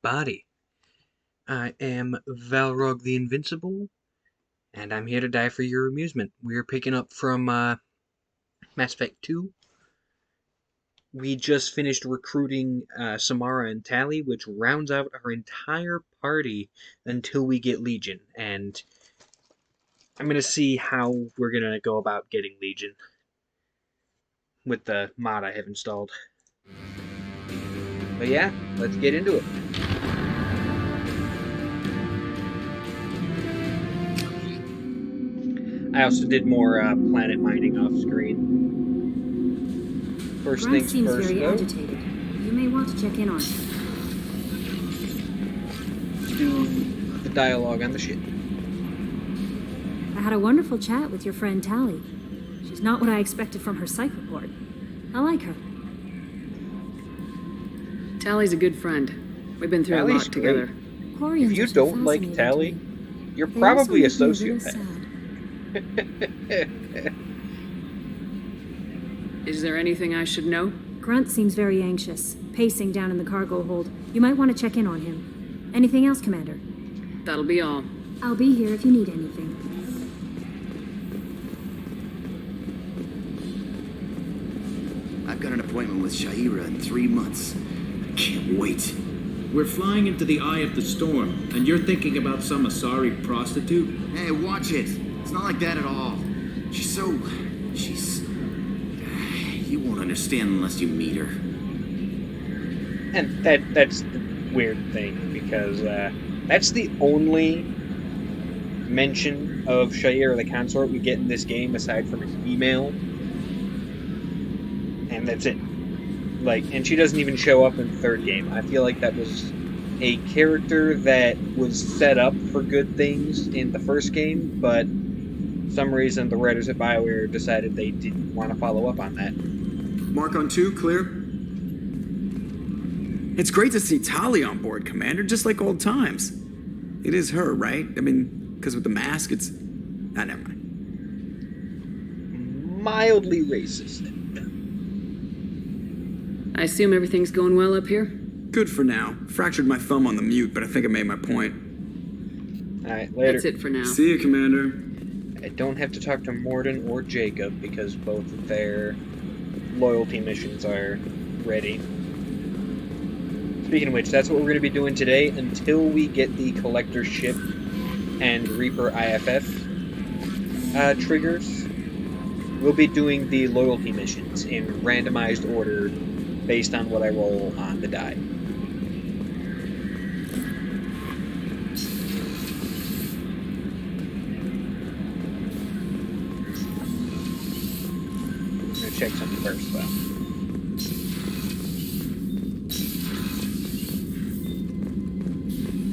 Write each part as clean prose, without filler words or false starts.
everybody. I am Valrog the Invincible, and I'm here to die for your amusement. We're picking up from Mass Effect 2. We just finished recruiting Samara and Tali, which rounds out our entire party until we get Legion. And I'm going to see how we're going to go about getting Legion with the mod I have installed. But yeah, let's get into it. I also did more planet mining off screen. First Grunt things seems first, very though. agitated. You may want to check in on him. Do the dialogue on the ship. I had a wonderful chat with your friend Tali. She's not what I expected from her psych report. I like her. Tally's a good friend. We've been through Tally's a lot together. Quarians If you are so don't like fascinating Tali, to me. you're They probably a also make me real sociopath. sad. Is there anything I should know? Grunt seems very anxious, pacing down in the cargo hold. You might want to check in on him. Anything else, Commander? That'll be all. I'll be here if you need anything. I've got an appointment with Sha'ira in 3 months. I can't wait. We're flying into the eye of the storm, and you're thinking about some Asari prostitute? Hey, watch it. It's not like that at all. She's... You won't understand unless you meet her. And that's the weird thing, because that's the only mention of Sha'ira the Consort we get in this game, aside from an email. And that's it. And she doesn't even show up in the third game. I feel like that was a character that was set up for good things in the first game, but for some reason the writers at BioWare decided they didn't want to follow up on that. Mark on 2, clear? It's great to see Tali on board, Commander, just like old times. It is her, right? I mean, because with the mask, it's... Ah, never mind. Mildly racist. I assume everything's going well up here? Good for now. Fractured my thumb on the mute, but I think I made my point. Alright, later. That's it for now. See you, Commander. I don't have to talk to Morden or Jacob because both of their loyalty missions are ready. Speaking of which, that's what we're going to be doing today until we get the Collector ship and Reaper IFF triggers. We'll be doing the loyalty missions in randomized order based on what I roll on the die. I'm going to check something first, though.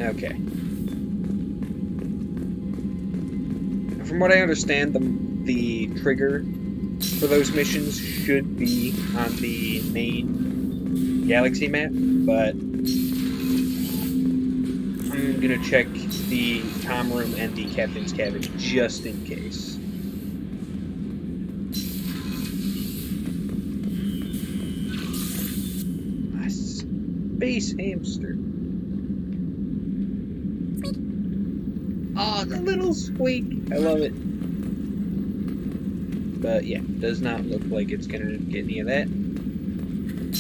Okay. From what I understand, the trigger for those missions should be on the main galaxy map, but I'm gonna check the comm room and the captain's cabin just in case. A space hamster. Oh, the little squeak! I love it. But yeah, does not look like it's gonna get any of that.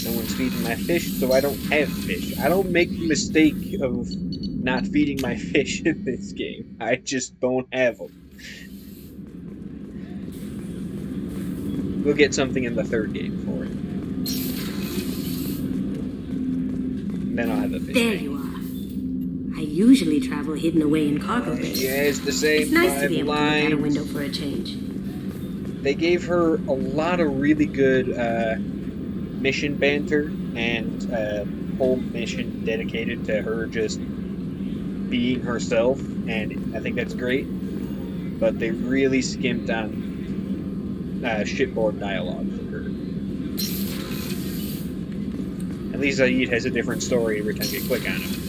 No one's feeding my fish, so I don't have fish. I don't make the mistake of not feeding my fish in this game. I just don't have them. We'll get something in the third game for it. Then I'll have a fish. There you are. I usually travel hidden away in cargo bay. She has the same It's nice to five be able to look lines. out a window for a change. They gave her a lot of really good mission banter and a whole mission dedicated to her just being herself, and I think that's great. But they really skimped on shipboard dialogue for her. At least Zaid has a different story every time you click on him.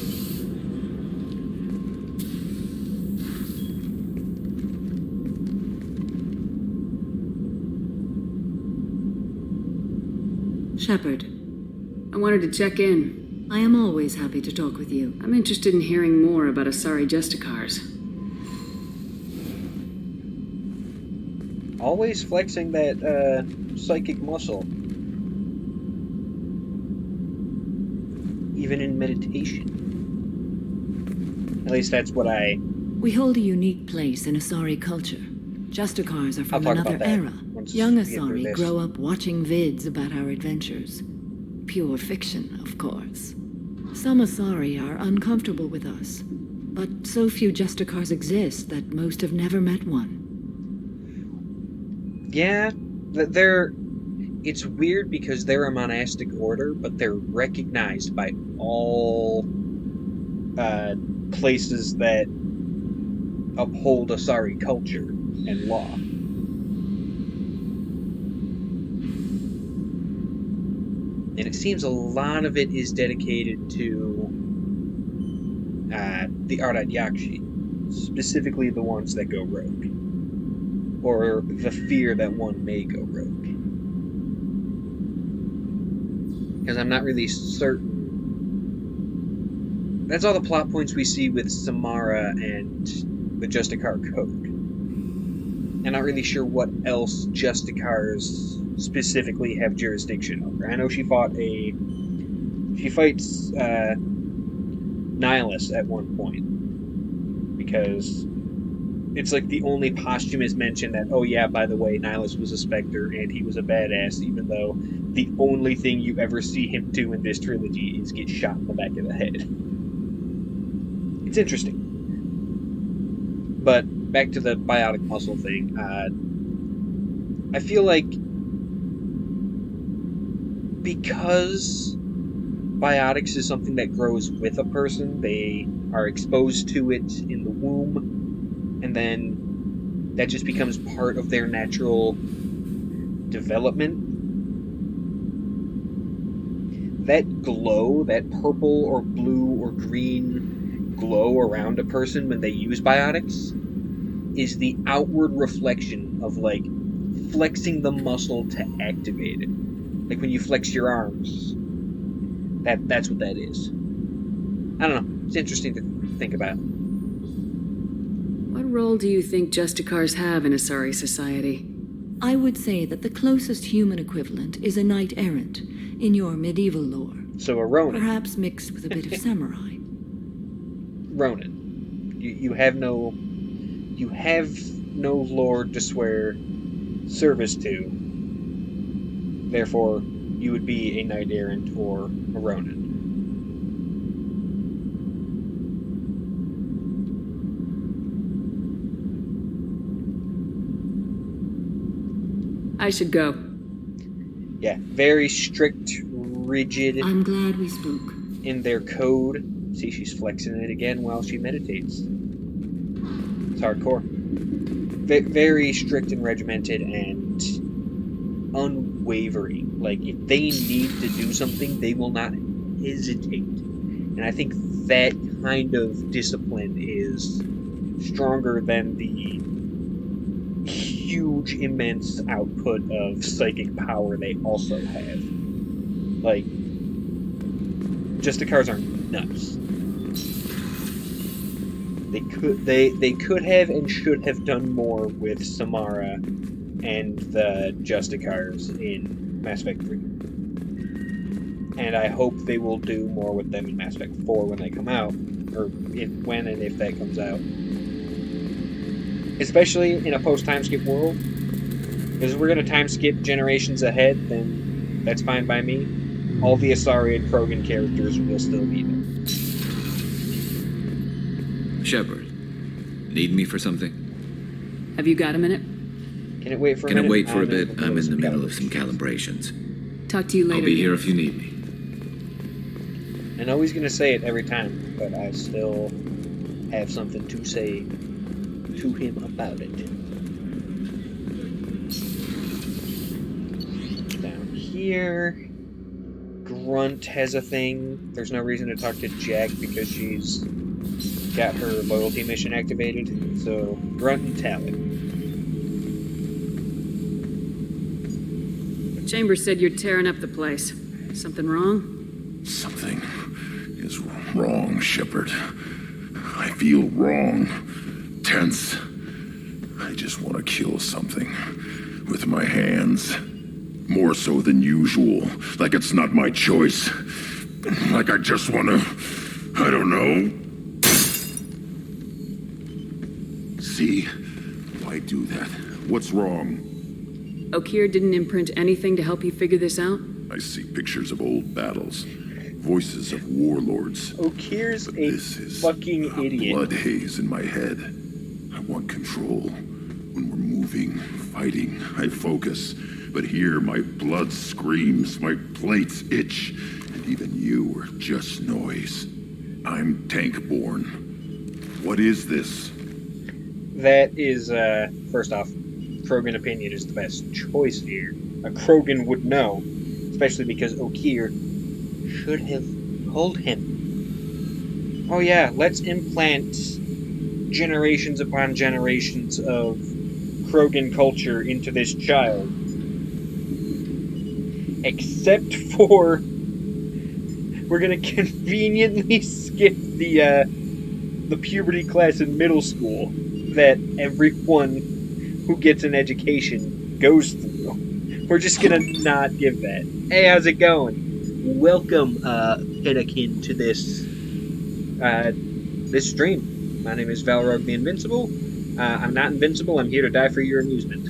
Shepard, I wanted to check in. I am always happy to talk with you. I'm interested in hearing more about Asari Justicars. Always flexing that psychic muscle. Even in meditation. At least that's what I... We hold a unique place in Asari culture. Justicars are from I'll talk another about that era. once Young we get through Asari this. grow up watching vids about our adventures. Pure fiction, of course. Some Asari are uncomfortable with us, but so few Justicars exist that most have never met one. Yeah, they're... It's weird because they're a monastic order, but they're recognized by all places that uphold Asari culture and law. And it seems a lot of it is dedicated to the Ardite Yakshi, specifically the ones that go rogue, or the fear that one may go rogue. Because I'm not really certain. That's all the plot points we see with Samara and the Justicar Code. I'm not really sure what else Justicars specifically have jurisdiction over. I know she fights Nihilus at one point, because it's like the only posthumous mention that, oh yeah, by the way, Nihilus was a Spectre and he was a badass, even though the only thing you ever see him do in this trilogy is get shot in the back of the head. It's interesting. But back to the biotic muscle thing, I feel like because biotics is something that grows with a person, they are exposed to it in the womb, and then that just becomes part of their natural development. That glow, that purple or blue or green glow around a person when they use biotics, is the outward reflection of, like, flexing the muscle to activate it. Like when you flex your arms. That's what that is. I don't know. It's interesting to think about. What role do you think Justicars have in Asari society? I would say that the closest human equivalent is a knight errant in your medieval lore. So a Ronin. Perhaps mixed with a bit of samurai. Ronin. You have no lord to swear service to. Therefore, you would be a knight errant or a Ronin. I should go. Yeah, very strict, rigid I'm glad we spoke. in their code. See, she's flexing it again while she meditates. It's hardcore. Very strict and regimented and unwavering. Like, if they need to do something, they will not hesitate. And I think that kind of discipline is stronger than the huge, immense output of psychic power they also have. Like, Justicars are nuts. They could have and should have done more with Samara and the Justicars in Mass Effect 3. And I hope they will do more with them in Mass Effect 4 when they come out. Or when and if that comes out. Especially in a post-time skip world. Because if we're going to time skip generations ahead, then that's fine by me. All the Asari and Krogan characters will still be there. Shepard, need me for something? Have you got a minute? Can it wait for a Can minute? it wait for a I'm bit? in the I'm in the middle calibrations. of some calibrations. Talk to you later. I'll be here Gareth. if you need me. I know he's going to say it every time, but I still have something to say to him about it. Down here, Grunt has a thing. There's no reason to talk to Jack because she's got her loyalty mission activated. So, Grunt and Tally. Chambers said you're tearing up the place. Something wrong? Something wrong, Shepard. I feel wrong. Tense. I just want to kill something. With my hands. More so than usual. Like it's not my choice. Like I just want to... I don't know. See? Why do that? What's wrong? Okeer didn't imprint anything to help you figure this out? I see pictures of old battles. Voices of warlords. Okeer's But a this is fucking a idiot. blood haze in my head. I want control. When we're moving, fighting, I focus. But here my blood screams, my plates itch, and even you are just noise. I'm tank-born. What is this? That is, first off, Krogan opinion is the best choice here. A Krogan would know, especially because Okeer should have told him. Oh yeah, let's implant generations upon generations of Krogan culture into this child. Except for... we're gonna conveniently skip the puberty class in middle school that everyone who gets an education goes through. We're just gonna not give that. Hey, how's it going? Welcome, Pentakin, to this stream. My name is Valrog the Invincible. I'm not invincible, I'm here to die for your amusement.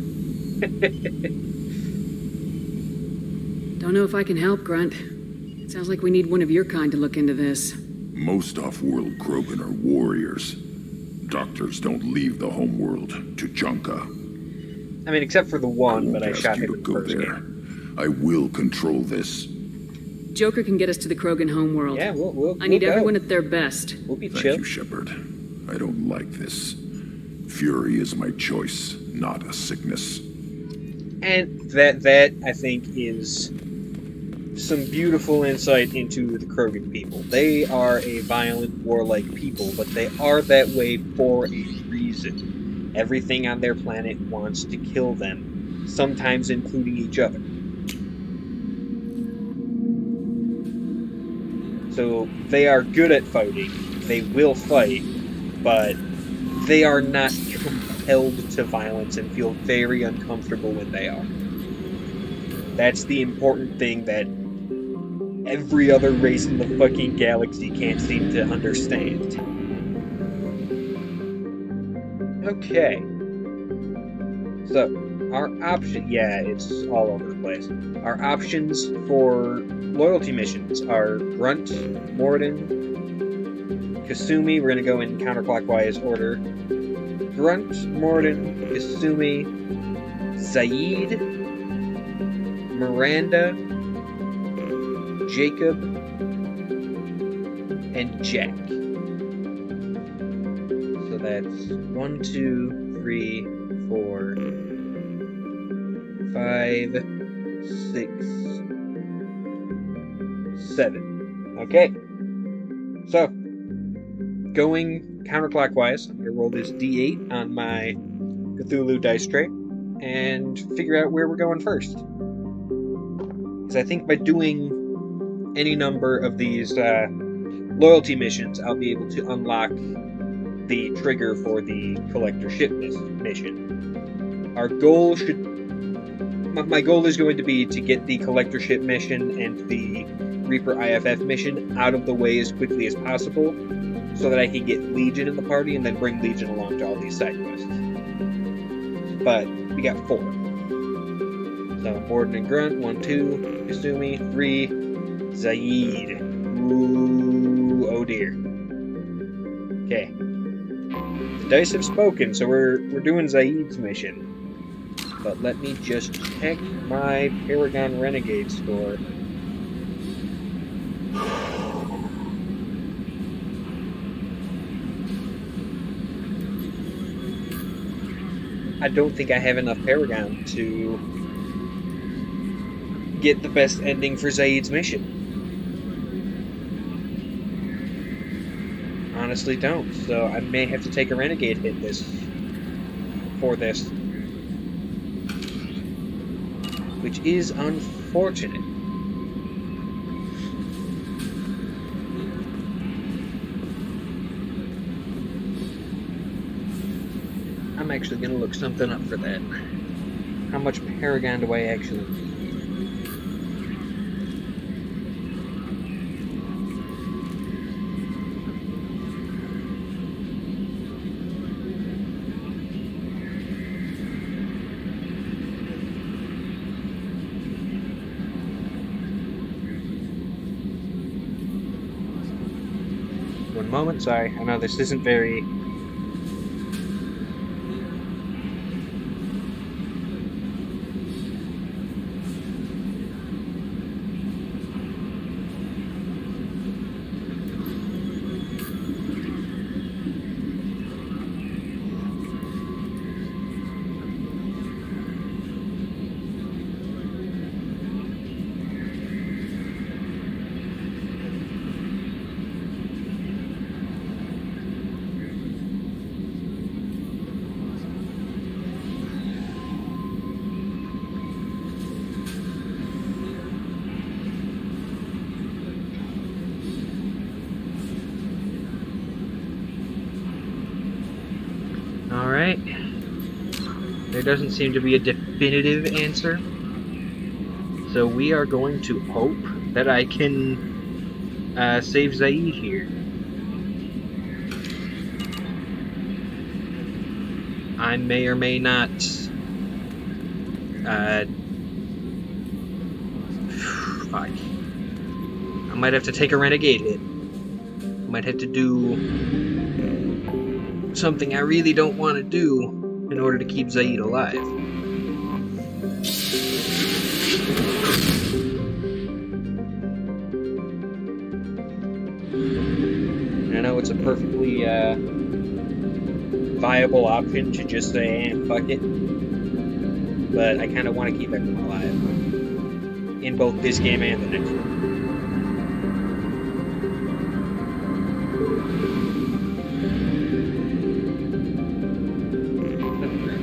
Don't know if I can help, Grunt. It sounds like we need one of your kind to look into this. Most off-world Krogan are warriors. Doctors don't leave the homeworld to Junka. I mean, except for the one, but I ask shot you him to in the go first there. game. I will control this. Joker can get us to the Krogan homeworld. Yeah, we'll I need go. everyone at their best. We'll be Thank chill. you, Shepard. I don't like this. Fury is my choice, not a sickness. And that I think is some beautiful insight into the Krogan people. They are a violent, warlike people, but they are that way for a reason. Everything on their planet wants to kill them, sometimes including each other. So they are good at fighting, they will fight, but they are not compelled to violence and feel very uncomfortable when they are. That's the important thing that every other race in the fucking galaxy can't seem to understand. Okay. So, our option... yeah, it's all over the place. Our options for loyalty missions are Grunt, Morden, Kasumi. We're going to go in counterclockwise order. Grunt, Morden, Kasumi, Zaid, Miranda, Jacob, and Jack. So that's 1, 2, 3, 4, 5, 6, 7. Okay. So, going counterclockwise, I'm going to roll this D8 on my Cthulhu dice tray and figure out where we're going first. Because I think by doing any number of these loyalty missions, I'll be able to unlock the trigger for the collector ship mission. Our goal should... my goal is going to be to get the collector ship mission and the Reaper IFF mission out of the way as quickly as possible, so that I can get Legion in the party and then bring Legion along to all these side quests. But we got 4. So Morden and Grunt, 1, 2, Kasumi, 3, Zaid. Ooh, oh dear. Okay. The dice have spoken, so we're doing Zaid's mission. But let me just check my Paragon Renegade score. I don't think I have enough Paragon to get the best ending for Zaid's mission. Honestly don't, so I may have to take a Renegade hit for this. Which is unfortunate. I'm actually gonna look something up for that. How much Paragon do I actually need? One moment, sorry. I know this isn't very... Alright. There doesn't seem to be a definitive answer. So we are going to hope that I can save Zaid here. I may or may not fuck. I might have to take a renegade hit. Might have to do something I really don't want to do in order to keep Zaid alive. I know it's a perfectly viable option to just say, fuck it. But I kind of want to keep everyone alive. In both this game and the next one.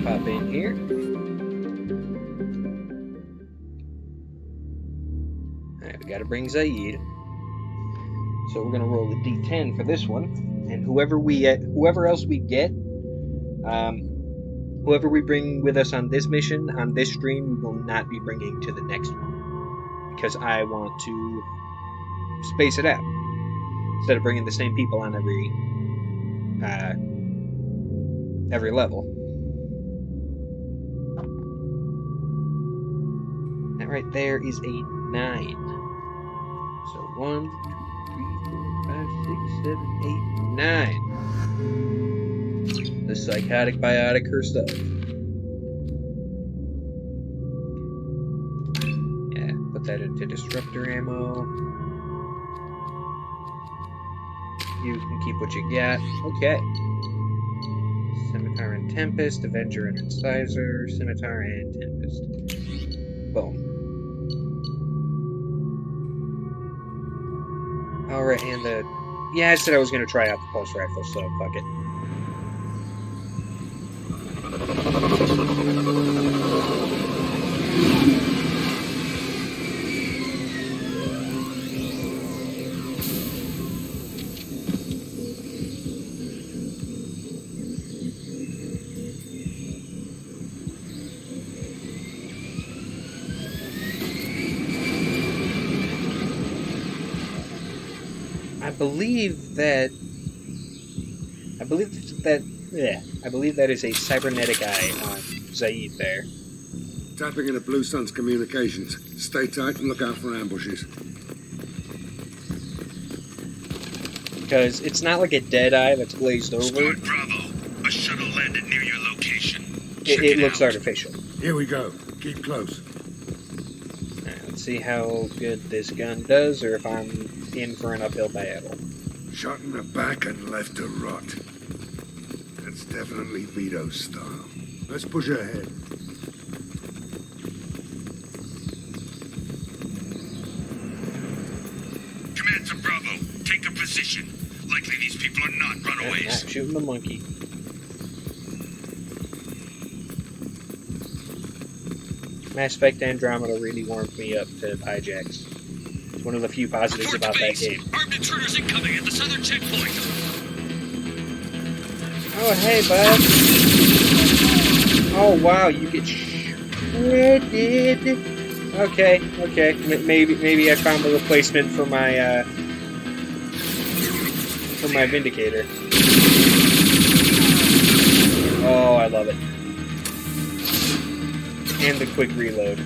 Pop in here. Alright, we gotta bring Zaid. So we're gonna roll the D10 for this one. And whoever else we get, whoever we bring with us on this mission, on this stream, we will not be bringing to the next one. Because I want to space it out. Instead of bringing the same people on every level. That right there is a 9. So 1, 2, 3, 4, 5, 6, 7, 8, 9. The psychotic biotic herself. Yeah, put that into disruptor ammo. You can keep what you got. Okay. Scimitar and Tempest, Avenger and Incisor, Scimitar and Tempest. Boom. Alright, and the... Yeah, I said I was going to try out the pulse rifle, so fuck it. I believe that is a cybernetic eye on Zaid there. Tapping into Blue Sun's communications. Stay tight and look out for ambushes. Because it's not like a dead eye that's glazed over. Squad Bravo, a shuttle landed near your location. It looks artificial. Here we go. Keep close. Alright, let's see how good this gun does, or if I'm in for an uphill battle. Shot in the back and left to rot. That's definitely Vito's style. Let's push ahead. Command to Bravo, take a position. Likely these people are not runaways. Not shooting the monkey. Mass Effect Andromeda really warmed me up to hijacks. It's one of the few positives about that game. Armed intruders incoming at the southern checkpoint. Oh, hey, bud. Oh wow, you get shredded. Okay. Maybe I found the replacement for my Vindicator. Oh, I love it. And the quick reload.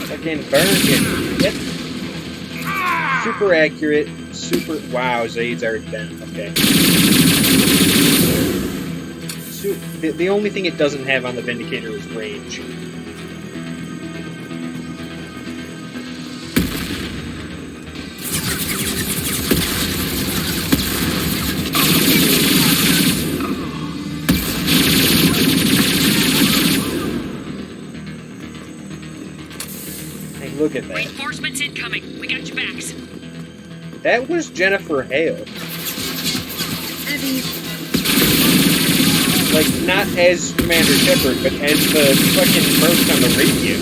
Fucking burn it. Yep. Super accurate. Super. Wow, Zaid's already down. Okay. The only thing it doesn't have on the Vindicator is range. Hey, look at that. Reinforcements incoming. We got your backs. That was Jennifer Hale. Like, not as Commander Shepard, but as the fucking merc on the radio.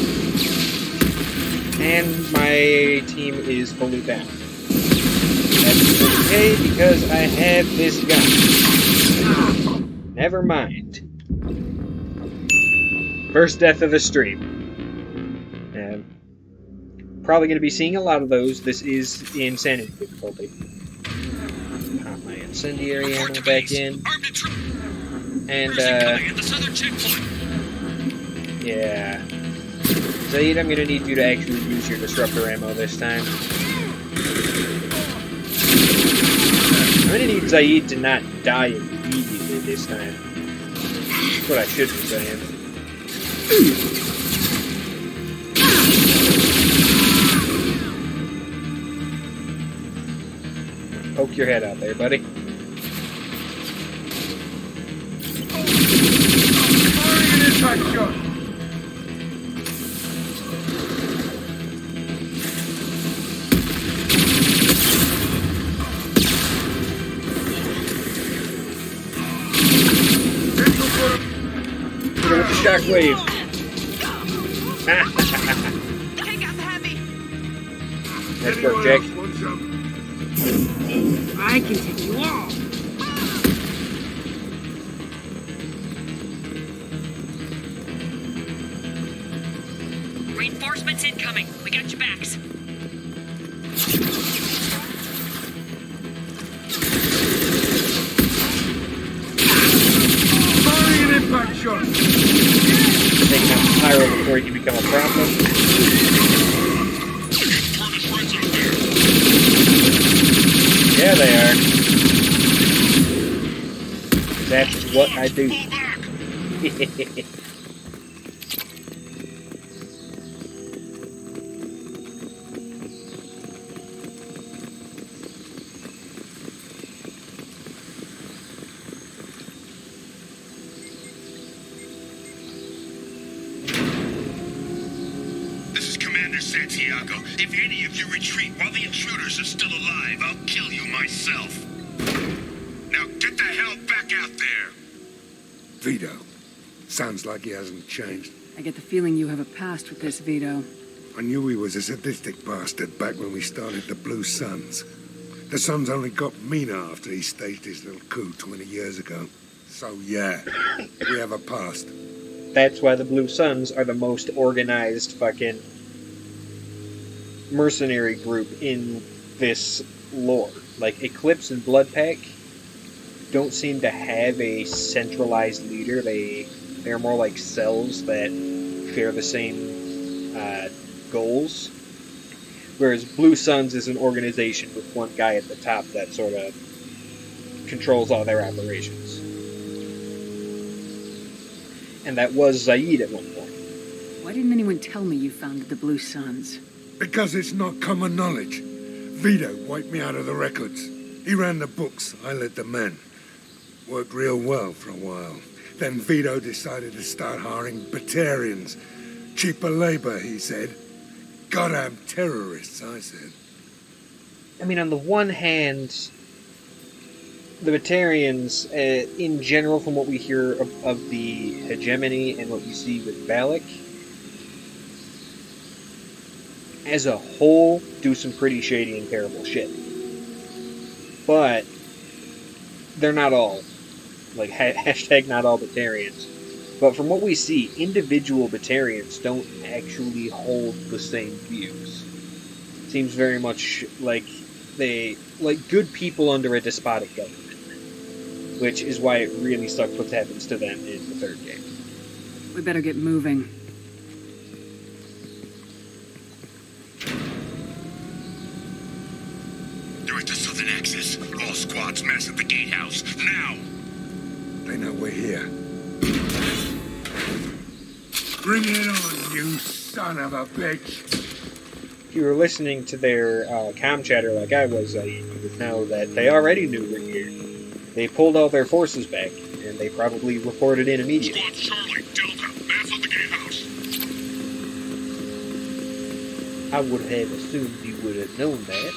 And my team is fully down. That's okay, because I have this gun. Never mind. First death of the stream. Probably going to be seeing a lot of those. This is insanity difficulty. Pop my incendiary ammo back in. And, yeah. Zaid, I'm going to need you to actually use your disruptor ammo this time. I'm going to need Zaid to not die immediately this time. That's what I should be saying. Poke your head out there, buddy. Hit her with the shockwave. Take out the heavy. Nice work, Jack. I can take you all. Reinforcements incoming. We got your backs. Firing an impact shot. Taking out the pyro before he can become a problem. Yeah, they are. That's what I do. This is Commander Santiago. If any of you retreat while the intruders are still alive, I'll kill you myself. Now get the hell back out there! Vito. Sounds like he hasn't changed. I get the feeling you have a past with this, Vito. I knew he was a sadistic bastard back when we started the Blue Suns. The Suns only got meaner after he staged his little coup 20 years ago. So yeah, we have a past. That's why the Blue Suns are the most organized fucking mercenary group in this lore. Like, Eclipse and Bloodpack don't seem to have a centralized leader. They're more like cells that share the same goals. Whereas Blue Suns is an organization with one guy at the top that sort of controls all their operations. And that was Zaid at one point. Why didn't anyone tell me you founded the Blue Suns? Because it's not common knowledge. Vito wiped me out of the records. He ran the books, I led the men. Worked real well for a while. Then Vito decided to start hiring Batarians. Cheaper labor, he said. Goddamn terrorists, I said. I mean, on the one hand, the Batarians, in general, from what we hear of the hegemony and what you see with Valak, as a whole, do some pretty shady and terrible shit. But they're not all. Like, hashtag not all Batarians. But from what we see, individual Batarians don't actually hold the same views. Seems very much like good people under a despotic government. Which is why it really sucks what happens to them in the third game. We better get moving. They're at the southern axis. All squads mass at the gatehouse. Now! They know we're here. Bring it on, you son of a bitch! If you were listening to their comm chatter like I was, you would know that they already knew we're here. They pulled all their forces back, and they probably reported in immediately. Squad Charlie, Delta, mass at the gatehouse. I would have assumed you would have known that.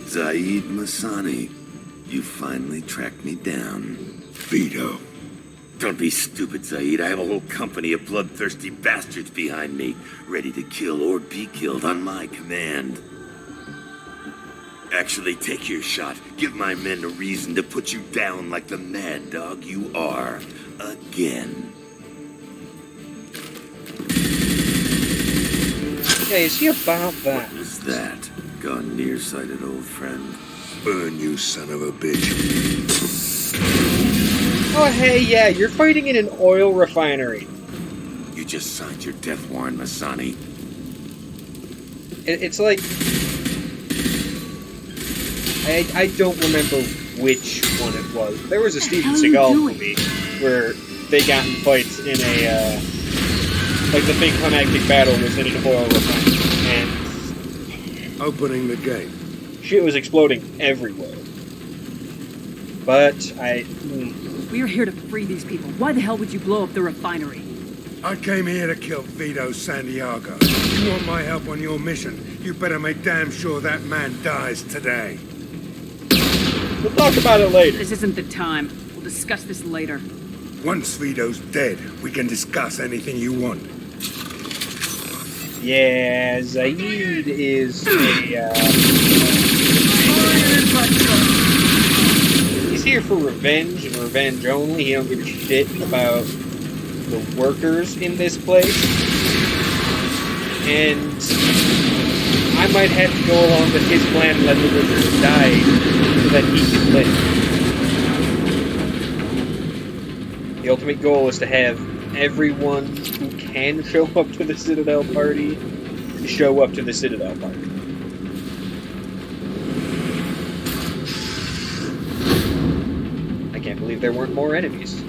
Zaid Masani, you finally tracked me down. Vito. Don't be stupid, Zaid. I have a whole company of bloodthirsty bastards behind me, ready to kill or be killed on my command. Actually, take your shot. Give my men a reason to put you down like the mad dog you are. Again. Hey, is he about that? What was that? Gone nearsighted, old friend. Burn, you son of a bitch. Oh, hey, yeah, you're fighting in an oil refinery. You just signed your death warrant, Masani. It's like... I don't remember which one it was. There was a Steven Seagal movie where they got in fights in a, like the big climactic battle was in an oil refinery, and... Opening the gate. Shit was exploding everywhere. But We are here to free these people. Why the hell would you blow up the refinery? I came here to kill Vito Santiago. You want my help on your mission, you better make damn sure that man dies today. We'll talk about it later. This isn't the time. We'll discuss this later. Once Vito's dead, we can discuss anything you want. Yeah, Zaid is a, he's here for revenge, and revenge only. He don't give a shit about the workers in this place. And I might have to go along with his plan and let the workers die so that he can live. The ultimate goal is to have everyone who can show up to the Citadel party show up to the Citadel party. I can't believe there weren't more enemies.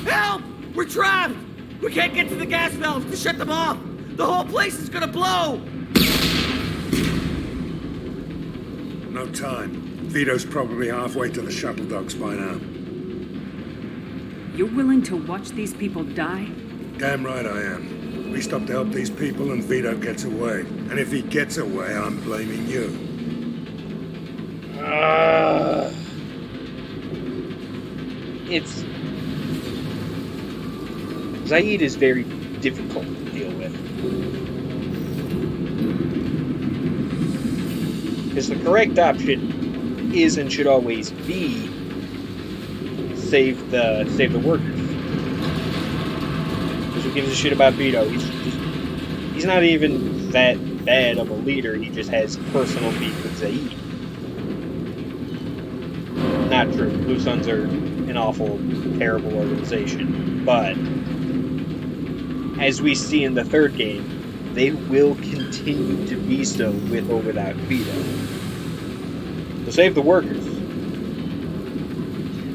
Help! We're trapped! We can't get to the gas valves to shut them off! The whole place is gonna blow! No time. Vito's probably halfway to the shuttle docks by now. You're willing to watch these people die? Damn right I am. We stop to help these people and Vito gets away. And if he gets away, I'm blaming you. It's... Zaid is very difficult to deal with. Because the correct option is and should always be save the workers. Because who gives a shit about Vito? He's not even that bad of a leader, he just has personal beef with Zaid. Not true. Blue Suns are an awful, terrible organization. But as we see in the third game, they will continue to be so with or without Vito. So save the workers.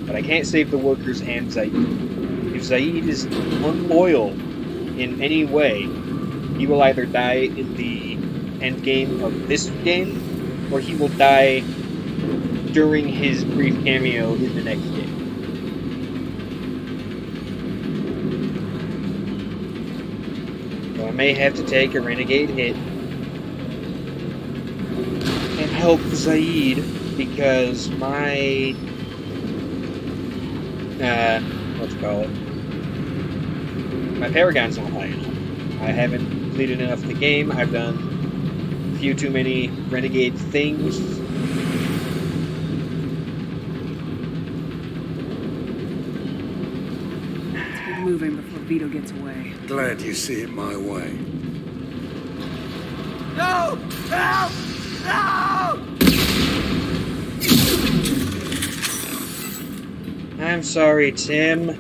But I can't save the workers and Zaid. If Zaid is unloyal in any way, he will either die in the end game of this game, or he will die during his brief cameo in the next game. So I may have to take a renegade hit and help Zaid because my let's call it. My Paragon's not high enough. I haven't completed enough of the game. I've done a few too many renegade things. Let's keep moving before Vito gets away. Glad you see it my way. No! Help! No! I'm sorry, Tim.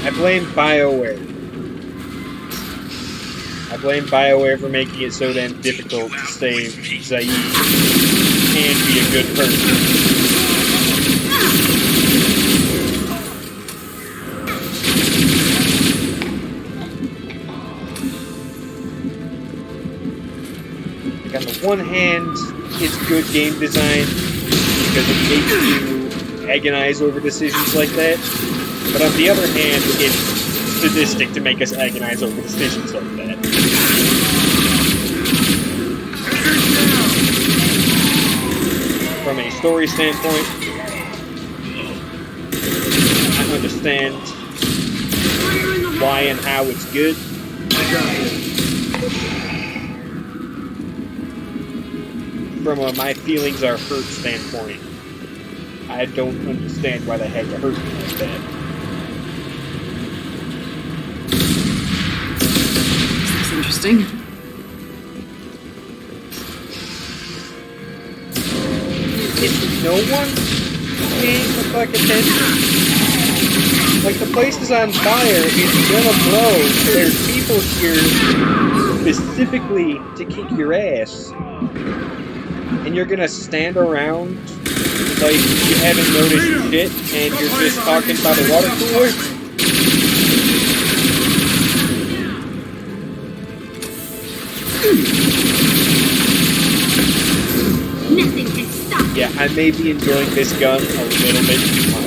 I blame BioWare. I blame BioWare for making it so damn difficult to save Zaid and be a good person. Like, on the one hand, it's good game design because it makes you agonize over decisions like that. But on the other hand, it's sadistic to make us agonize over decisions like that. From a story standpoint, I understand why and how it's good. From a my feelings are hurt standpoint, I don't understand why they had to hurt me like that. That's interesting. Is no one paying the fucking attention? Like, the place is on fire, it's gonna blow, there's people here specifically to kick your ass, and you're gonna stand around like you haven't noticed shit, and you're just talking about a water cooler? Nothing can stop. Yeah, I may be enjoying this gun a little bit too much.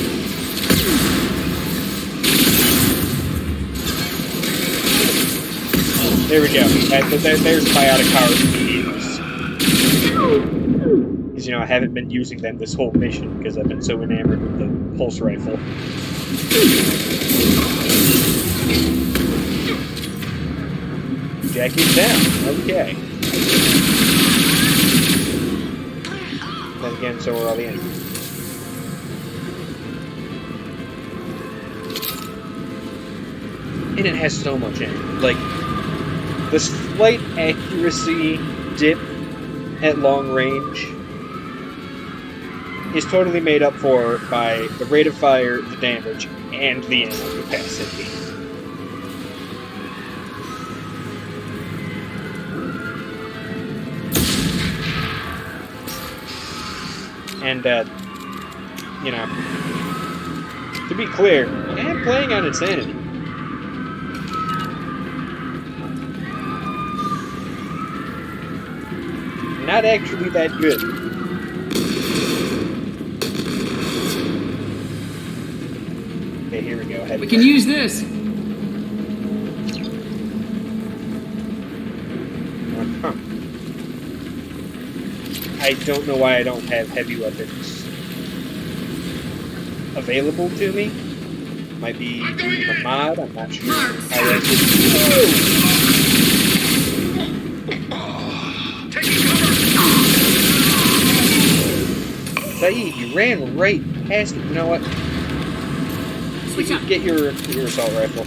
There we go. There's biotic powers immediately. Because, you know, I haven't been using them this whole mission because I've been so enamored with the pulse rifle. Jack it down. Okay. Then again, so are all the enemies. And it has so much in it. Like, the slight accuracy dip at long range is totally made up for by the rate of fire, the damage, and the ammo capacity. And, you know, to be clear, I am playing on Insanity. Not actually that good. Okay, here we go. We can use this. Huh. I don't know why I don't have heavy weapons available to me. Might be a mod, I'm not sure. Zaid, you ran right past it. You know what? Switch up. Get your assault rifle.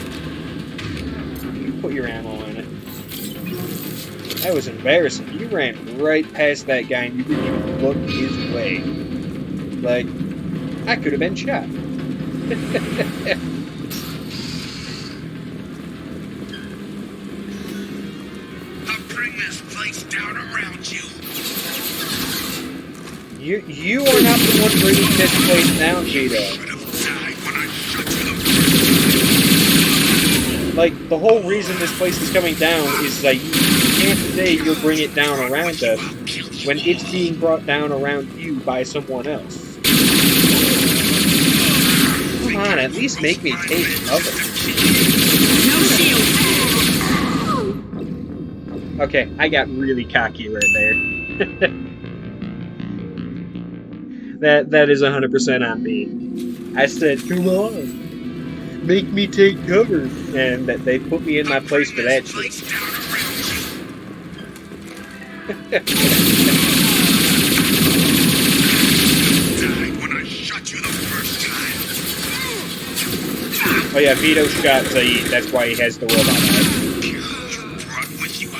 Put your ammo in it. That was embarrassing. You ran right past that guy and you didn't even look his way. Like, I could have been shot. I'll bring this place down around you. You are not the one bringing this place down, Vito. Like, the whole reason this place is coming down is like, you can't say you'll bring it down around us when it's being brought down around you by someone else. Come on, at least make me take cover. No shield. Okay, I got really cocky right there. That is 100% on me. I said, come on. Make me take cover. And that they put me in my place for that shit. Oh yeah, Vito shot Zaid. That's why he has the robot eye.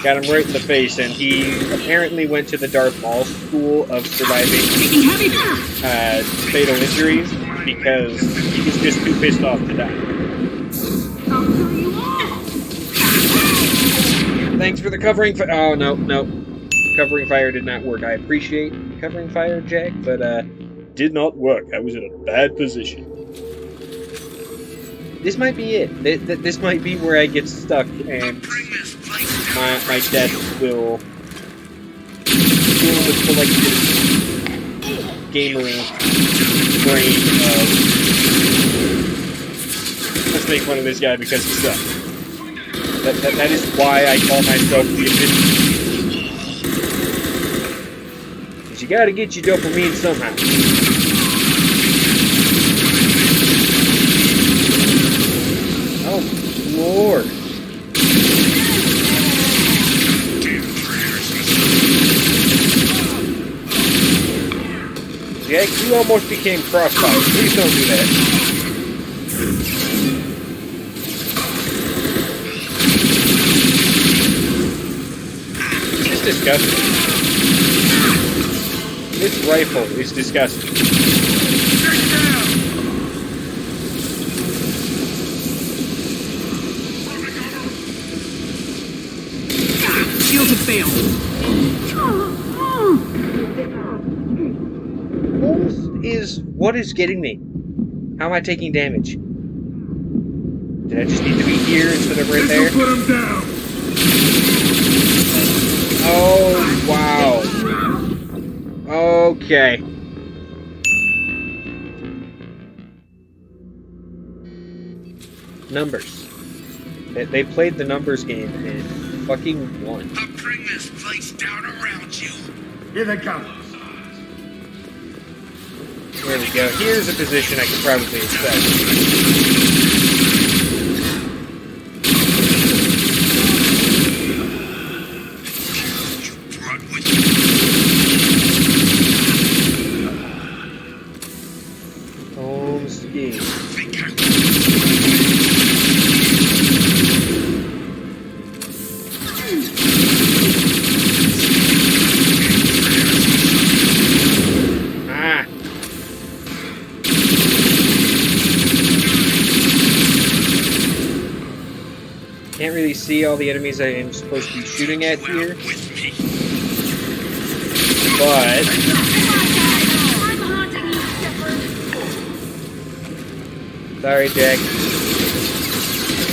Got him right in the face, and he apparently went to the Darth Maul school of surviving fatal injuries because he was just too pissed off to die. Thanks for the covering fire. Oh, no. Covering fire did not work. I appreciate covering fire, Jack, but did not work. I was in a bad position. This might be it. This might be where I get stuck and my death will fill the collective gamer brain of let's make fun of this guy because he sucks. That is why I call myself the Invincible. Because you gotta get your dopamine somehow. Oh, Lord. Jack, you almost became Crossfire. Please don't do that. This is disgusting. This rifle is disgusting. Shields have failed. Is what is getting me? How am I taking damage? Did I just need to be here instead of right there? Put him down. Oh, wow. Okay. Numbers. They played the numbers game and fucking won. I'll bring this place down around you. Here they come. There we go. Here's a position I could probably expect. Home scheme. Can't really see all the enemies I am supposed to be shooting at here. But sorry, Jack.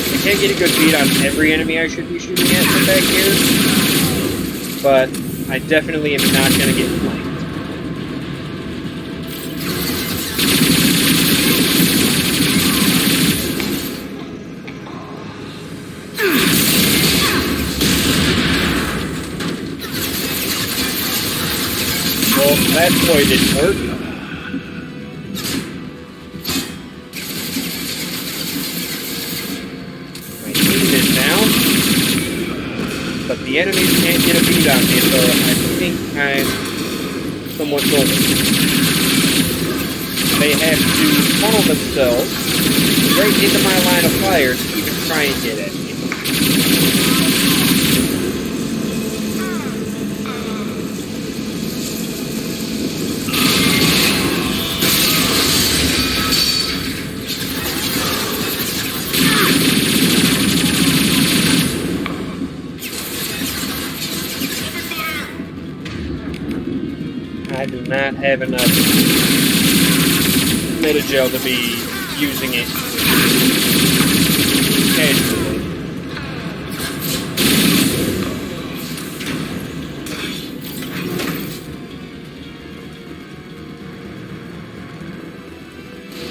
I can't get a good beat on every enemy I should be shooting at from back here. But I definitely am not going to get flanked. Well, that toy didn't work. My team is down, but the enemies can't get a beat on me, so I think I'm somewhat golden. They have to funnel themselves right into my line of fire to even try and get at me. I do not have enough Metagel to be using it casually.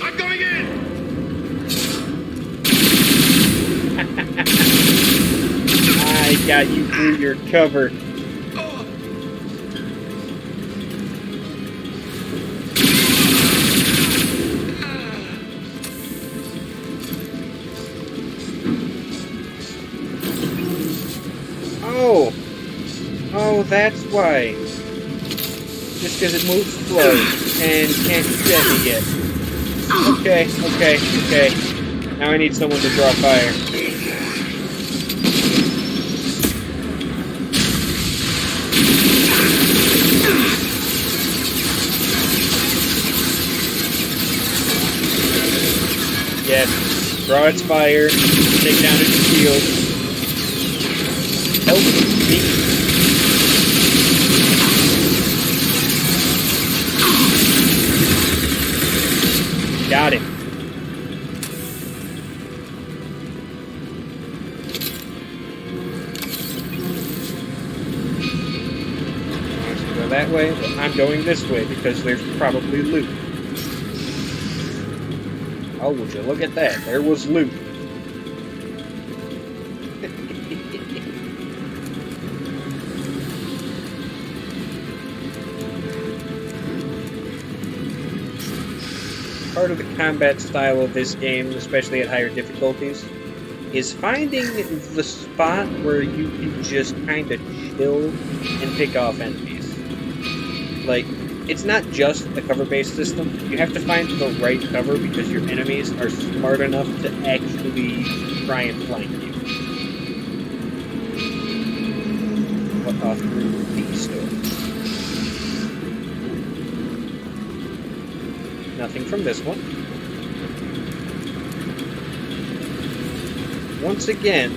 I'm going in. I got you through your cover. that's why. Just because it moves slow and can't shoot at me yet. Okay. Now I need someone to draw fire. Yes, draw its fire, take down its shield. Help me. Got it. Wants to go that way, but I'm going this way because there's probably loot. Oh, would you look at that? There was loot. Part of the combat style of this game, especially at higher difficulties, is finding the spot where you can just kind of chill and pick off enemies. Like, it's not just a cover-based system. You have to find the right cover because your enemies are smart enough to actually try and flank you. What off through the store? Nothing from this one. Once again,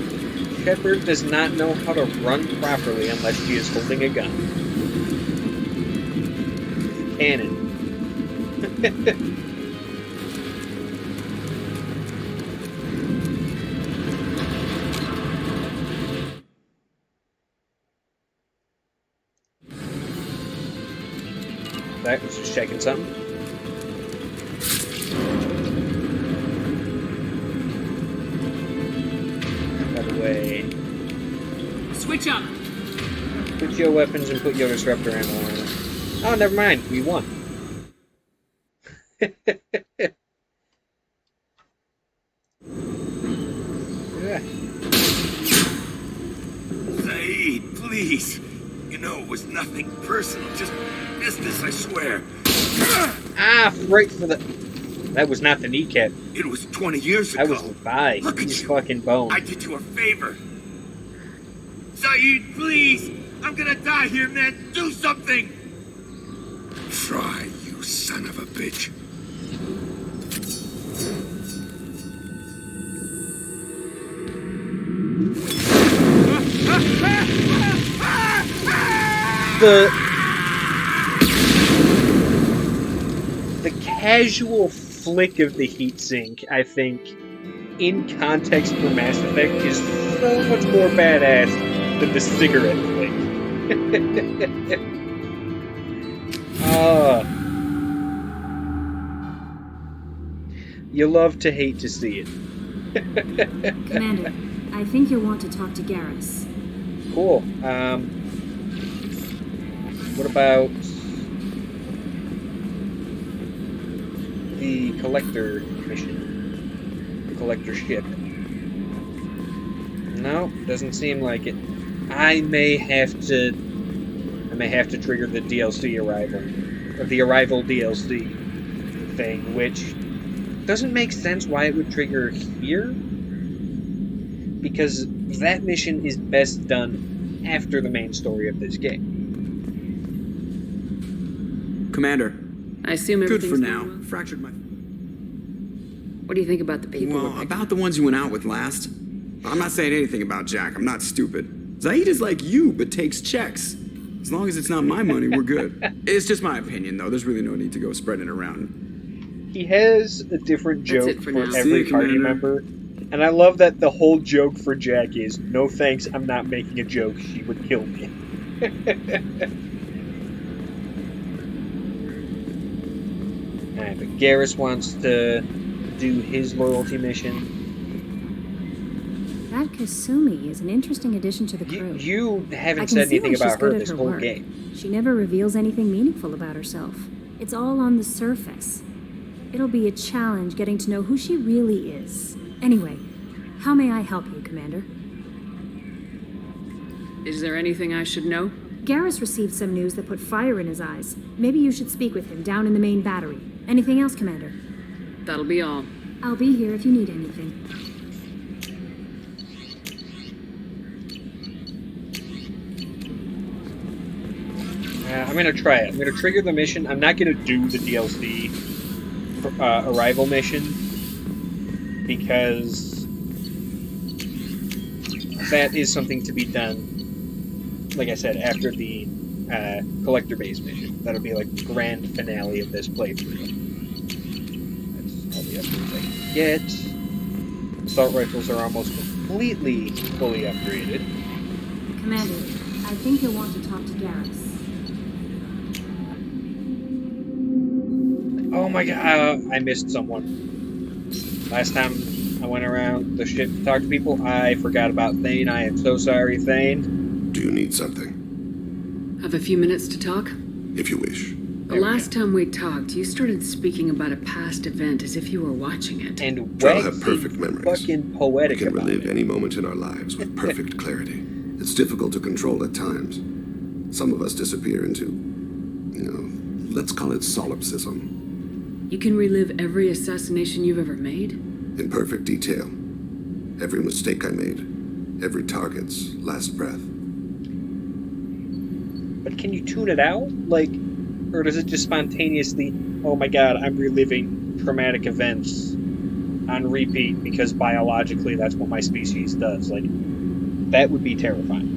Shepard does not know how to run properly unless she is holding a gun. Cannon. That was just checking something. By the way, Switch up! put your weapons and put your disruptor ammo on it. Oh, never mind. We won. Yeah. Saeed, please. You know it was nothing personal, just business, I swear. Ah, right for the... That was not the kneecap. It was 20 years ago. That was the thigh. Look at His you. fucking bone. I did you a favor. Saeed, please. I'm gonna die here, man. Do something. Try, you son of a bitch. The casual flick of the heatsink, I think, in context for Mass Effect, is so much more badass than the cigarette flick. You love to hate to see it. Commander, I think you'll want to talk to Garrus. Cool. What about the Collector mission? The Collector ship? No, doesn't seem like it. I may have to trigger the DLC arrival, or the arrival DLC thing, which doesn't make sense why it would trigger here, because that mission is best done after the main story of this game. Commander. I assume Good everything's for going now. well? Fractured my... What do you think about the people? Well, about the ones you went out with last. I'm not saying anything about Jack. I'm not stupid. Zaid is like you, but takes checks. As long as it's not my money, we're good. It's just my opinion, though. There's really no need to go spreading it around. He has a different That's joke it for for now. every See you, party Commander. member. And I love that the whole joke for Jack is, no thanks, I'm not making a joke, she would kill me. Alright, but Garrus wants to do his loyalty mission. That Kasumi is an interesting addition to the crew. You I haven't can said see anything why she's about her good at this her whole work. game. She never reveals anything meaningful about herself. It's all on the surface. It'll be a challenge getting to know who she really is. Anyway, how may I help you, Commander? Is there anything I should know? Garrus received some news that put fire in his eyes. Maybe you should speak with him down in the main battery. Anything else, Commander? That'll be all. I'll be here if you need anything. I'm gonna try it. I'm gonna trigger the mission. I'm not gonna do the DLC arrival mission because that is something to be done, like I said, after the collector base mission. That'll be like the grand finale of this playthrough. That's all the upgrades I can get. Assault rifles are almost completely fully upgraded. Commander, I think you'll want to talk to Garrus. Oh my god, I missed someone. Last time I went around the ship to talk to people, I forgot about Thane. I am so sorry, Thane. Do you need something? Have a few minutes to talk? If you wish. The last time we talked, you started speaking about a past event as if you were watching it. And Drell have perfect memories. Fucking poetic We can about relive it. any moment in our lives with perfect clarity. It's difficult to control at times. Some of us disappear into, let's call it solipsism. You can relive every assassination you've ever made? In perfect detail. Every mistake I made. Every target's last breath. But can you tune it out? Like, or does it just spontaneously, oh my god, I'm reliving traumatic events on repeat because biologically that's what my species does? Like, that would be terrifying.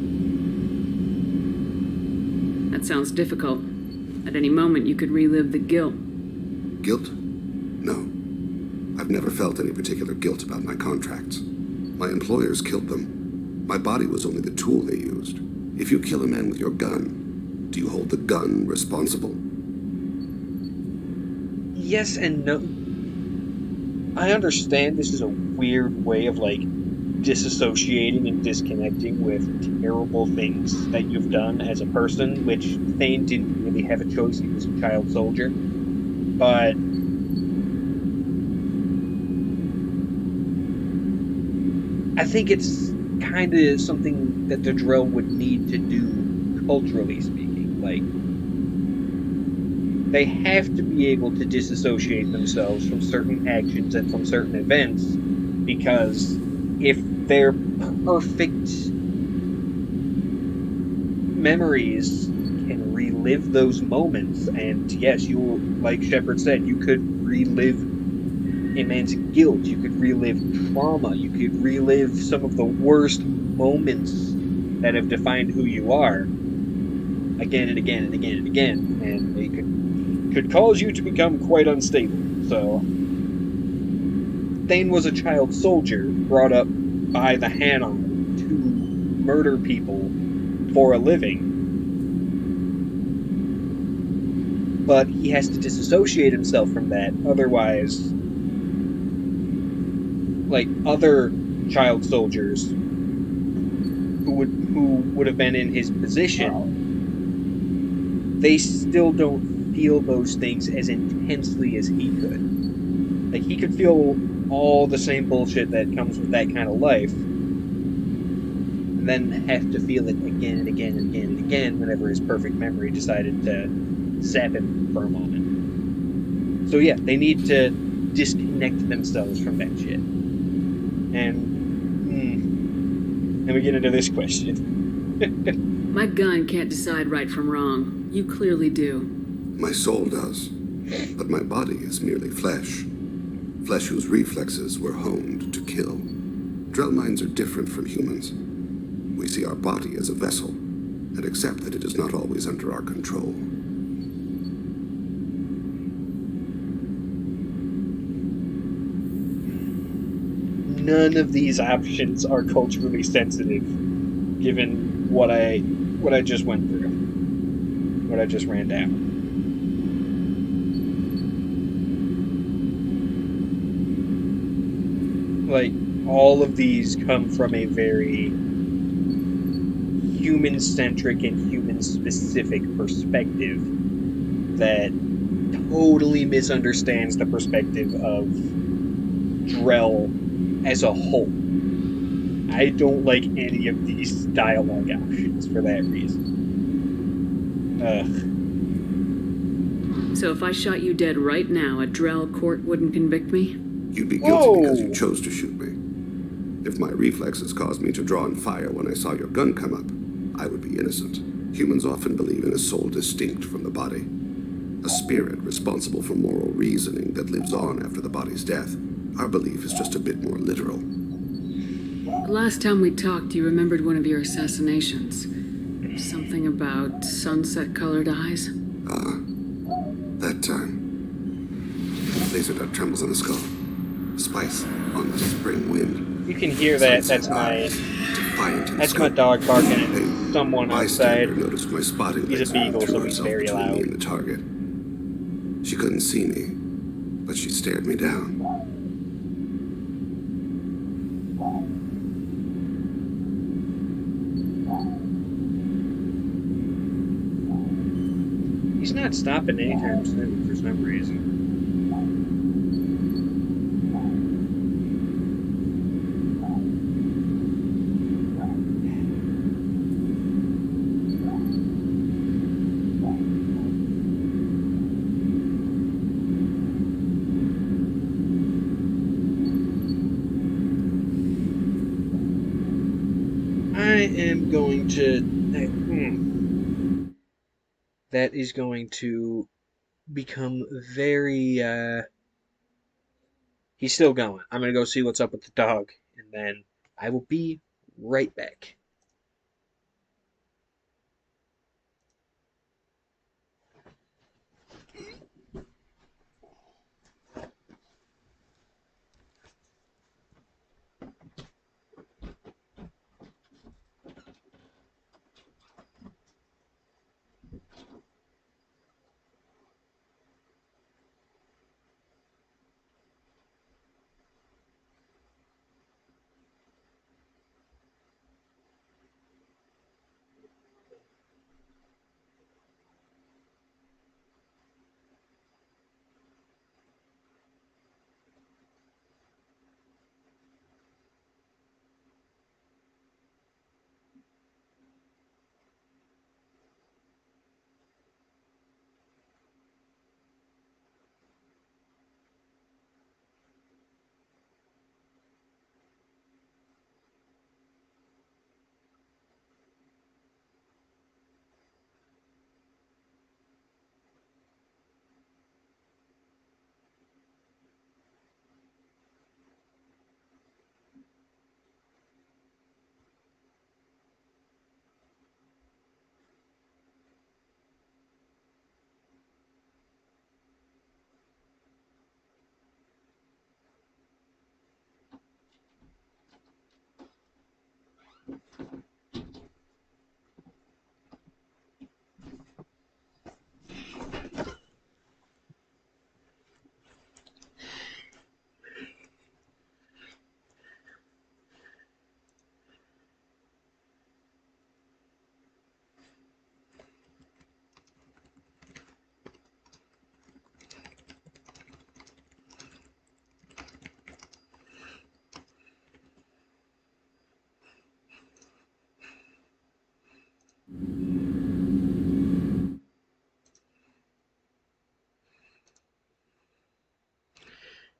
That sounds difficult. At any moment, you could relive the guilt. Guilt? No. I've never felt any particular guilt about my contracts. My employers killed them. My body was only the tool they used. If you kill a man with your gun, do you hold the gun responsible? Yes and no. I understand this is a weird way of, like, disassociating and disconnecting with terrible things that you've done as a person, which Thane didn't really have a choice. He was a child soldier. But I think it's kind of something that the Drell would need to do, culturally speaking. Like, they have to be able to disassociate themselves from certain actions and from certain events, because if their perfect memories can relive those moments, and yes, you, like Shepard said, you could relive a man's guilt, you could relive trauma, you could relive some of the worst moments that have defined who you are again and again and again and again, and they could cause you to become quite unstable. So Thane was a child soldier brought up by the Hanon to murder people for a living. But he has to disassociate himself from that, otherwise, like, other child soldiers who would have been in his position, they still don't feel those things as intensely as he could. Like, he could feel all the same bullshit that comes with that kind of life, and then have to feel it again and again and again and again whenever his perfect memory decided to zap him for a moment. So yeah, they need to disconnect themselves from that shit. And then we get into this question. My gun can't decide right from wrong. You clearly do. My soul does. But my body is merely flesh. Flesh whose reflexes were honed to kill. Drell minds are different from humans. We see our body as a vessel, and accept that it is not always under our control. None of these options are culturally sensitive, given what I just went through, what I just ran down. Like, all of these come from a very human-centric and human-specific perspective that totally misunderstands the perspective of Drell as a whole. I don't like any of these dialogue options for that reason. So if I shot you dead right now, a Drell court wouldn't convict me? You'd be guilty because you chose to shoot me. If my reflexes caused me to draw on fire when I saw your gun come up, I would be innocent. Humans often believe in a soul distinct from the body. A spirit responsible for moral reasoning that lives on after the body's death. Our belief is just a bit more literal. The last time we talked, you remembered one of your assassinations. Something about sunset-colored eyes? That time. Laser dot trembles on the skull. Spice on the spring wind. You can hear that. That's my dog barking at someone outside. Noticed my spotting He's a beagle, so he's very loud. Me and the target. She couldn't see me, but she stared me down. He's not stopping anytime soon for some reason. I am going to... That is going to become very... He's still going. I'm going to go see what's up with the dog, and then I will be right back.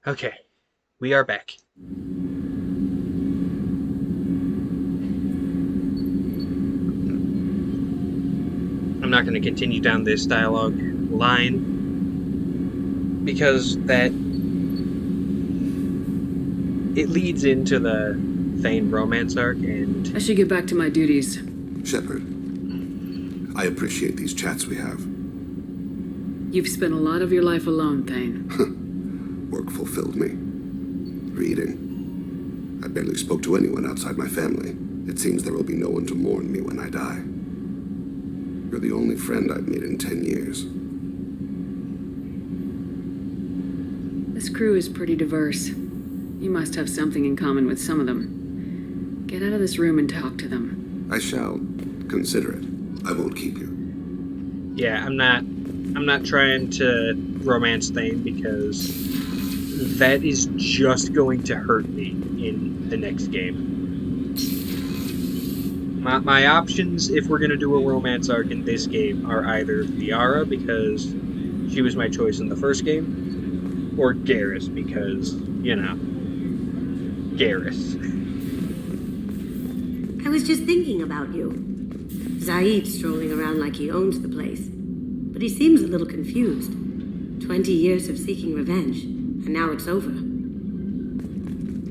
Okay, we are back. I'm not going to continue down this dialogue line because that it leads into the Thane romance arc, and I should get back to my duties. Shepard, I appreciate these chats we have. You've spent a lot of your life alone, Thane. Work fulfilled me. Reading. I barely spoke to anyone outside my family. It seems there will be no one to mourn me when I die. You're the only friend I've made in 10 years. This crew is pretty diverse. You must have something in common with some of them. Get out of this room and talk to them. I shall consider it. I won't keep you. Yeah, I'm not trying to romance Thane because that is just going to hurt me in the next game. My options, if we're gonna do a romance arc in this game, are either Liara, because she was my choice in the first game, or Garrus, because, you know, Garrus. I was just thinking about you. Zaid strolling around like he owns the place. But he seems a little confused. 20 years of seeking revenge, and now it's over.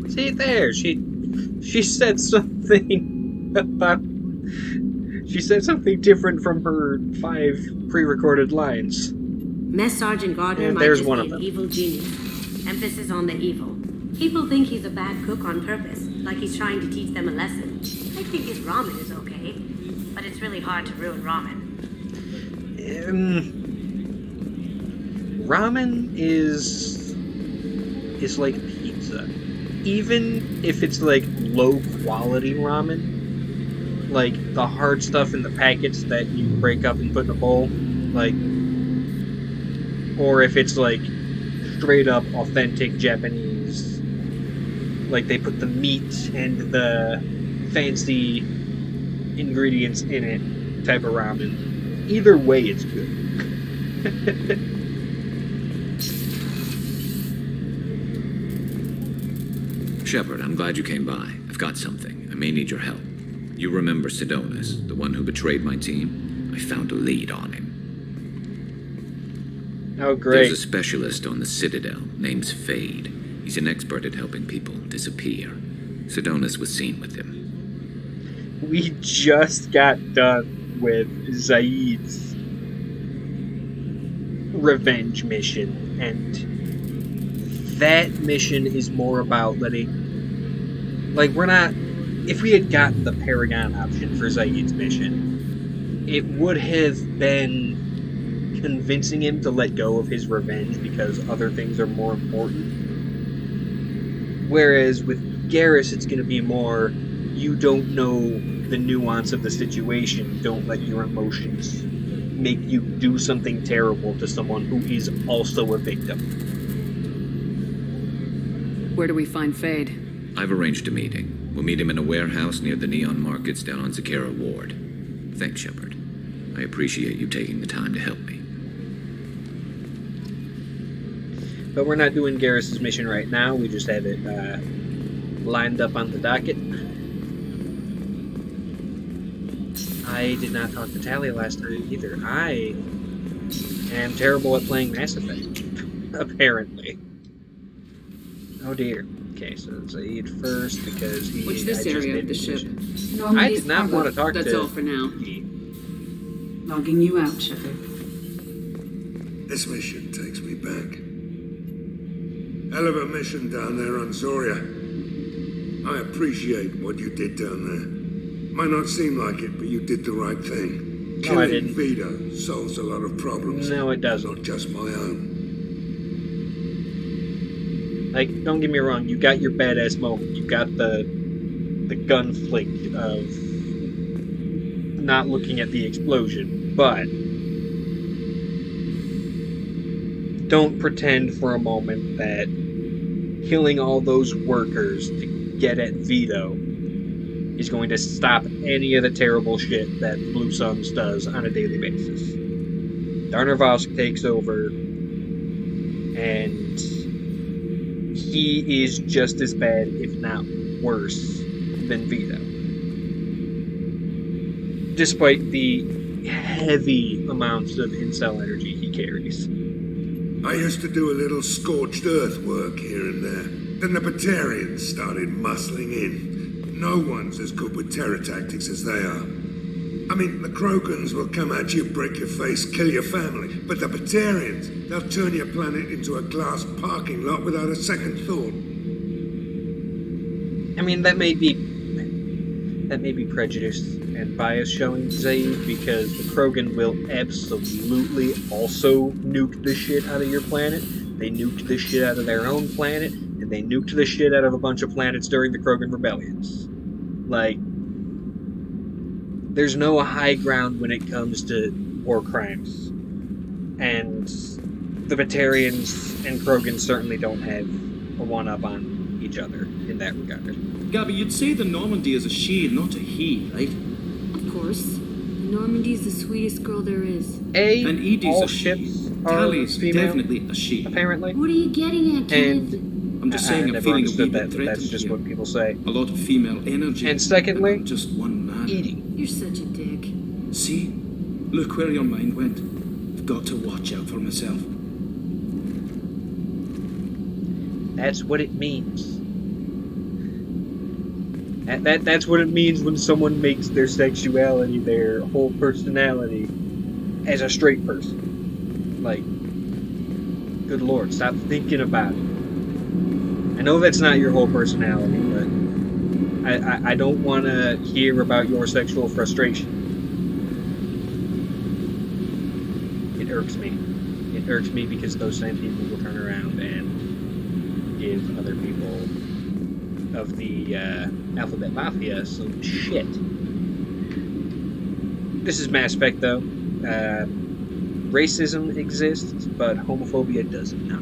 See, there, she said something about... She said something different from her 5 pre-recorded lines. Mess Sergeant Gardner might there's just one be of an them. evil genius. Emphasis on the evil. People think he's a bad cook on purpose, like he's trying to teach them a lesson. I think his ramen is okay, but it's really hard to ruin ramen. Ramen is like pizza. Even if it's like low quality ramen, like the hard stuff in the packets that you break up and put in a bowl, like, or if it's like straight up authentic Japanese, like they put the meat and the fancy ingredients in it type of ramen. Either way, it's good. Shepard, I'm glad you came by. I've got something. I may need your help. You remember Sidonus, the one who betrayed my team? I found a lead on him. Oh, great. There's a specialist on the Citadel named Fade. He's an expert at helping people disappear. Sidonus was seen with him. We just got done with Zaid's revenge mission, and that mission is more about letting... Like, we're not... If we had gotten the Paragon option for Zaid's mission, it would have been convincing him to let go of his revenge because other things are more important. Whereas with Garrus, it's going to be more, you don't know the nuance of the situation. Don't let your emotions make you do something terrible to someone who is also a victim. Where do we find Fade? I've arranged a meeting. We'll meet him in a warehouse near the Neon Markets down on Zakera Ward. Thanks, Shepard. I appreciate you taking the time to help me. But we're not doing Garrus' mission right now. We just have it lined up on the docket. I did not talk to Tali last time either. I am terrible at playing Mass Effect, apparently. Oh dear. Okay, so Zaid first because he... What's this area of the ship? I did not want to talk to... That's all for now. Logging you out, Shepard. This mission takes me back. Hell of a mission down there on Zoria. I appreciate what you did down there. Might not seem like it, but you did the right thing. No, I Killing didn't. Vito solves a lot of problems. No, it doesn't. Not just my own. Like, don't get me wrong, you got your badass moment. You got the gun flick of not looking at the explosion, but don't pretend for a moment that killing all those workers to get at Vito is going to stop any of the terrible shit that Blue Suns does on a daily basis. Darner Vosk takes over, and he is just as bad, if not worse, than Vito. Despite the heavy amounts of incel energy he carries. I used to do a little scorched earth work here and there. Then the Batarians started muscling in. No one's as good with terror tactics as they are. I mean, the Krogans will come at you, break your face, kill your family. But the Batarians, they'll turn your planet into a glass parking lot without a second thought. I mean, that may be prejudice and bias showing Zaid, because the Krogan will absolutely also nuke the shit out of your planet. They nuked the shit out of their own planet, and they nuked the shit out of a bunch of planets during the Krogan rebellions. Like, there's no high ground when it comes to war crimes. And the Batarians and Krogan certainly don't have a one-up on each other in that regard. Gabby, you'd say the Normandy is a she, not a he, right? course. Normandy's the sweetest girl there is. And Edie's all a ships are Tally's female, definitely a she. apparently. What are you getting at, Kenneth? I'm just saying, I'm never feeling a understood wee that, bit but that's threatened just here. what people say. A lot of female energy. And secondly, I'm just one man. Edie. You're such a dick. See? Look where your mind went. I've got to watch out for myself. That's what it means. That's what it means when someone makes their sexuality their whole personality as a straight person. Like, good lord, stop thinking about it. I know that's not your whole personality, but I don't want to hear about your sexual frustration. It irks me. It irks me because those same people will turn around and give other people of the Alphabet Mafia some shit. This is Mass Effect, though. Racism exists, but homophobia does not.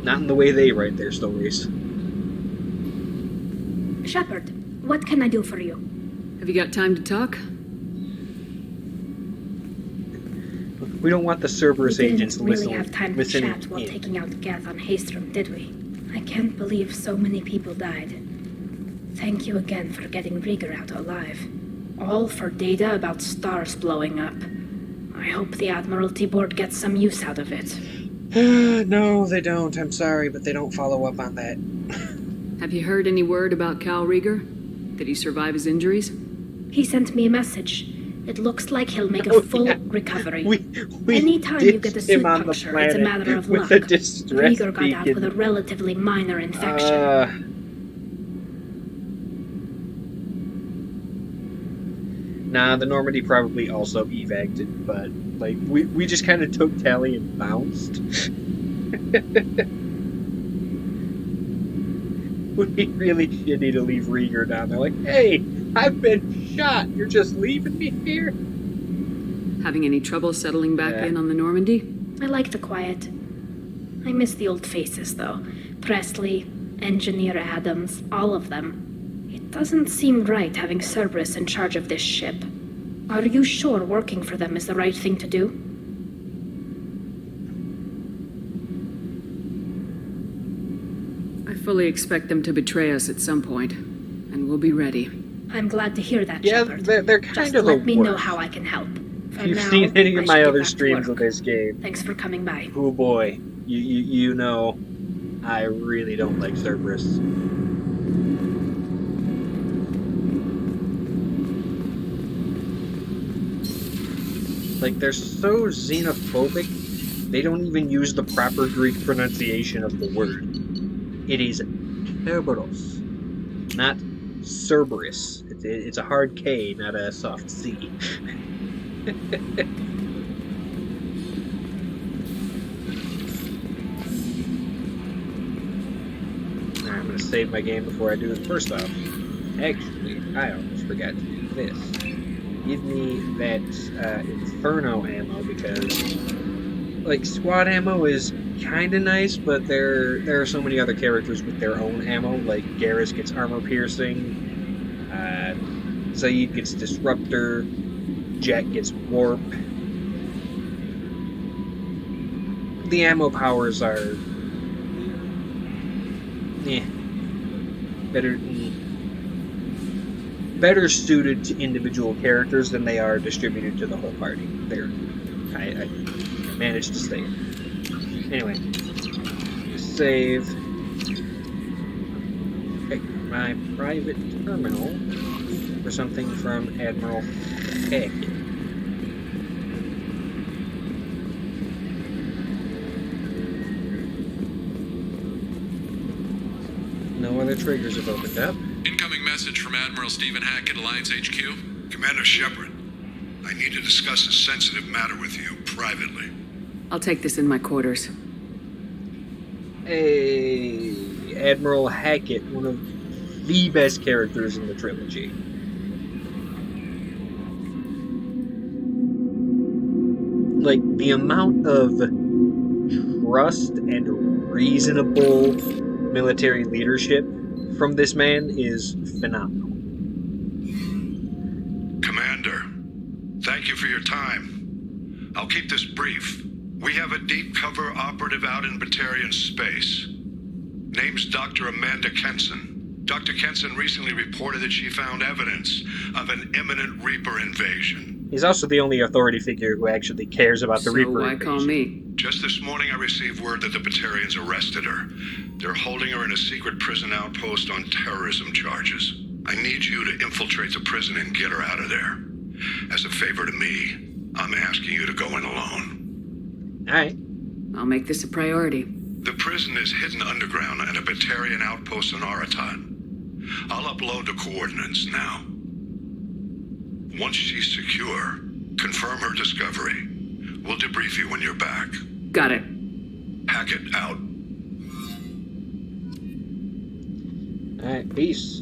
Not in the way they write their stories. Shepard, what can I do for you? Have you got time to talk? We don't want the Cerberus We agents didn't really listening. have time to chat while taking out Geth on Haystrom, did we? I can't believe so many people died. Thank you again for getting Rieger out alive. All for data about stars blowing up. I hope the Admiralty Board gets some use out of it. No, they don't. I'm sorry, but they don't follow up on that. Have you heard any word about Cal Rieger? Did he survive his injuries? He sent me a message. It looks like he'll make a full recovery. We Anytime you get a ditched suit him on the puncture, it's a planet matter of with luck. a distress Rieger got out beacon. with a relatively minor infection. Nah, the Normandy probably also evac'd it, but like we just kind of took Tally and bounced. Would be really shitty to leave Rieger down there. Like, hey, I've been shot. You're just leaving me here. Having any trouble settling back in on the Normandy? I like the quiet. I miss the old faces, though. Presley, Engineer Adams, all of them. It doesn't seem right having Cerberus in charge of this ship. Are you sure working for them is the right thing to do? I fully expect them to betray us at some point, and we'll be ready. I'm glad to hear that, Yeah, Shepard. they're kind Just of the let me know worst. how I can help. For If you've now, seen any I of my should get other back to streams work. of this game, Thanks for coming by. oh boy, you know, I really don't like Cerberus. Like, they're so xenophobic, they don't even use the proper Greek pronunciation of the word. It is Kerberos, not Cerberus. It's a hard K, not a soft C. I'm gonna save my game before I do this. First off, actually, I almost forgot to do this. Give me that Inferno ammo, because like squad ammo is kind of nice, but there are so many other characters with their own ammo. Like Garrus gets armor piercing, Zaid gets disruptor, Jack gets warp. The ammo powers are better suited to individual characters than they are distributed to the whole party. I managed to stay. Anyway, save. Pick my private terminal for something from Admiral Hackett. No other triggers have opened up. Incoming message from Admiral Stephen Hackett, Alliance HQ. Commander Shepard, I need to discuss a sensitive matter with you privately. I'll take this in my quarters. Hey, Admiral Hackett, one of the best characters in the trilogy. Like, the amount of trust and reasonable military leadership from this man is phenomenal. Commander, thank you for your time. I'll keep this brief. We have a deep cover operative out in Batarian space. Name's Dr. Amanda Kenson. Dr. Kenson recently reported that she found evidence of an imminent Reaper invasion. He's also the only authority figure who actually cares about the Reaper why invasion. call me? Just this morning I received word that the Batarians arrested her. They're holding her in a secret prison outpost on terrorism charges. I need you to infiltrate the prison and get her out of there. As a favor to me, I'm asking you to go in alone. Alright. I'll make this a priority. The prison is hidden underground at a Batarian outpost on Araton. I'll upload the coordinates now. Once she's secure, confirm her discovery. We'll debrief you when you're back. Got it. Hackett out. Alright, peace.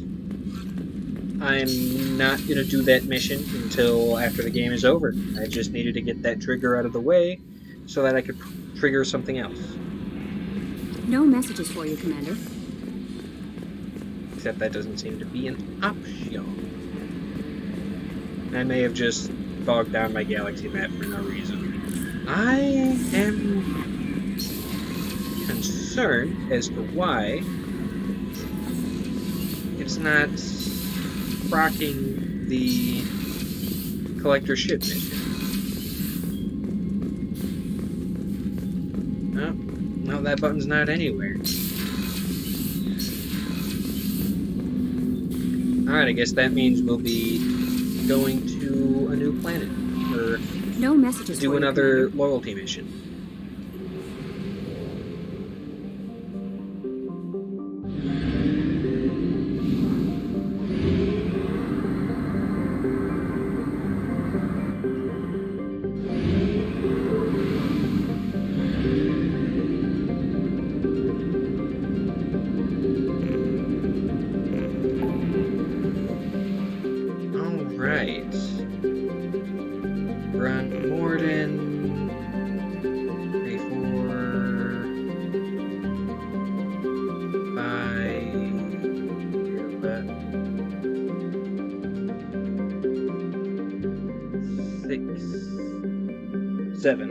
I'm not gonna do that mission until after the game is over. I just needed to get that trigger out of the way so that I could trigger something else. No messages for you, Commander. Except that doesn't seem to be an option. I may have just bogged down my galaxy map for no reason. I am concerned as to why it's not rocking the collector ship mission. Oh, no, that button's not anywhere. Alright, I guess that means we'll be going to a new planet. Or no messages do for another you, loyalty mission.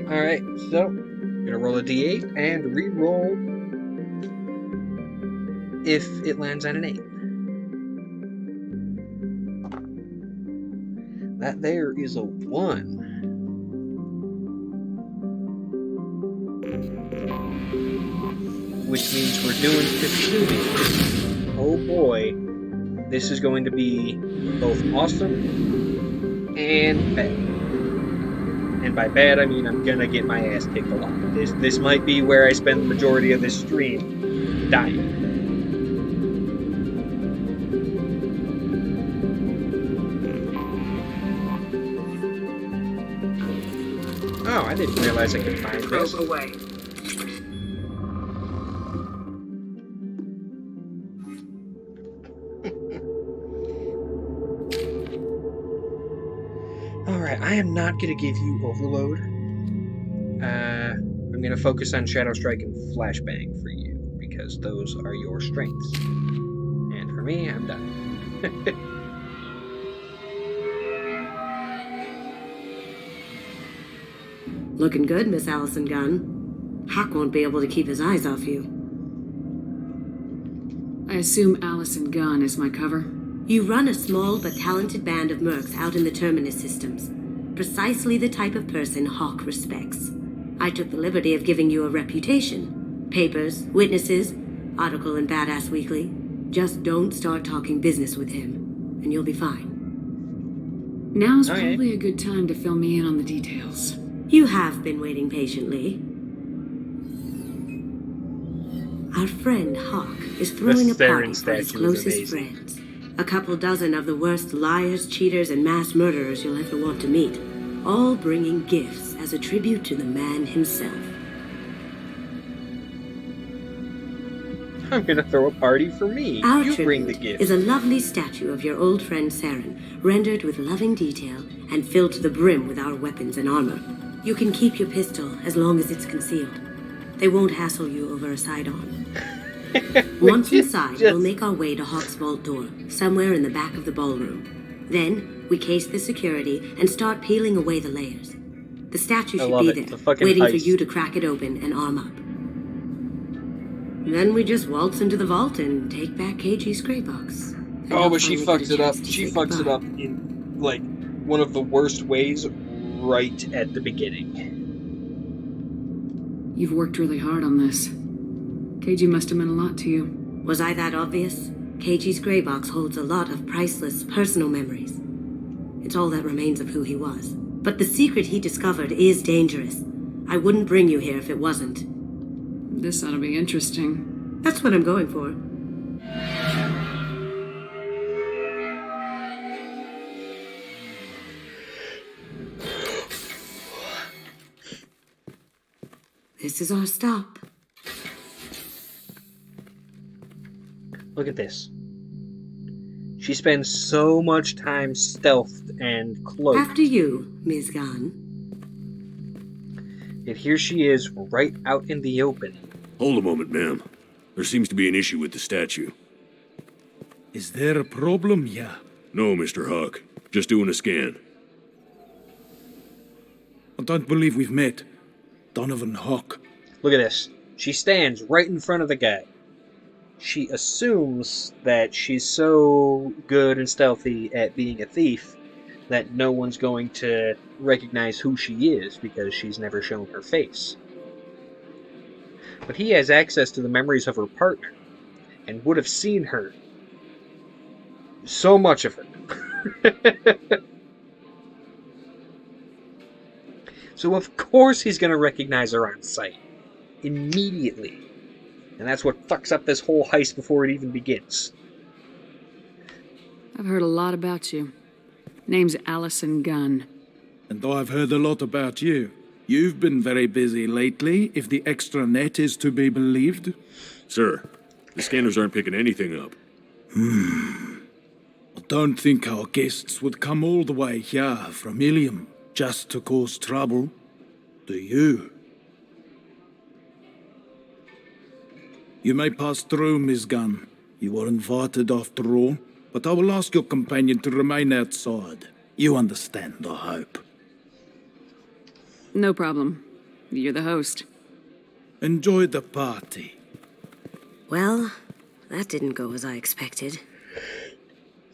Alright, so I'm gonna roll a d8 and re-roll if it lands on an 8. That there is a 1. Which means we're doing Kasumi. Oh boy, this is going to be both awesome and bad. And by bad, I mean I'm gonna get my ass kicked a lot. This might be where I spend the majority of this stream dying. Oh, I didn't realize I could find this. Away. Alright, I am not going to give you Overload. I'm going to focus on Shadow Strike and Flashbang for you, because those are your strengths. And for me, I'm done. Looking good, Miss Allison Gunn. Hawk won't be able to keep his eyes off you. I assume Allison Gunn is my cover? You run a small but talented band of mercs out in the Terminus systems. Precisely the type of person Hawk respects. I took the liberty of giving you a reputation. Papers, witnesses, article in Badass Weekly. Just don't start talking business with him, and you'll be fine. Now's probably a good time to fill me in on the details. You have been waiting patiently. Our friend Hawk is throwing a party for his closest friends. A couple dozen of the worst liars, cheaters, and mass murderers you'll ever want to meet. All bringing gifts as a tribute to the man himself. I'm gonna throw a party for me. Our You bring the tribute gift. is a lovely statue of your old friend Saren, rendered with loving detail and filled to the brim with our weapons and armor. You can keep your pistol as long as it's concealed. They won't hassle you over a side-on. Once inside, we'll make our way to Hawk's vault door, somewhere in the back of the ballroom. Then, we case the security and start peeling away the layers. The statue should be there, waiting for you to crack it open and arm up. Then we just waltz into the vault and take back KG's gray box. Oh, but she fucks it up. She fucks it up in, like, one of the worst ways right at the beginning. You've worked really hard on this. KG must have meant a lot to you. Was I that obvious? KG's gray box holds a lot of priceless personal memories. It's all that remains of who he was. But the secret he discovered is dangerous. I wouldn't bring you here if it wasn't. This ought to be interesting. That's what I'm going for. This is our stop. Look at this. She spends so much time stealthed and cloaked. After you, Ms. Gunn. And here she is, right out in the open. Hold a moment, ma'am. There seems to be an issue with the statue. Is there a problem, yeah? No, Mr. Hawk. Just doing a scan. I don't believe we've met. Donovan Hawk. Look at this. She stands right in front of the guy. She assumes that she's so good and stealthy at being a thief that no one's going to recognize who she is because she's never shown her face. But he has access to the memories of her partner and would have seen her. So much of her. So of course he's going to recognize her on sight. Immediately. And that's what fucks up this whole heist before it even begins. I've heard a lot about you. Name's Allison Gunn. And I've heard a lot about you. You've been very busy lately, if the extra net is to be believed. Sir, the scanners aren't picking anything up. I don't think our guests would come all the way here from Ilium just to cause trouble. Do you? You may pass through, Miss Gunn. You were invited after all, but I will ask your companion to remain outside. You understand, I hope. No problem. You're the host. Enjoy the party. Well, that didn't go as I expected.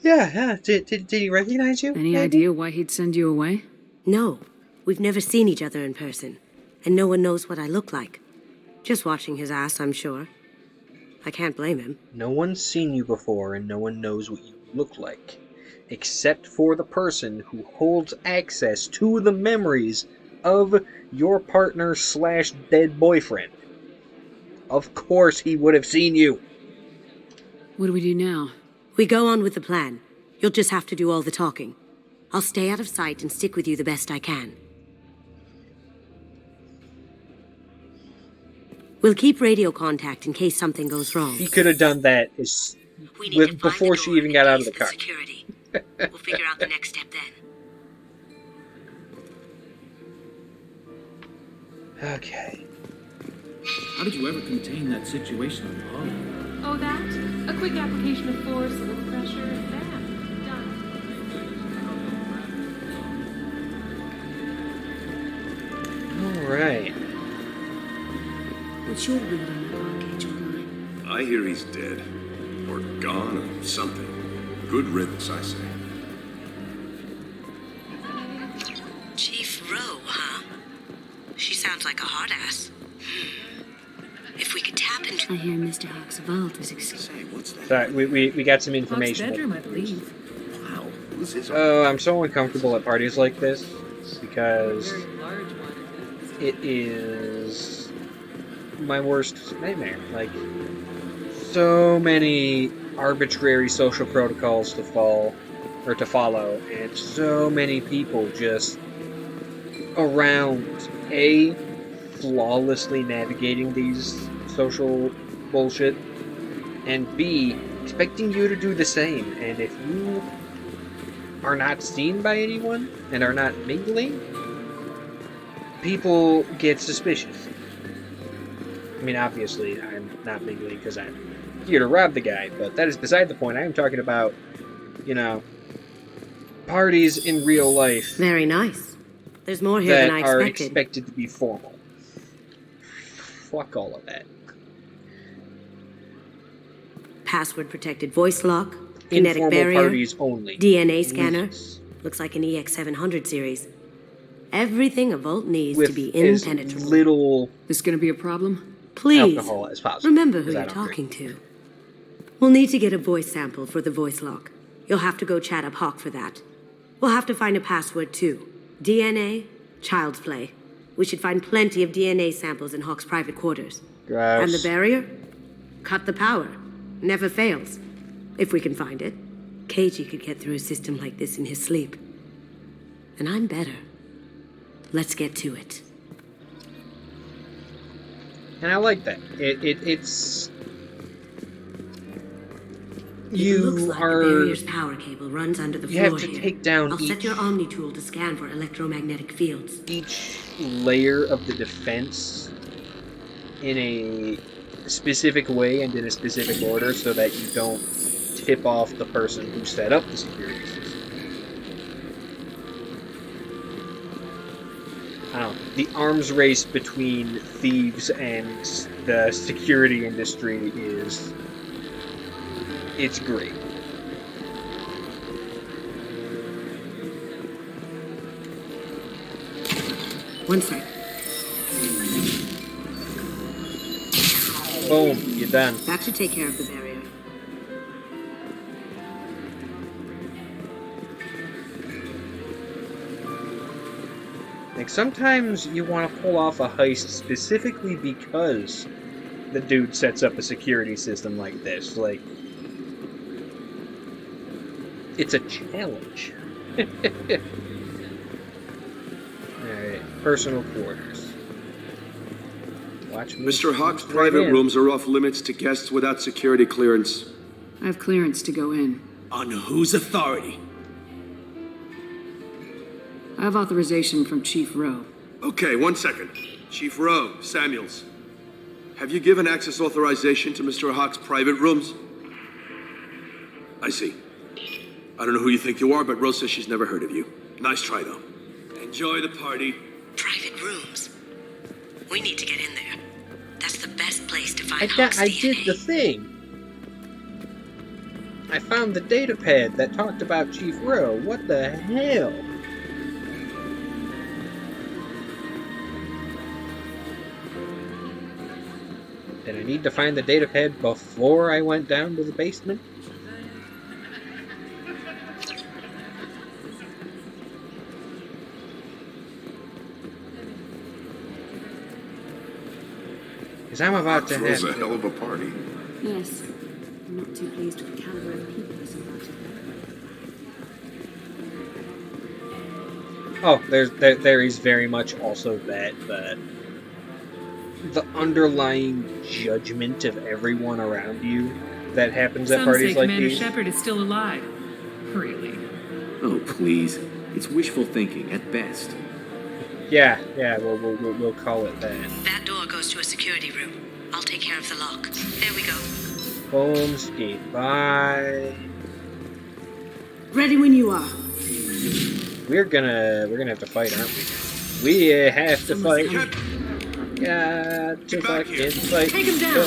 Yeah. Did he recognize you? Any idea why he'd send you away? No. We've never seen each other in person, and no one knows what I look like. Just watching his ass, I'm sure. I can't blame him. No one's seen you before, and no one knows what you look like. Except for the person who holds access to the memories of your partner / dead boyfriend. Of course he would have seen you. What do we do now? We go on with the plan. You'll just have to do all the talking. I'll stay out of sight and stick with you the best I can. We'll keep radio contact in case something goes wrong. He could have done that before she even got out of the car. Security. We'll figure out the next step then. Okay. How did you ever contain that situation on Hollow? Oh, that? A quick application of force, a little pressure, and bam, done. Alright. What's your read on the Archangel guy? I hear he's dead. Or gone or something. Good riddance, I say. Chief Rowe, huh? She sounds like a hard ass. If we could tap into... I hear Mr. Hawk's vault is exclusive. What's that? Sorry, we got some information. Hawk's bedroom, I believe. Wow. This is... Oh, I'm so uncomfortable at parties like this because it is my worst nightmare. Like, so many arbitrary social protocols to follow, and so many people just around flawlessly navigating these social bullshit, and B, expecting you to do the same. And if you are not seen by anyone and are not mingling, people get suspicious. I mean, obviously, I'm not legally, because I'm here to rob the guy. But that is beside the point. I am talking about, parties in real life. Very nice. There's more here than I that are expected. expected to be formal. Fuck all of that. Password protected voice lock, kinetic Informal barrier, parties only. DNA scanner. Please. Looks like an EX700 series. Everything a vault needs With to be as impenetrable. little This gonna be a problem? Please, alcohol as possible. remember who 'cause I you're don't talking drink. to. We'll need to get a voice sample for the voice lock. You'll have to go chat up Hawk for that. We'll have to find a password too. DNA, child's play. We should find plenty of DNA samples in Hawk's private quarters. Gross. And the barrier? Cut the power. Never fails. If we can find it. KG could get through a system like this in his sleep. And I'm better. Let's get to it. And I like that. It's It looks you like are the barrier's power cable runs under the you floor have to here. take down I'll set each- your Omni tool to scan for electromagnetic fields. each layer of the defense in a specific way and in a specific order so that you don't tip off the person who set up the security system. I don't know. The arms race between thieves and the security industry it's great. One sec. Boom, you're done. That should take care of the barrier. Like, sometimes you want to pull off a heist specifically because the dude sets up a security system like this. Like, it's a challenge. Alright, personal quarters. Watch me. Mr. Hawk's Right private in. rooms are off limits to guests without security clearance. I have clearance to go in. On whose authority? I have authorization from Chief Rowe. Okay, 1 second. Chief Rowe, Samuels. Have you given access authorization to Mr. Hawk's private rooms? I see. I don't know who you think you are, but Rose says she's never heard of you. Nice try, though. Enjoy the party. Private rooms. We need to get in there. That's the best place to find I Hawk's did DNA. the thing. I found the data pad that talked about Chief Rowe. What the hell? Did I need to find the data pad before I went down to the basement? Because I'm about to Throws have a to... hell of a party. Yes. I'm not too pleased with the caliber of people this about. Oh, there is very much also that, but the underlying judgment of everyone around you that happens at Some parties say like Commander these. Shepard is still alive. Really? Oh, please. It's wishful thinking at best. Yeah, we'll call it that. That door goes to a security room. I'll take care of the lock. There we go. Boom, skate by. Ready when you are. We're gonna have to fight, aren't we? We have to fight. Got to fucking fight. Take him down.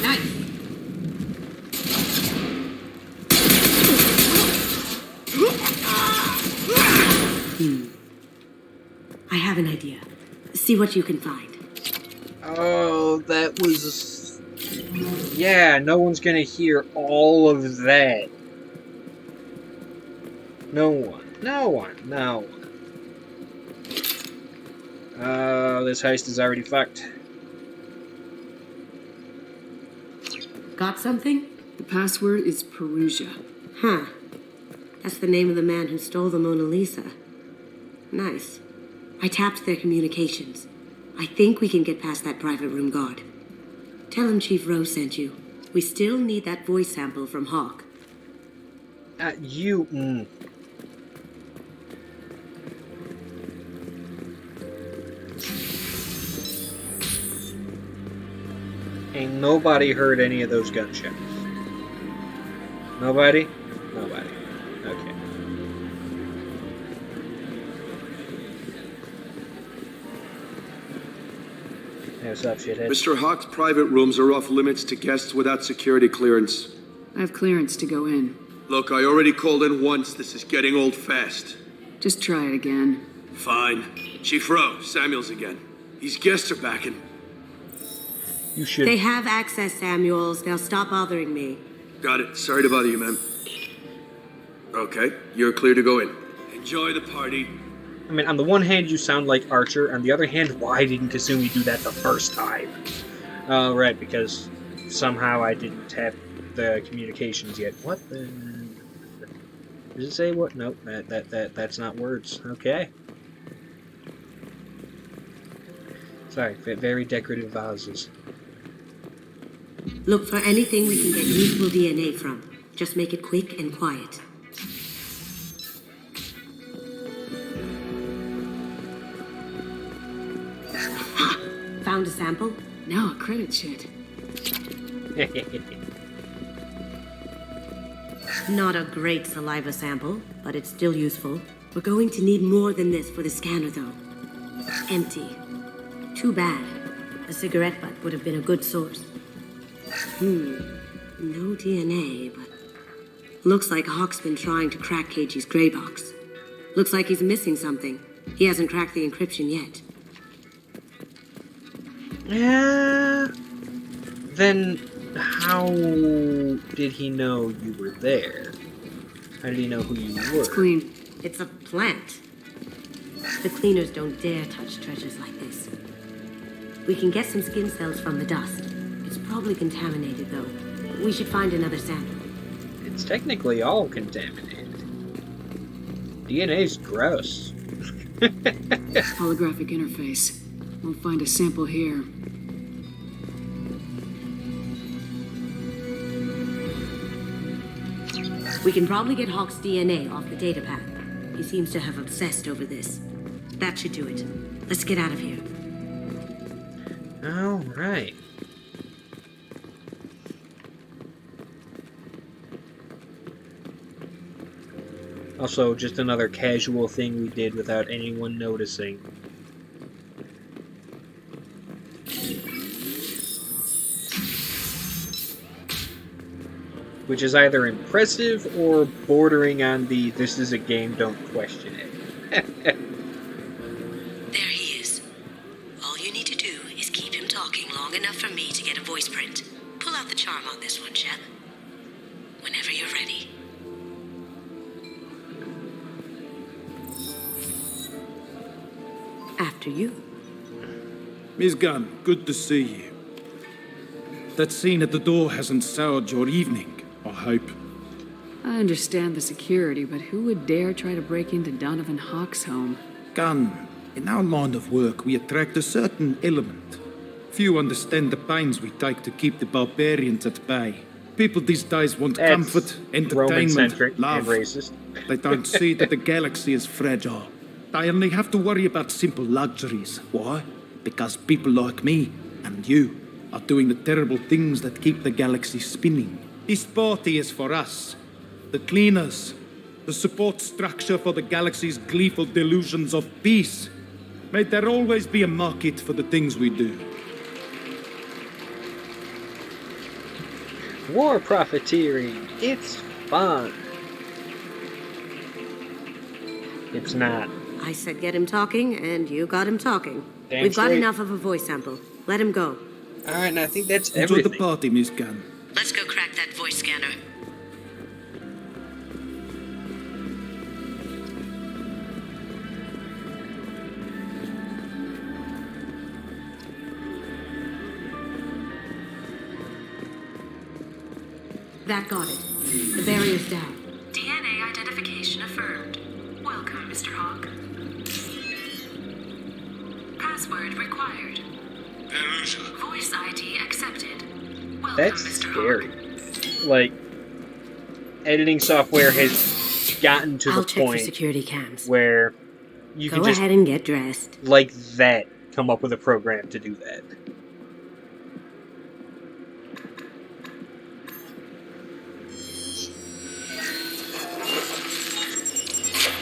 Nice. I have an idea. See what you can find. Oh, that was... Yeah, no one's gonna hear all of that. No one. Oh, this heist is already fucked. Got something? The password is Perugia. Huh. That's the name of the man who stole the Mona Lisa. Nice. I tapped their communications. I think we can get past that private room guard. Tell him Chief Rowe sent you. We still need that voice sample from Hawk. Ain't nobody heard any of those gunshots. Nobody? Nobody. Okay. Hey, what's up, shithead? Mr. Hawk's private rooms are off limits to guests without security clearance. I have clearance to go in. Look, I already called in once. This is getting old fast. Just try it again. Fine. Chief Rowe, Samuels again. These guests are backing. You should. They have access, Samuels. They'll stop bothering me. Got it. Sorry to bother you, ma'am. Okay, you're clear to go in. Enjoy the party. I mean, on the one hand, you sound like Archer. On the other hand, why didn't Kasumi do that the first time? Oh, right, because somehow I didn't have the communications yet. What the... Does it say what? Nope, that's not words. Okay. Sorry, very decorative vases. Look for anything we can get useful DNA from. Just make it quick and quiet. Found a sample? No, credit shit. Not a great saliva sample, but it's still useful. We're going to need more than this for the scanner, though. Empty. Too bad. A cigarette butt would have been a good source. No DNA, but... Looks like Hawk's been trying to crack KG's gray box. Looks like he's missing something. He hasn't cracked the encryption yet. Yeah. Then how did he know you were there? How did he know who you were? It's clean. It's a plant. The cleaners don't dare touch treasures like this. We can get some skin cells from the dust. It's probably contaminated, though. We should find another sample. It's technically all contaminated. DNA's gross. Holographic interface. We'll find a sample here. We can probably get Hawk's DNA off the data path. He seems to have obsessed over this. That should do it. Let's get out of here. All right. Also, just another casual thing we did without anyone noticing. Which is either impressive or bordering on the "this is a game, don't question it." There he is. All you need to do is keep him talking long enough for me to get a voice print. Pull out the charm on this one, Shep. Whenever you're ready. After you. Miss Gunn, good to see you. That scene at the door hasn't soured your evening, I hope. I understand the security, but who would dare try to break into Donovan Hawk's home? Gunn, in our line of work, we attract a certain element. Few understand the pains we take to keep the barbarians at bay. People these days want comfort, entertainment, Roman-centric love. and racist. They don't see that the galaxy is fragile. They only have to worry about simple luxuries. Why? Because people like me and you are doing the terrible things that keep the galaxy spinning. This party is for us, the cleaners, the support structure for the galaxy's gleeful delusions of peace. May there always be a market for the things we do. War profiteering. It's fun. It's not. I said get him talking, and you got him talking. Damn We've got straight. enough of a voice sample. Let him go. Alright, and I think that's Enjoy everything. the party, Miss Gunn. Let's go crack that voice scanner. That got it. The barrier's down. DNA identification affirmed. Welcome, Mr. Hawk. Password required. Voice ID accepted. Welcome, That's Mr. scary. Like, editing software has gotten to I'll the check for point security cams. where you can Go just, ahead and get dressed. like that, come up with a program to do that.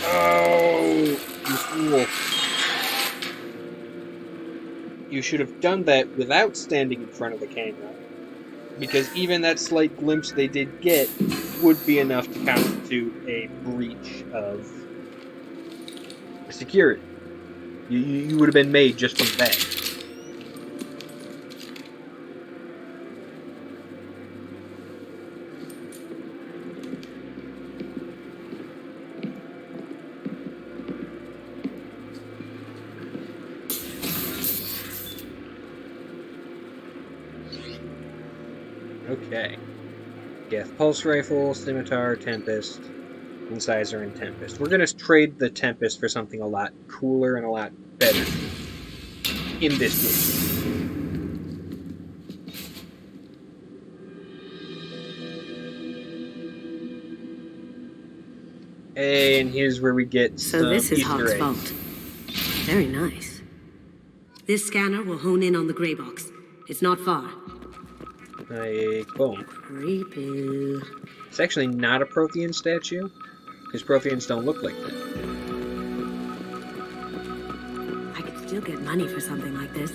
Oh, you fool. You should have done that without standing in front of the camera. Because even that slight glimpse they did get would be enough to constitute a breach of security. You would have been made just from that. Okay. Geth Pulse Rifle, Scimitar, Tempest, Incisor, and Tempest. We're gonna trade the Tempest for something a lot cooler and a lot better in this game. And here's where we get So this is Easter Hawk's eggs. fault. Very nice. This scanner will hone in on the gray box. It's not far. Boom. Creepy. It's actually not a Prothean statue, because Protheans don't look like that. I could still get money for something like this,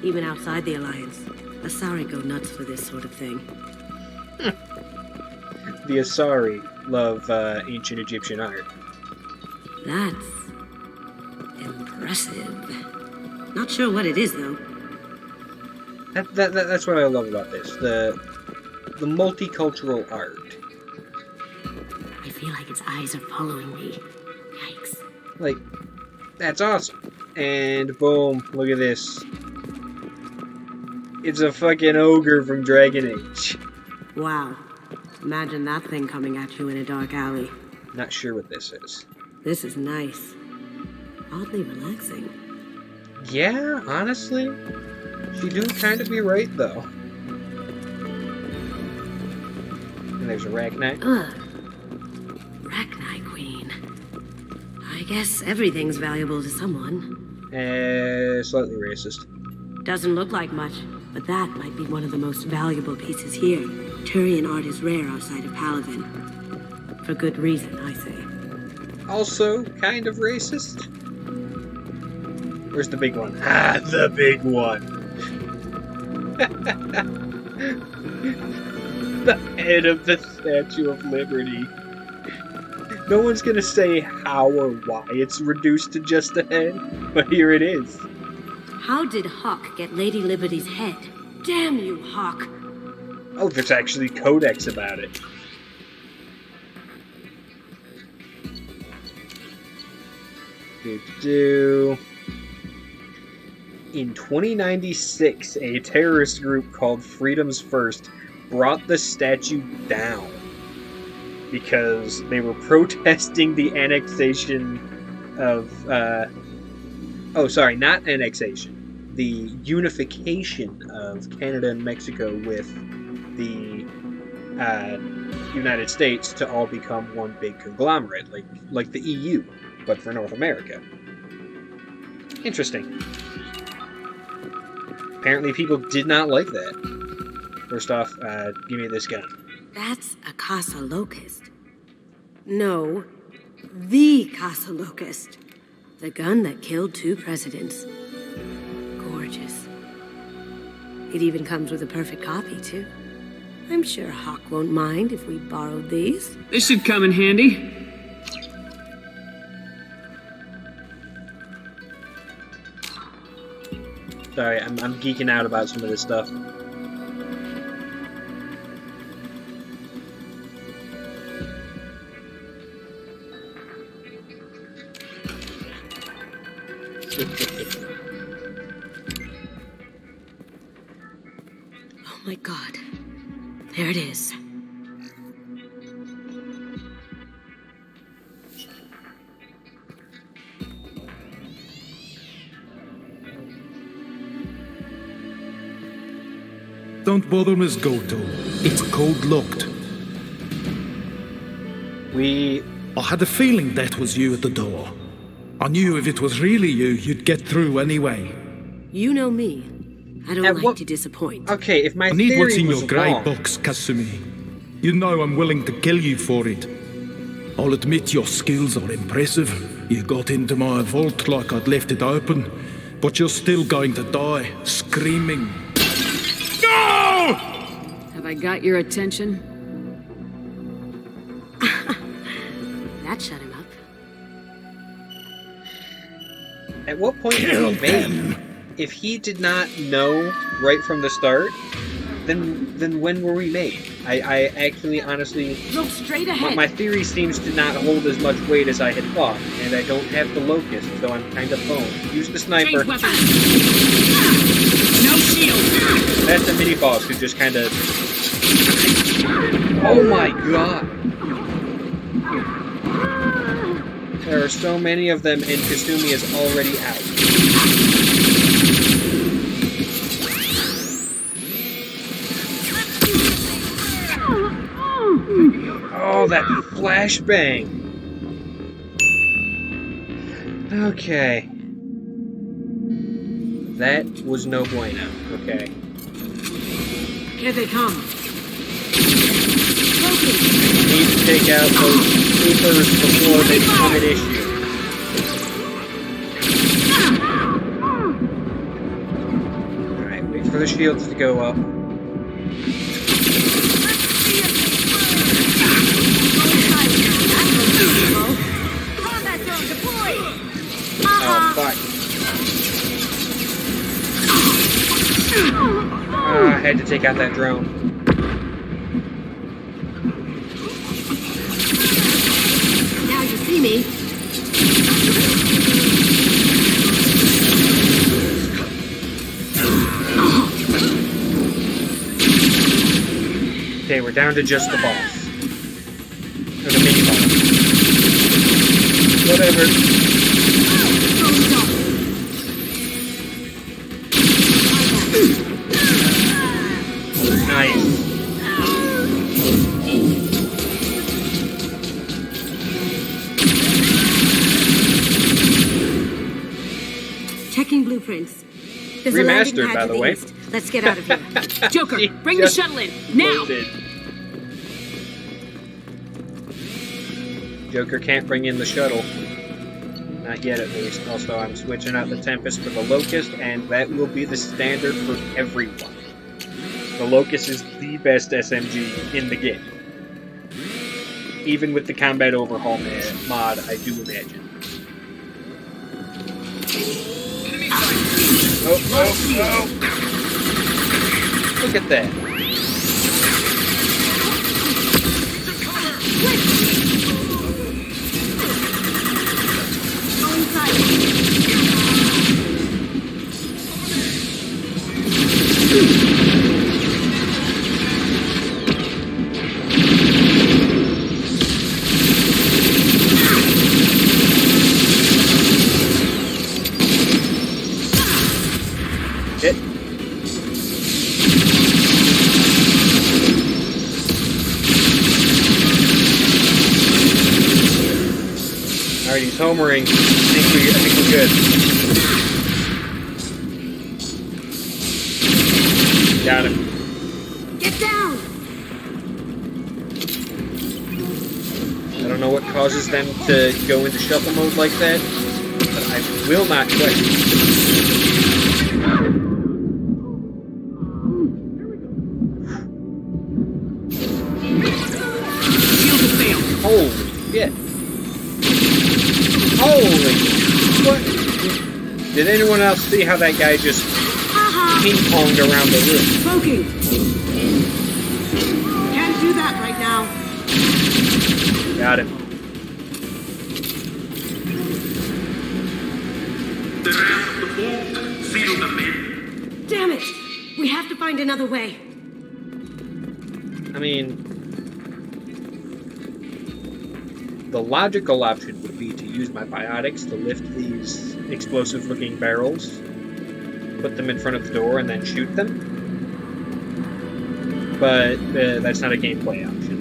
even outside the Alliance. Asari go nuts for this sort of thing. The Asari love ancient Egyptian art. That's impressive. Not sure what it is, though. That's what I love about this. The multicultural art. I feel like its eyes are following me. Yikes. Like, that's awesome. And boom, look at this. It's a fucking ogre from Dragon Age. Wow. Imagine that thing coming at you in a dark alley. Not sure what this is. This is nice. Oddly relaxing. Yeah, honestly, she do kind of be right, though. And there's a Rachni. Ugh. Rachni Queen. I guess everything's valuable to someone. Slightly racist. Doesn't look like much, but that might be one of the most valuable pieces here. Turian art is rare outside of Paladin. For good reason, I say. Also, kind of racist. Where's the big one? Ah, the big one. The head of the Statue of Liberty. No one's gonna say how or why it's reduced to just a head, but here it is. How did Hawk get Lady Liberty's head? Damn you, Hawk! Oh, there's actually codex about it. In 2096, a terrorist group called Freedom's First brought the statue down because they were protesting the annexation of, not annexation, the unification of Canada and Mexico with the United States to all become one big conglomerate, like the EU, but for North America. Interesting. Apparently people did not like that. First off, give me this gun. That's a Casa Locust. No, the Casa Locust. The gun that killed 2 presidents. Gorgeous. It even comes with a perfect copy, too. I'm sure Hawk won't mind if we borrowed these. This should come in handy. Sorry, I'm geeking out about some of this stuff. Oh my god. There it is. Don't bother, Miss Goto. It's code locked. I had a feeling that was you at the door. I knew if it was really you, you'd get through anyway. You know me. I don't like to disappoint. Okay, if my I need theory what's in was your grey wrong, box, Kasumi. You know I'm willing to kill you for it. I'll admit your skills are impressive. You got into my vault like I'd left it open, but you're still going to die, screaming. No! Have I got your attention? That shut him up. At what point was he made? If he did not know right from the start, then when were we made? I actually, honestly, Look straight ahead. my theory seems to not hold as much weight as I had thought, and I don't have the locust, so I'm kind of boned. Use the sniper. No shield. That's the mini boss who just kind of. Oh my god! There are so many of them, and Kasumi is already out. Oh, that flashbang! Okay. That was no bueno. Okay. Here they come. Need to take out those sleepers before they become an issue. Alright, wait for the shields to go up. Oh, fuck. I had to take out that drone. Now you see me. Okay, we're down to just the boss. Or the mini boss. Whatever. Nice. Checking blueprints. There's a landing Remastered, pad by to the way. east. Let's get out of here. Joker, bring the shuttle in, now! Loaded. Joker can't bring in the shuttle. Not yet, at least. Also, I'm switching out the Tempest for the Locust, and that will be the standard for everyone. The Locust is the best SMG in the game. Even with the combat overhaul mod, I do imagine. Oh, oh, oh! Look at that. Alright, he's homering. I think we're good. Got him. Get down! I don't know what causes them to go into shuffle mode like that, but I will not question. Holy shit. Holy... What? Did anyone else see how that guy just ping-ponged around the room? Smoking! Can't do that right now. Got him. Damn it! We have to find another way. I mean... The logical option would be to use my biotics to lift these explosive-looking barrels, put them in front of the door, and then shoot them. But that's not a gameplay option.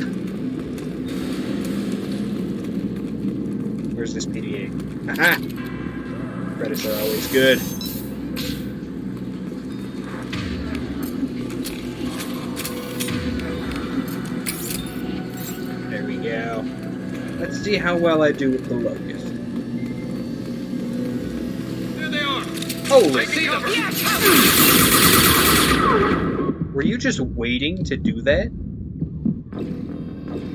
Where's this PDA? Aha! Credits are always good. There we go. Let's see how well I do with the locust. There they are! Holy! See them! Were you just waiting to do that?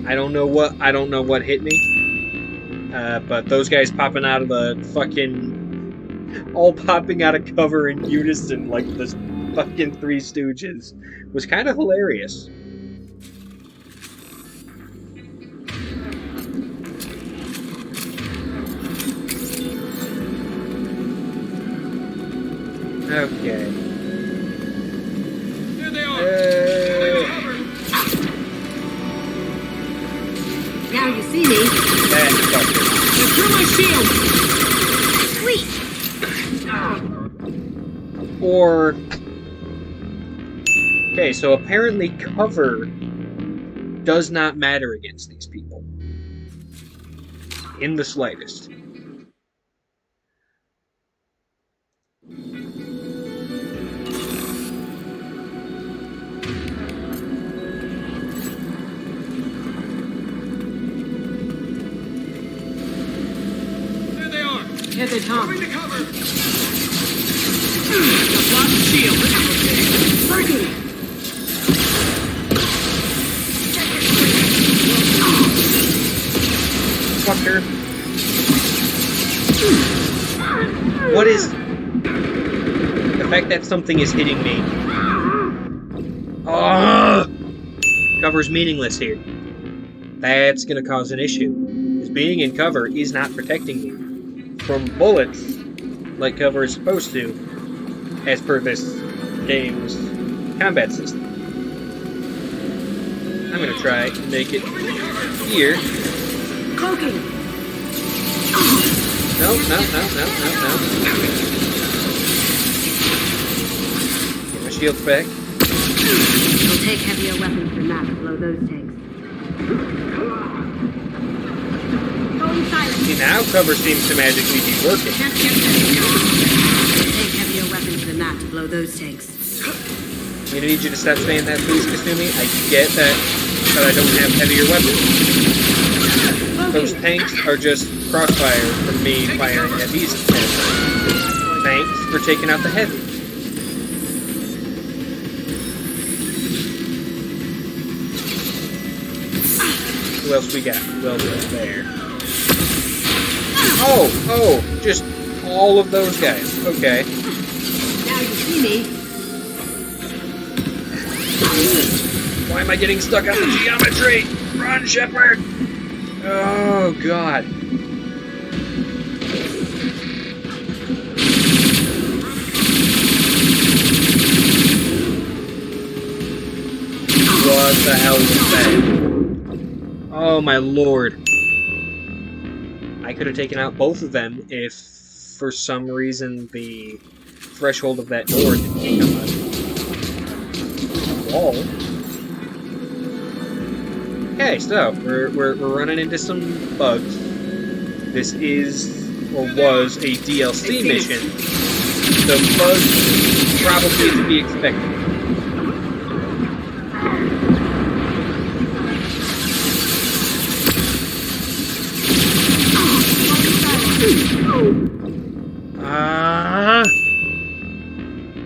I don't know what hit me. But those guys popping out of the fucking... all popping out of cover in unison like this fucking Three Stooges was kind of hilarious. Okay. There they are! Now you see me. That's fucking... Through my shield! Sweet! Or... Okay, so apparently cover does not matter against these people. In the slightest. There they are! Here they come. Bring the cover! Block the shield. Working. Fucker. What is... The fact that something is hitting me. Oh! Cover's meaningless here. That's gonna cause an issue. Because being in cover is not protecting me from bullets like cover is supposed to, as per this game's combat system. I'm gonna try and make it here. Cloaking. No. Get my shields back. We'll take heavier weapons than that to blow those tanks. Going silent. See, now cover seems to magically be working. We'll take heavier weapons than that to blow those tanks. I'm gonna need you to stop saying that, please, Kasumi. I get that, but I don't have heavier weapons. Those tanks are just crossfire from me firing at these tanks. Thanks for taking out the heavy. Who else we got? Well, there. Oh, just all of those guys. Okay. Now you see me. Why am I getting stuck on the geometry? Run, Shepard! Oh, God. What the hell was that? Oh, my lord. I could have taken out both of them if, for some reason, the threshold of that door didn't come up. Wall. Okay, so we're running into some bugs. This is or was a DLC mission, so bugs probably to be expected.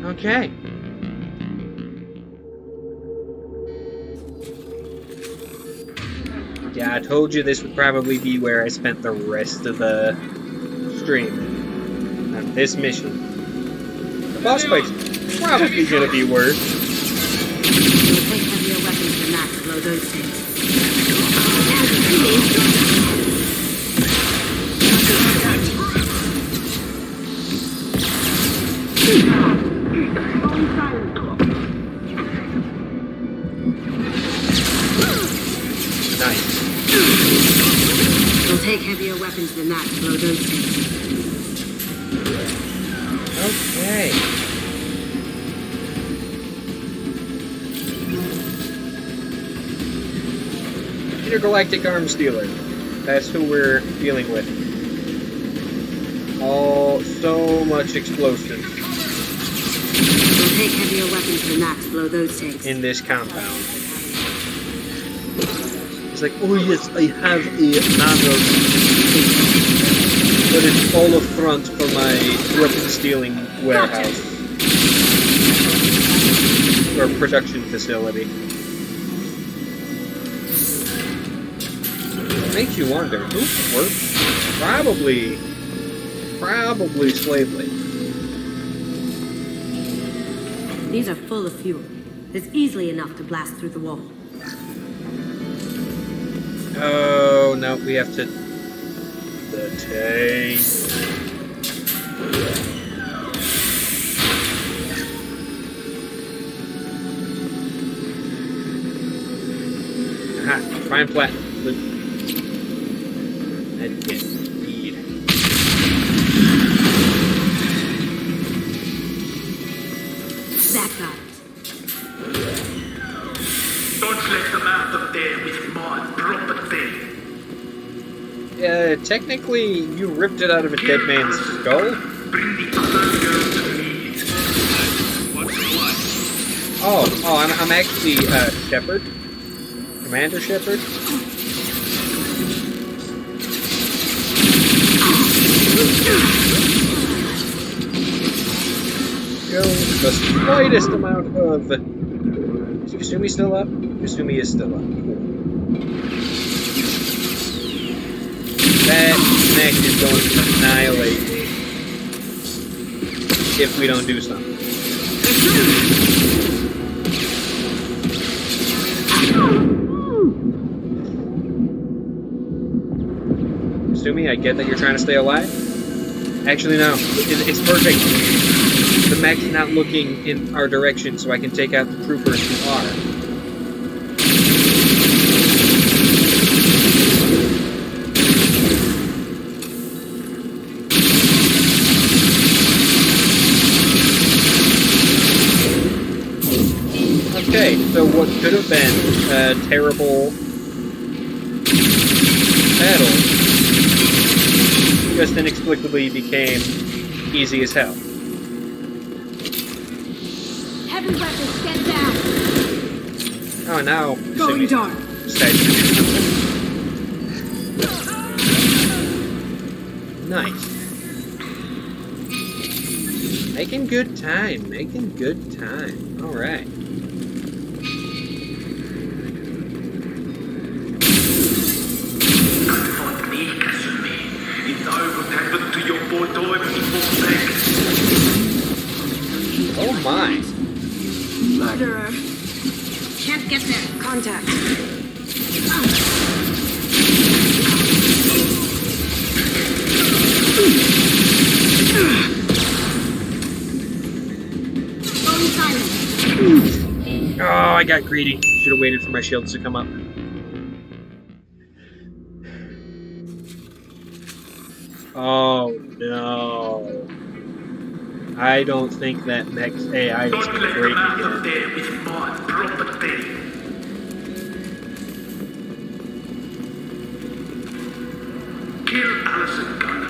Okay. Yeah, I told you this would probably be where I spent the rest of the stream. On this mission. The boss fight's probably gonna be worse. We'll take heavier weapons than that to blow those things. Nice. We'll take heavier weapons than that to blow those things. Okay. Intergalactic Arms Dealer. That's who we're dealing with. Oh, so much explosives. We'll take heavier weapons than that to blow those tanks. In this compound. He's like, oh yes, I have a manor, but it's all a front for my weapon stealing warehouse. Or production facility. Makes you wonder, who works? Probably slave labor. These are full of fuel. There's easily enough to blast through the wall. Oh, no, we have to... The tank. Aha, fine platinum. That can't feed. That got it. Don't let them out of there with my property. Technically, you ripped it out of a dead man's skull. Bring the other girl to me. What's what? Oh, I'm actually Shepard. Commander Shepard. Go the slightest amount of... Is Kasumi still up? Kasumi is still up. Cool. That neck is going to annihilate me if we don't do something. Kasumi, I get that you're trying to stay alive. Actually, no. It's perfect. The mech's not looking in our direction, so I can take out the troopers who are. Okay, so what could have been a terrible battle just inexplicably became easy as hell. Heavy weapons, get down! Oh, now... Going dark. Nice. Making good time, making good time. Alright. Oh my. Murderer. Can't get there. Contact. Going silent. Oh, I got greedy. Should have waited for my shields to come up. Oh no. I don't think that mech's AI is going to break again. There with my property. Kill Allison Gunn.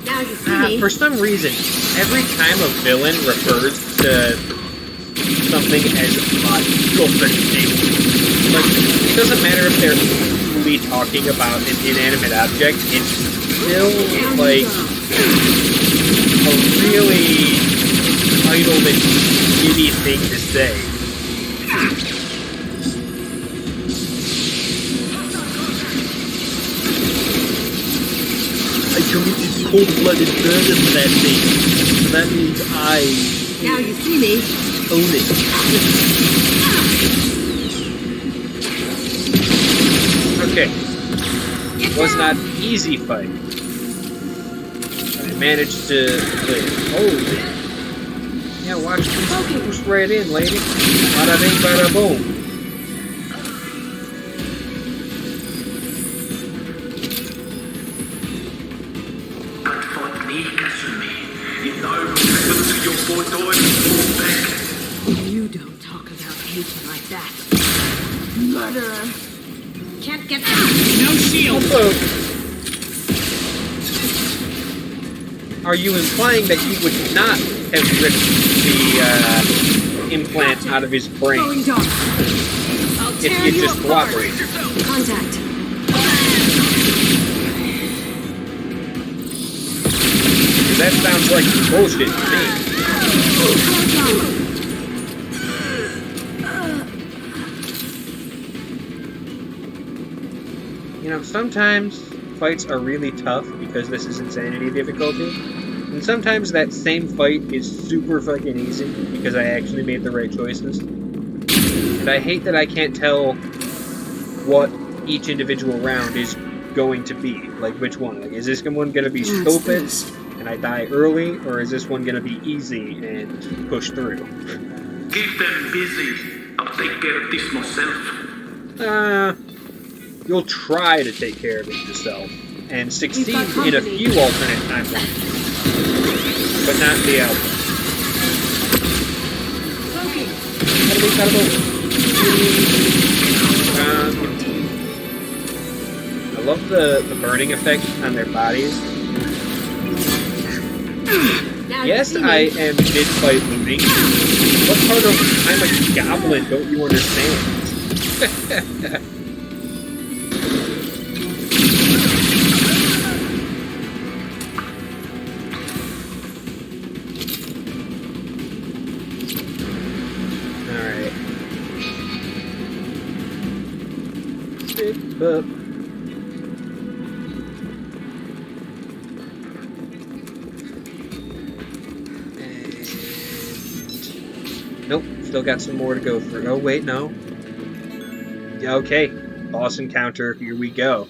Now you see me. For some reason, every time a villain refers to something as my property, like, it doesn't matter if they're truly talking about an inanimate object, it's still like a really idle and shitty thing to say. I committed cold-blooded murder for that thing. So that means I... Now you see me. Own it. Okay. Was not an easy fight. I managed to live. Holy. Yeah, watch this. Push right in, lady. Bada bing, bada boom. Don't fight me, Kasumi. You know what happened to your boy Diamond back. You don't talk about hating like that. Murderer. Can't get there. No shield. Also, are you implying that you would not have ripped the implant out of his brain. Going dark. If you just cooperate. Contact. That sounds like bullshit to me. You know, sometimes fights are really tough because this is insanity difficulty. And sometimes that same fight is super fucking easy because I actually made the right choices. And I hate that I can't tell what each individual round is going to be. Like, which one? Like, is this one going to be stupid and I die early? Or is this one going to be easy and push through? Keep them busy. I'll take care of this myself. You'll try to take care of it yourself. And succeed in a few alternate timelines. But not the outcome. I love the burning effect on their bodies. Yes, I am mid-fight looting. What part of I'm a goblin don't you understand? Alright. Zip up. Nope, still got some more to go through. Oh, wait, no. Yeah, okay, boss encounter, here we go.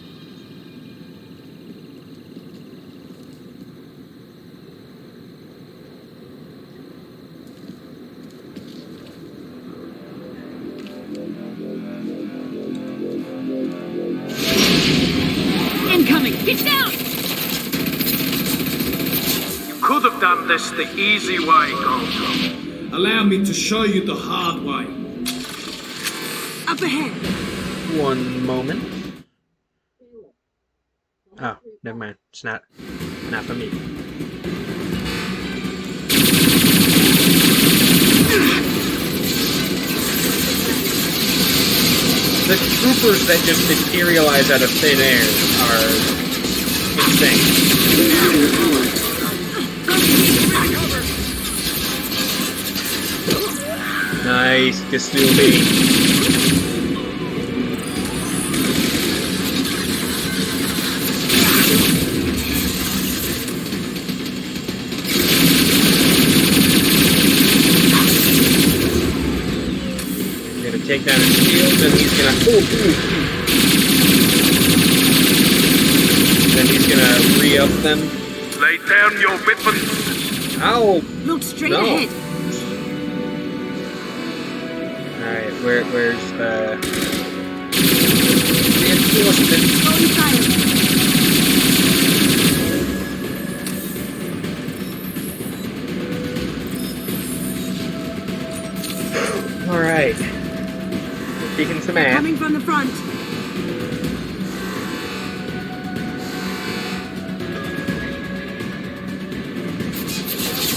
Incoming! Get down! You could have done this the easy way, Goldro. Allow me to show you the hard way. Up ahead. One moment. Oh, never mind. It's not for me. The troopers that just materialize out of thin air are insane. Nice, Kasumi. I'm gonna take down his shield, and he's gonna. Then he's gonna re-up them. Lay down your weapons. Ow! Look straight No. ahead. Alright, where's the reinforcement? Going silent. Alright. We're kicking some ass. Coming from the front.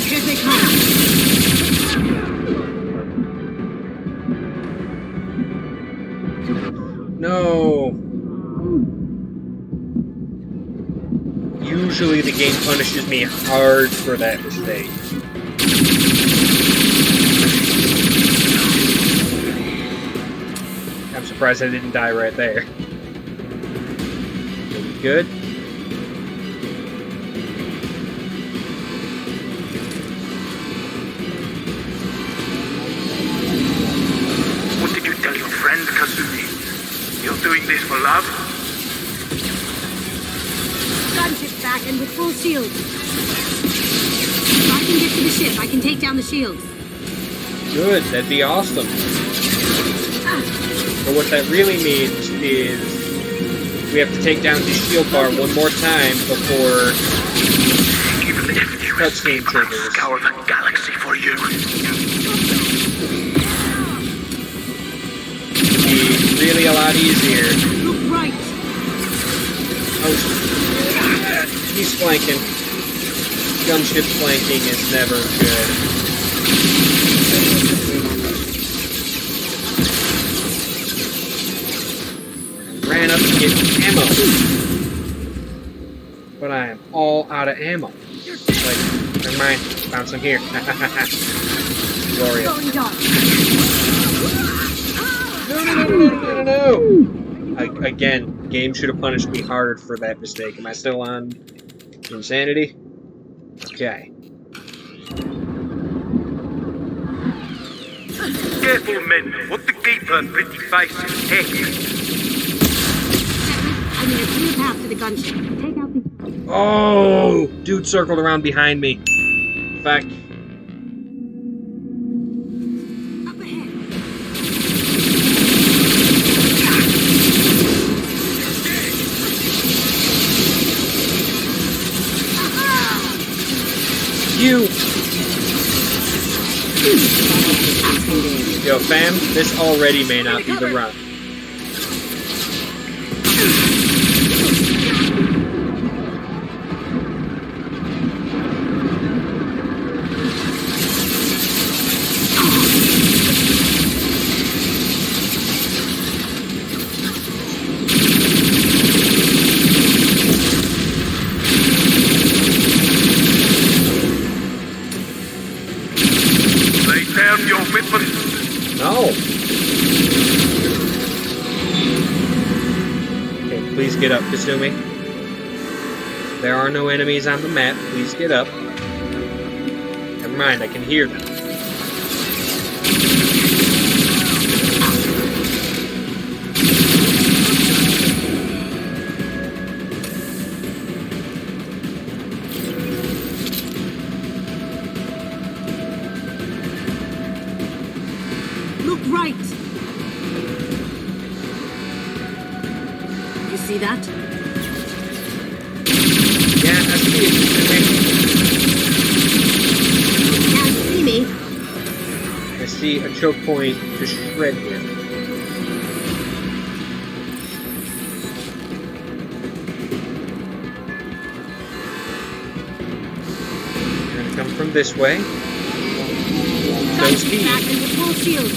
Here they come. No. Usually the game punishes me hard for that mistake. I'm surprised I didn't die right there. Good. What did you tell your friend, Kasumi? You're doing this for love? Gunship back and with full shield. If I can get to the ship, I can take down the shields. Good, that'd be awesome. But what that really means is we have to take down the shield bar one more time before cutscene triggers. Scour the galaxy for you. Be really a lot easier. Look right. Oh, he's flanking. Gunship flanking is never good. ran up to get ammo. But I am all out of ammo. Like, never mind. Found some here. Glorious. No. Again, game should have punished me harder for that mistake. Am I still on insanity? Okay. Careful, men. What the keeper pretty faces heck. I need a clear path to the gunship. Take out the... Oh! Dude circled around behind me. In fact... Up ahead. You! Yo, fam, this already may not be the run. Lay down your weapon. No. Okay, please get up, Kasumi. There are no enemies on the map. Please get up. Never mind, I can hear them. Look right. You see that? Yeah, I see it. Can't see me. I see a choke point to shred with. You're gonna come from this way. Those keys. Back into full shield.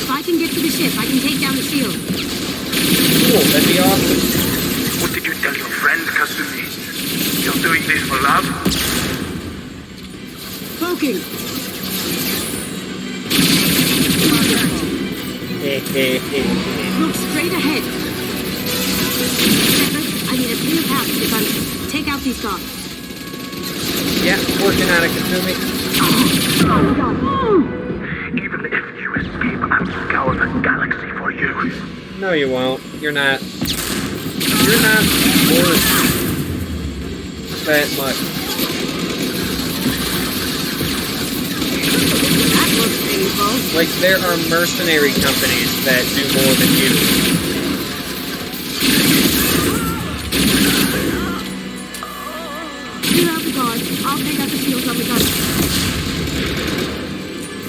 If I can get to the ship, I can take down the shield. Cool, that'd be awesome. What did you tell your friend, Kasumi? You're doing this for love? Cloaking. Look straight ahead. Shepard, I need a clear path to the gunship. Take out these guards. Yeah, working on it, Kasumi. Even if you escape, I'll scour the galaxy for you. No, you won't. You're not. You're not worth that much. That looks painful. Like, there are mercenary companies that do more than you. Clear out the guards. I'll take out the shields on the gunship.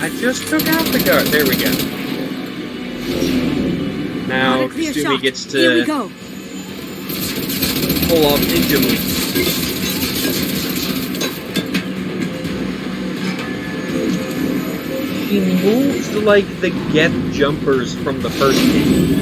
I just took out the guard. There we go. Now, Got a clear Kasumi shot. gets Here we to go. pull off ninja moves. He moves like the Geth jumpers from the first game.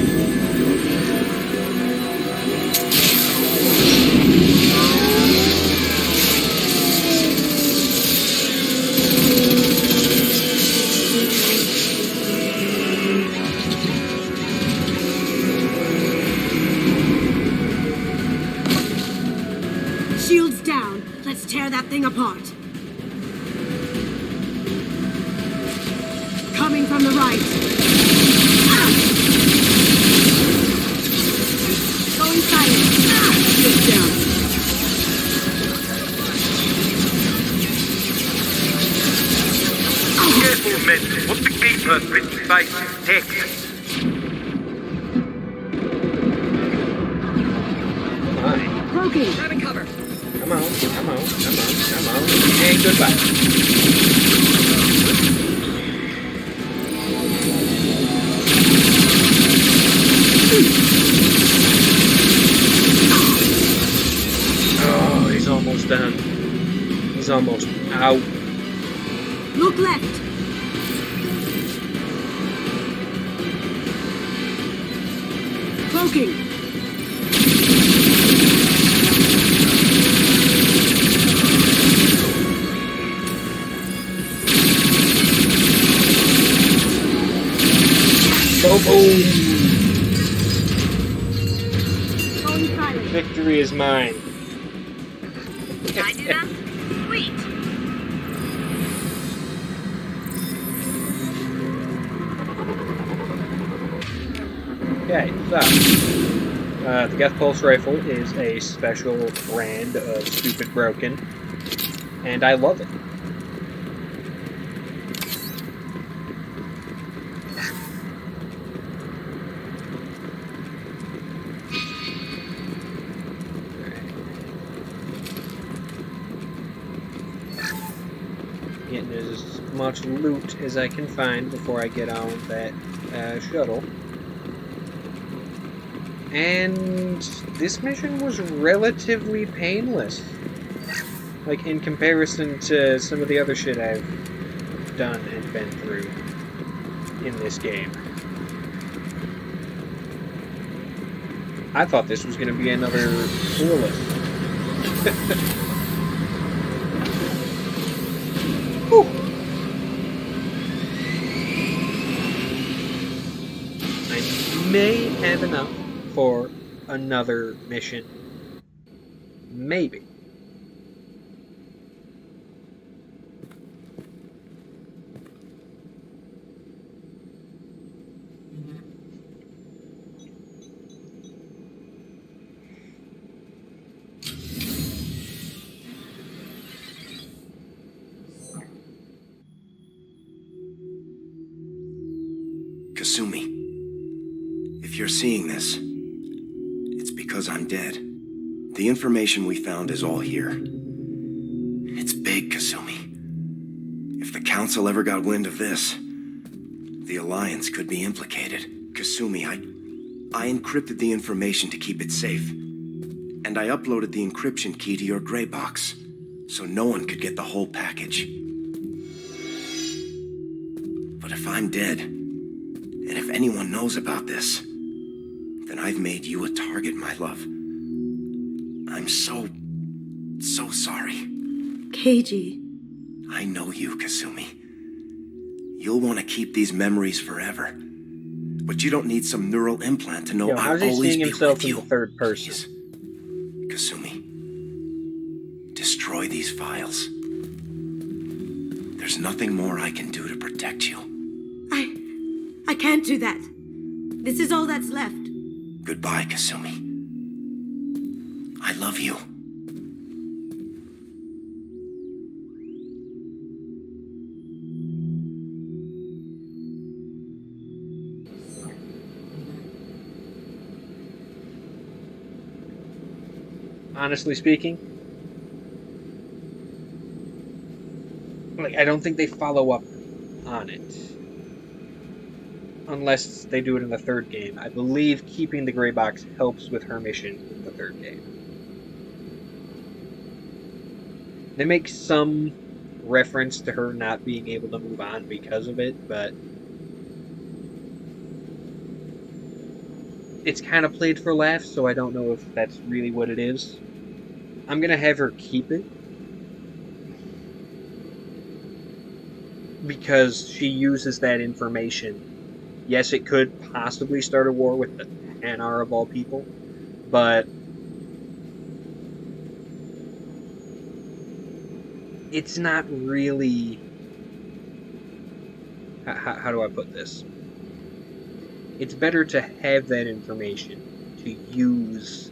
Shields down. Let's tear that thing apart. Coming from the right. Going silent. Shields down. Careful, men. What the keeper pretty faces heck. Broken. Grabbing cover. Come on, come on, come on, come on. And goodbye. Oh, he's almost done. He's almost out. Look left. talking! Victory is mine. Did I do that? Sweet. Okay, so the Geth Pulse Rifle is a special brand of Stupid Broken, and I love it. Getting as much loot as I can find before I get on that shuttle. And this mission was relatively painless. Like, in comparison to some of the other shit I've done and been through in this game. I thought this was going to be another Lilith. I may have enough for another mission. Maybe. Kasumi, if you're seeing this, it's because I'm dead. The information we found is all here. It's big, Kasumi. If the Council ever got wind of this, the Alliance could be implicated. Kasumi, I encrypted the information to keep it safe. And I uploaded the encryption key to your gray box, so no one could get the whole package. But if I'm dead, and if anyone knows about this, then I've made you a target, my love. I'm so sorry. Keiji. I know you, Kasumi. You'll want to keep these memories forever. But you don't need some neural implant to know I'll how's he always seeing be himself with in you. the third person? Kasumi, destroy these files. There's nothing more I can do to protect you. I can't do that. This is all that's left. Goodbye, Kasumi. I love you. Honestly speaking, like, I don't think they follow up on it. Unless they do it in the third game. I believe keeping the gray box helps with her mission in the third game. They make some reference to her not being able to move on because of it, but it's kind of played for laughs, so I don't know if that's really what it is. I'm gonna have her keep it because she uses that information. Yes, it could possibly start a war with the Hanar of all people, but it's not really... How do I put this? It's better to have that information to use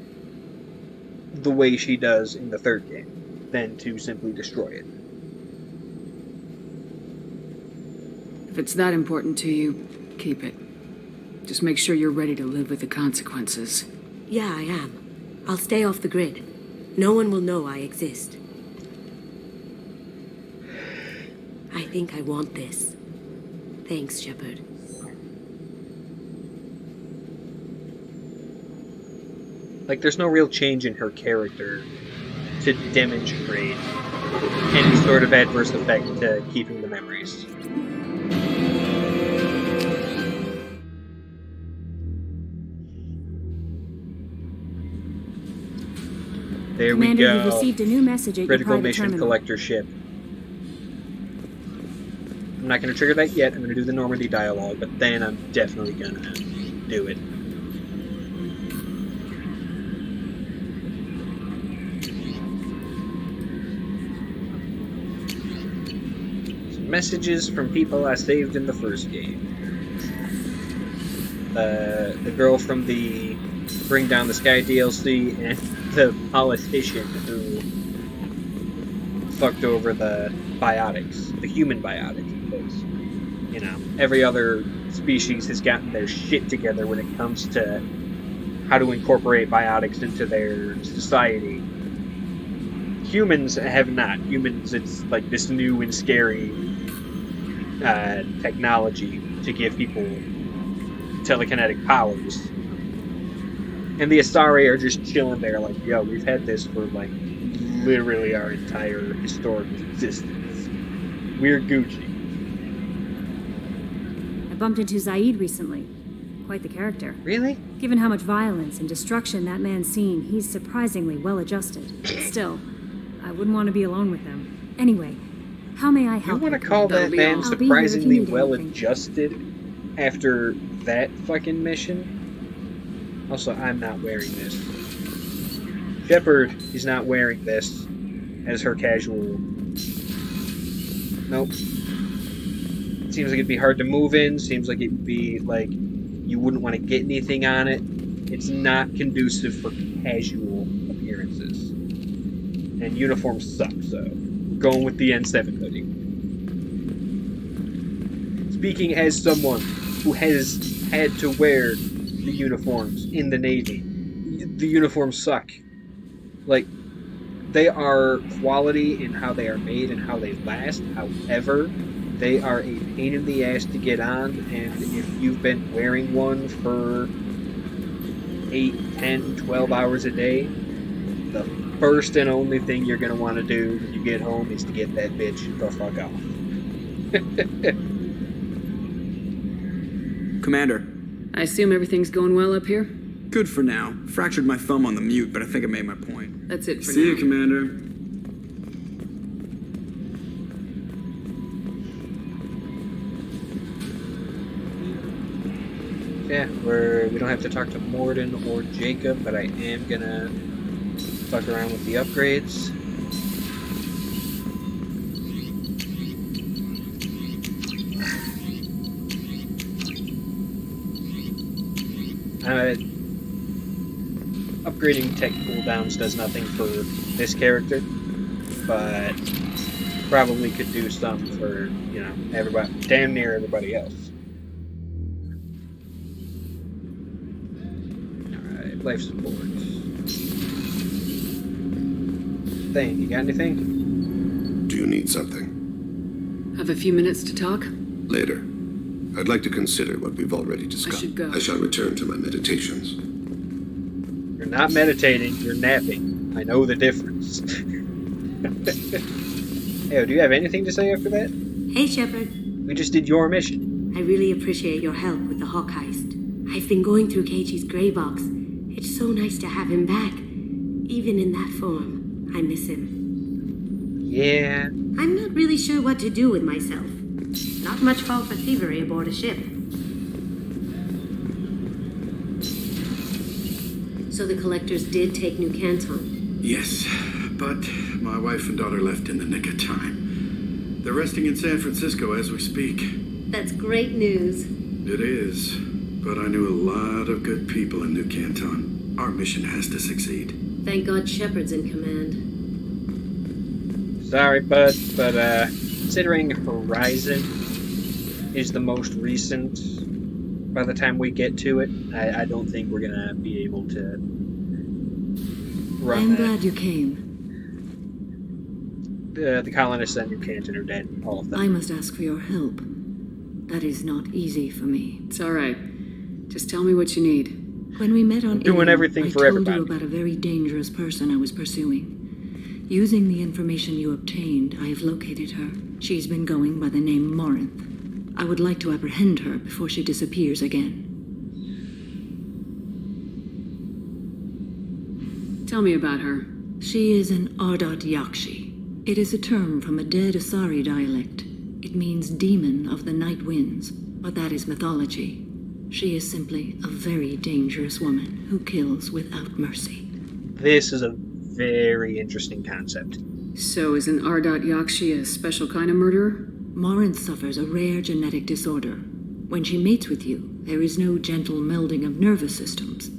the way she does in the third game than to simply destroy it. If it's that important to you, keep it. Just make sure you're ready to live with the consequences. Yeah, I am. I'll stay off the grid. No one will know I exist. I think I want this. Thanks, Shepard. Like, there's no real change in her character to demonstrate any sort of adverse effect to keeping the memories. There Commander, we go. you've received a new message at Critical your private mission terminal. collector ship. I'm not going to trigger that yet. I'm going to do the Normandy dialogue, but then I'm definitely going to do it. Some messages from people I saved in the first game. The girl from the Bring Down the Sky DLC and the politician who fucked over the biotics, the human biotics, because, you know, every other species has gotten their shit together when it comes to how to incorporate biotics into their society. Humans have not. Humans, it's like this new and scary technology to give people telekinetic powers. And the Asari are just chilling there like, yo, we've had this for, like, literally our entire historical existence. We're Gucci. I bumped into Zaid recently. Quite the character. Really? Given how much violence and destruction that man's seen, he's surprisingly well adjusted. Still, I wouldn't want to be alone with them. Anyway, how may I help You want to call that man surprisingly well adjusted after that fucking mission? Also, I'm not wearing this. Shepard is not wearing this as her casual. Nope. Seems like it'd be hard to move in. Seems like it'd be like you wouldn't want to get anything on it. It's not conducive for casual appearances. And uniforms suck, so we're going with the N7 hoodie. Speaking as someone who has had to wear the uniforms in the Navy, the uniforms suck. Like, they are quality in how they are made and how they last. However, they are a pain in the ass to get on, and if you've been wearing one for 8, 10, 12 hours a day, the first and only thing you're going to want to do when you get home is to get that bitch the fuck off. Commander. I assume everything's going well up here? Good for now. Fractured my thumb on the mute, but I think I made my point. That's it for See now. you, Commander. Yeah, we don't have to talk to Morden or Jacob, but I am gonna fuck around with the upgrades. Upgrading tech cooldowns does nothing for this character, but probably could do some for, you know, everybody, damn near everybody else. Alright, life support. Thane, you got anything? Do you need something? Have a few minutes to talk? Later. I'd like to consider what we've already discussed. I should go. I shall return to my meditations. You're not meditating, you're napping. I know the difference. Hey, do you have anything to say after that? Hey, Shepard. We just did your mission. I really appreciate your help with the Hawk heist. I've been going through Keiichi's gray box. It's so nice to have him back. Even in that form, I miss him. Yeah. I'm not really sure what to do with myself. Not much fault for thievery aboard a ship. So the collectors did take New Canton? Yes, but my wife and daughter left in the nick of time. They're resting in San Francisco as we speak. That's great news. It is, but I knew a lot of good people in New Canton. Our mission has to succeed. Thank God Shepard's in command. Sorry, bud, but considering Horizon is the most recent, by the time we get to it, I don't think we're gonna be able to run I'm that. glad you came. The colonists and New Canton are dead, all of them. I must ask for your help. That is not easy for me. It's all right. Just tell me what you need. When we met on Doing Ilium, everything I for told everybody. you about a very dangerous person I was pursuing. Using the information you obtained, I have located her. She's been going by the name Morinth. I would like to apprehend her before she disappears again. Tell me about her. She is an Ardat Yakshi. It is a term from a dead Asari dialect. It means demon of the night winds, but that is mythology. She is simply a very dangerous woman who kills without mercy. This is a very interesting concept. So is an Ardat Yakshi a special kind of murderer? Morinth suffers a rare genetic disorder. When she mates with you, there is no gentle melding of nervous systems.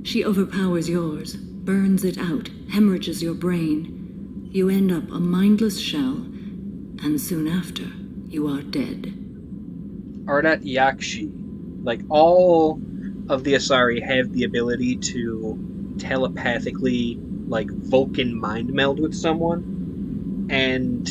She overpowers yours, burns it out, hemorrhages your brain. You end up a mindless shell, and soon after, you are dead. Ardat Yakshi, like all of the Asari have the ability to telepathically, like, Vulcan mind meld with someone, and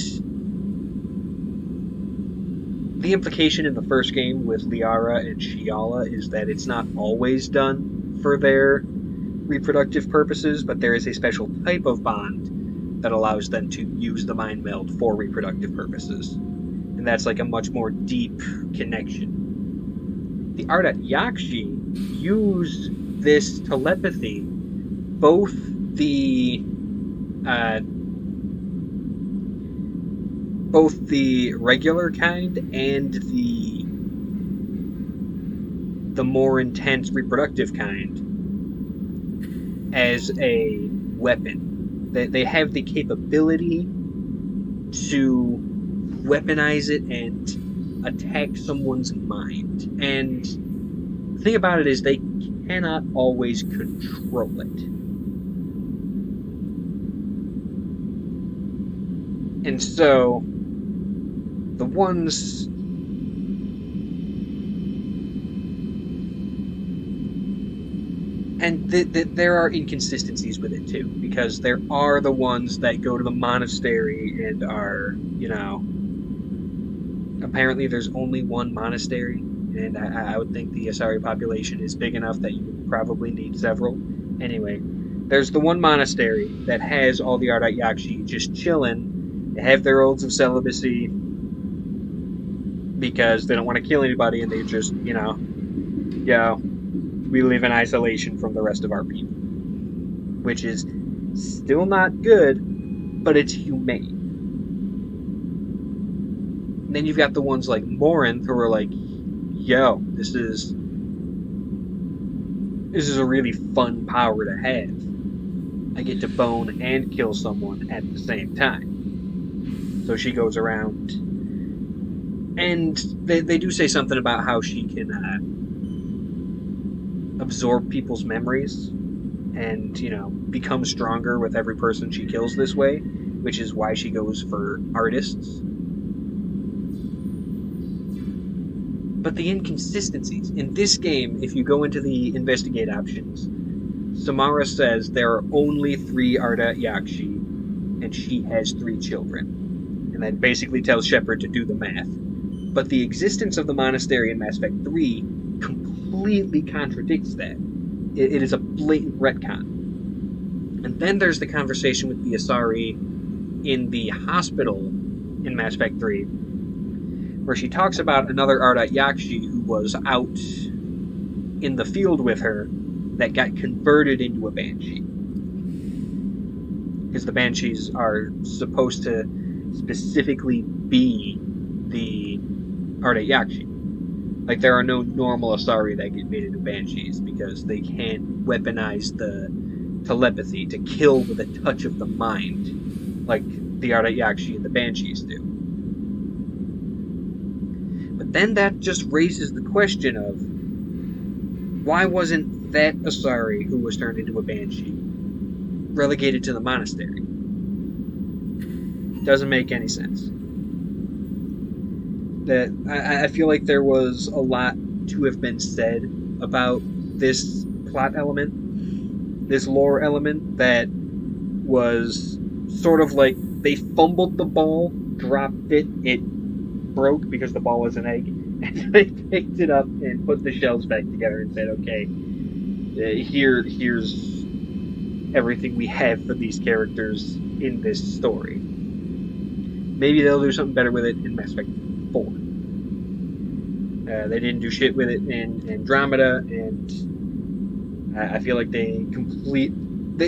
the implication in the first game with Liara and Shiala is that it's not always done for their reproductive purposes, but there is a special type of bond that allows them to use the mind meld for reproductive purposes. And that's like a much more deep connection. The Ardat Yakshi use this telepathy, both the regular kind and the more intense reproductive kind, as a weapon. They have the capability to weaponize it and attack someone's mind. And the thing about it is they cannot always control it. And so the ones and there are inconsistencies with it too, because there are the ones that go to the monastery and are, apparently there's only one monastery, and I would think the Asari population is big enough that you would probably need several. Anyway, there's the one monastery that has all the Ardat Yakshi just chilling. They have their oaths of celibacy because they don't want to kill anybody, and they just, we live in isolation from the rest of our people. Which is still not good, but it's humane. And then you've got the ones like Morinth who are like, yo, this is a really fun power to have. I get to bone and kill someone at the same time. So she goes around, and they do say something about how she can absorb people's memories and, become stronger with every person she kills this way, which is why she goes for artists. But the inconsistencies in this game, if you go into the investigate options, Samara says there are only 3 Ardat Yakshi, and she has 3 children. And that basically tells Shepard to do the math. But the existence of the monastery in Mass Effect 3 completely contradicts that. It is a blatant retcon. And then there's the conversation with the Asari in the hospital in Mass Effect 3, where she talks about another Ardat Yakshi who was out in the field with her that got converted into a Banshee. Because the Banshees are supposed to specifically be the Ardat Yakshi. Like, there are no normal Asari that get made into Banshees because they can't weaponize the telepathy to kill with a touch of the mind like the Ardat Yakshi and the Banshees do. But then that just raises the question of, why wasn't that Asari who was turned into a Banshee relegated to the monastery? Doesn't make any sense. That I feel like there was a lot to have been said about this plot element, this lore element, that was sort of like they fumbled the ball, dropped it, it broke because the ball was an egg, and they picked it up and put the shells back together and said, okay, here's everything we have for these characters in this story. Maybe they'll do something better with it in Mass Effect 4. They didn't do shit with it in Andromeda, and I feel like they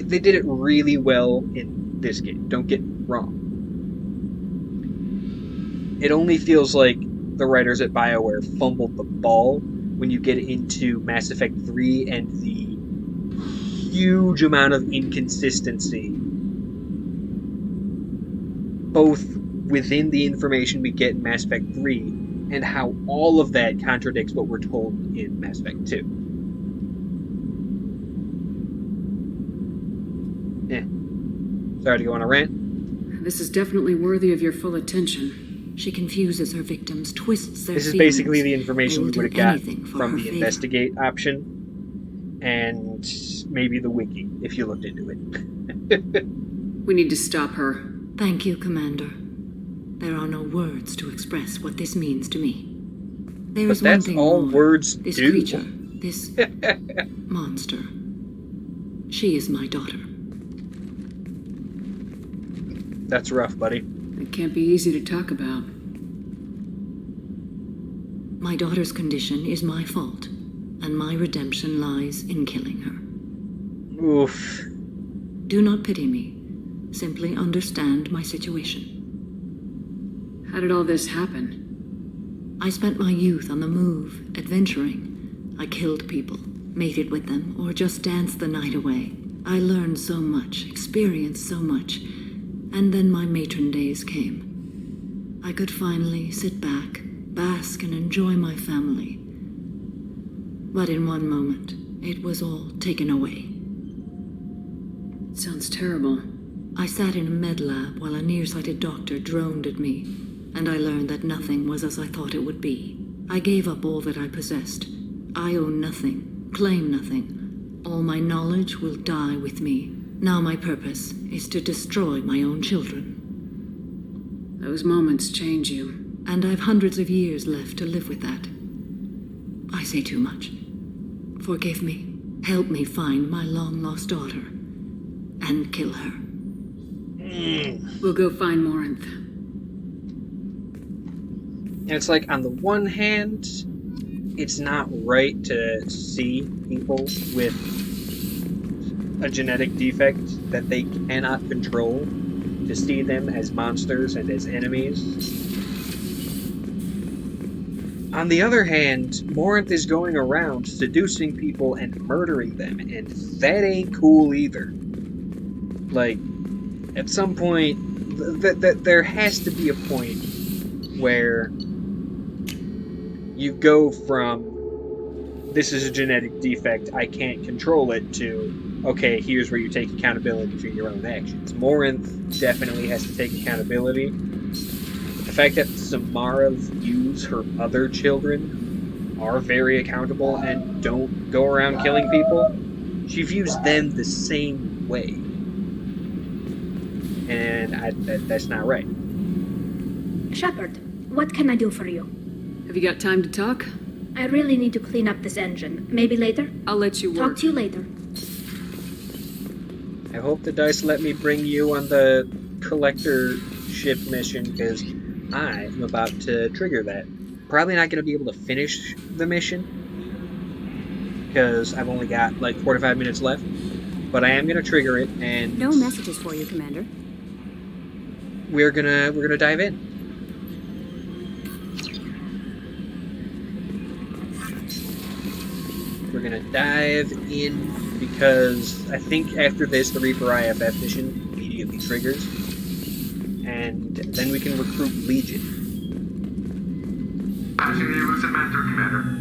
They did it really well in this game, don't get me wrong. It only feels like the writers at BioWare fumbled the ball when you get into Mass Effect 3 and the huge amount of inconsistency, both within the information we get in Mass Effect 3 and how all of that contradicts what we're told in Mass Effect 2. Sorry to go on a rant. This is definitely worthy of your full attention. She confuses her victims, twists their This is feelings. basically the information we They will would do have got anything for from her the favor. investigate option and maybe the wiki, if you looked into it. We need to stop her. Thank you, Commander. There are no words to express what this means to me. There But is one that's thing all more. words This do. creature, this monster. She is my daughter. That's rough, buddy. It can't be easy to talk about. My daughter's condition is my fault, and my redemption lies in killing her. Oof. Do not pity me. Simply understand my situation. How did all this happen? I spent my youth on the move, adventuring. I killed people, mated with them, or just danced the night away. I learned so much, experienced so much, and then my matron days came. I could finally sit back, bask, and enjoy my family. But in one moment, it was all taken away. Sounds terrible. I sat in a med lab while a nearsighted doctor droned at me, and I learned that nothing was as I thought it would be. I gave up all that I possessed. I own nothing, claim nothing. All my knowledge will die with me. Now my purpose is to destroy my own children. Those moments change you. And I've hundreds of years left to live with that. I say too much. Forgive me. Help me find my long-lost daughter. And kill her. We'll go find Morinth. And it's like, on the one hand, it's not right to see people with a genetic defect that they cannot control, to see them as monsters and as enemies. On the other hand, Morinth is going around seducing people and murdering them, and that ain't cool either. Like, at some point, there has to be a point where you go from, this is a genetic defect, I can't control it, to, okay, here's where you take accountability for your own actions. Morinth definitely has to take accountability. The fact that Samara views her other children are very accountable and don't go around killing people, she views them the same way. And that's not right. Shepard, what can I do for you? Have you got time to talk? I really need to clean up this engine. Maybe later? I'll let you work. Talk to you later. I hope the dice let me bring you on the collector ship mission, because I am about to trigger that. Probably not going to be able to finish the mission, because I've only got like 45 minutes left. But I am going to trigger it, and No messages for you, Commander. we're gonna dive in. We're gonna dive in because I think after this, the Reaper IFF mission immediately triggers, and then we can recruit Legion. Passing the Elusive Mentor, Commander.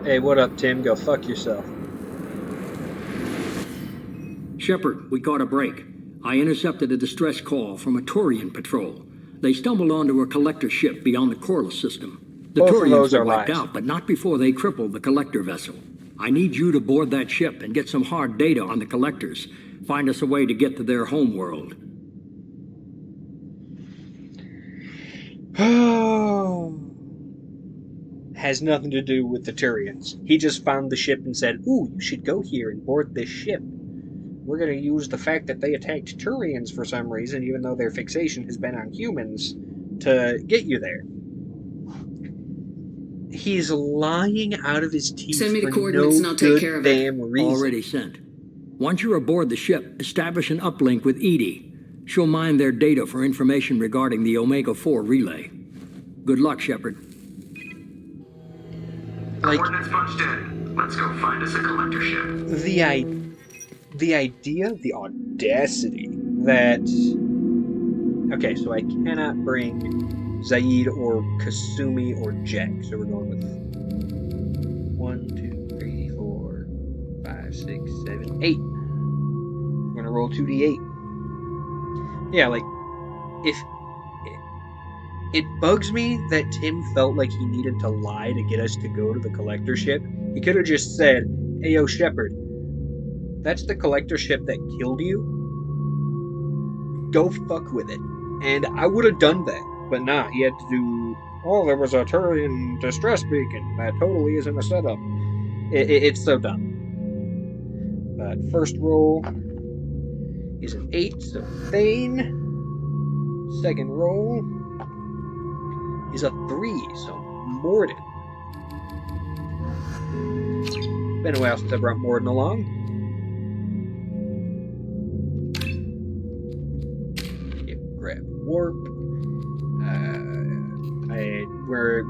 Hey, what up, Tim? Go fuck yourself. Shepard, we caught a break. I intercepted a distress call from a Turian patrol. They stumbled onto a collector ship beyond the Corliss system. The Both of Turians those were are wiped lies. out, but not before they crippled the collector vessel. I need you to board that ship and get some hard data on the collectors. Find us a way to get to their homeworld. Has nothing to do with the Turians. He just found the ship and said, ooh, you should go here and board this ship. We're going to use the fact that they attacked Turians for some reason, even though their fixation has been on humans, to get you there. He's lying out of his teeth. Send me the for coordinates and I'll take good care of it. damn reason. Already sent. Once you're aboard the ship, establish an uplink with Edie. She'll mine their data for information regarding the Omega-4 relay. Good luck, Shepard. Coordinates punched in. Let's go find us a collector ship. The idea, the audacity that... Okay, so I cannot bring Zaid or Kasumi or Jack, so we're going with 1, 2, 3, 4, 5, 6, 7, 8. We're gonna roll 2d8. Yeah, like, if... It bugs me that Tim felt like he needed to lie to get us to go to the collector ship. He could have just said, "Hey, yo, Shepard, that's the collector ship that killed you. Go fuck with it." And I would have done that. But nah, he had to do, "Oh, there was a Turian distress beacon. That totally isn't a setup." It's so dumb. But first roll is an 8, so Thane. Second roll is a 3, so Mordin. Been a while since I brought Mordin along. Grab warp.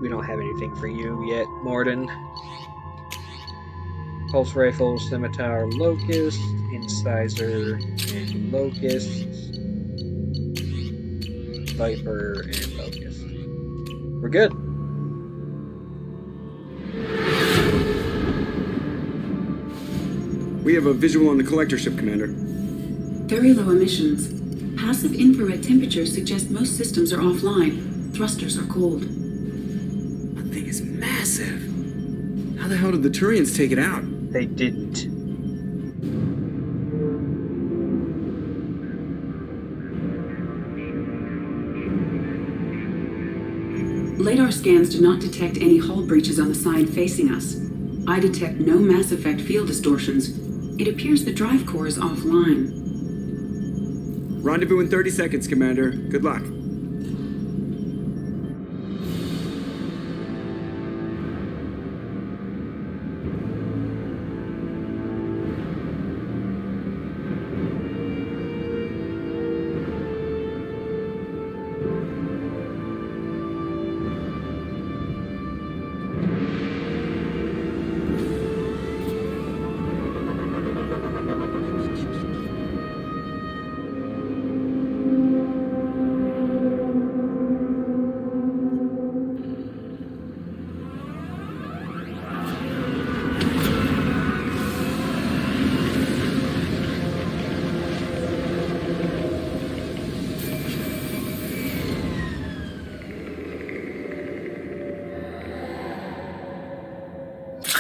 We don't have anything for you yet, Mordin. Pulse rifle, scimitar, locust, incisor, and locust. Viper and locust. We're good. We have a visual on the collector ship, Commander. Very low emissions. Passive infrared temperatures suggest most systems are offline. Thrusters are cold. That thing is massive. How the hell did the Turians take it out? They didn't. Radar scans do not detect any hull breaches on the side facing us. I detect no mass effect field distortions. It appears the drive core is offline. Rendezvous in 30 seconds, Commander. Good luck.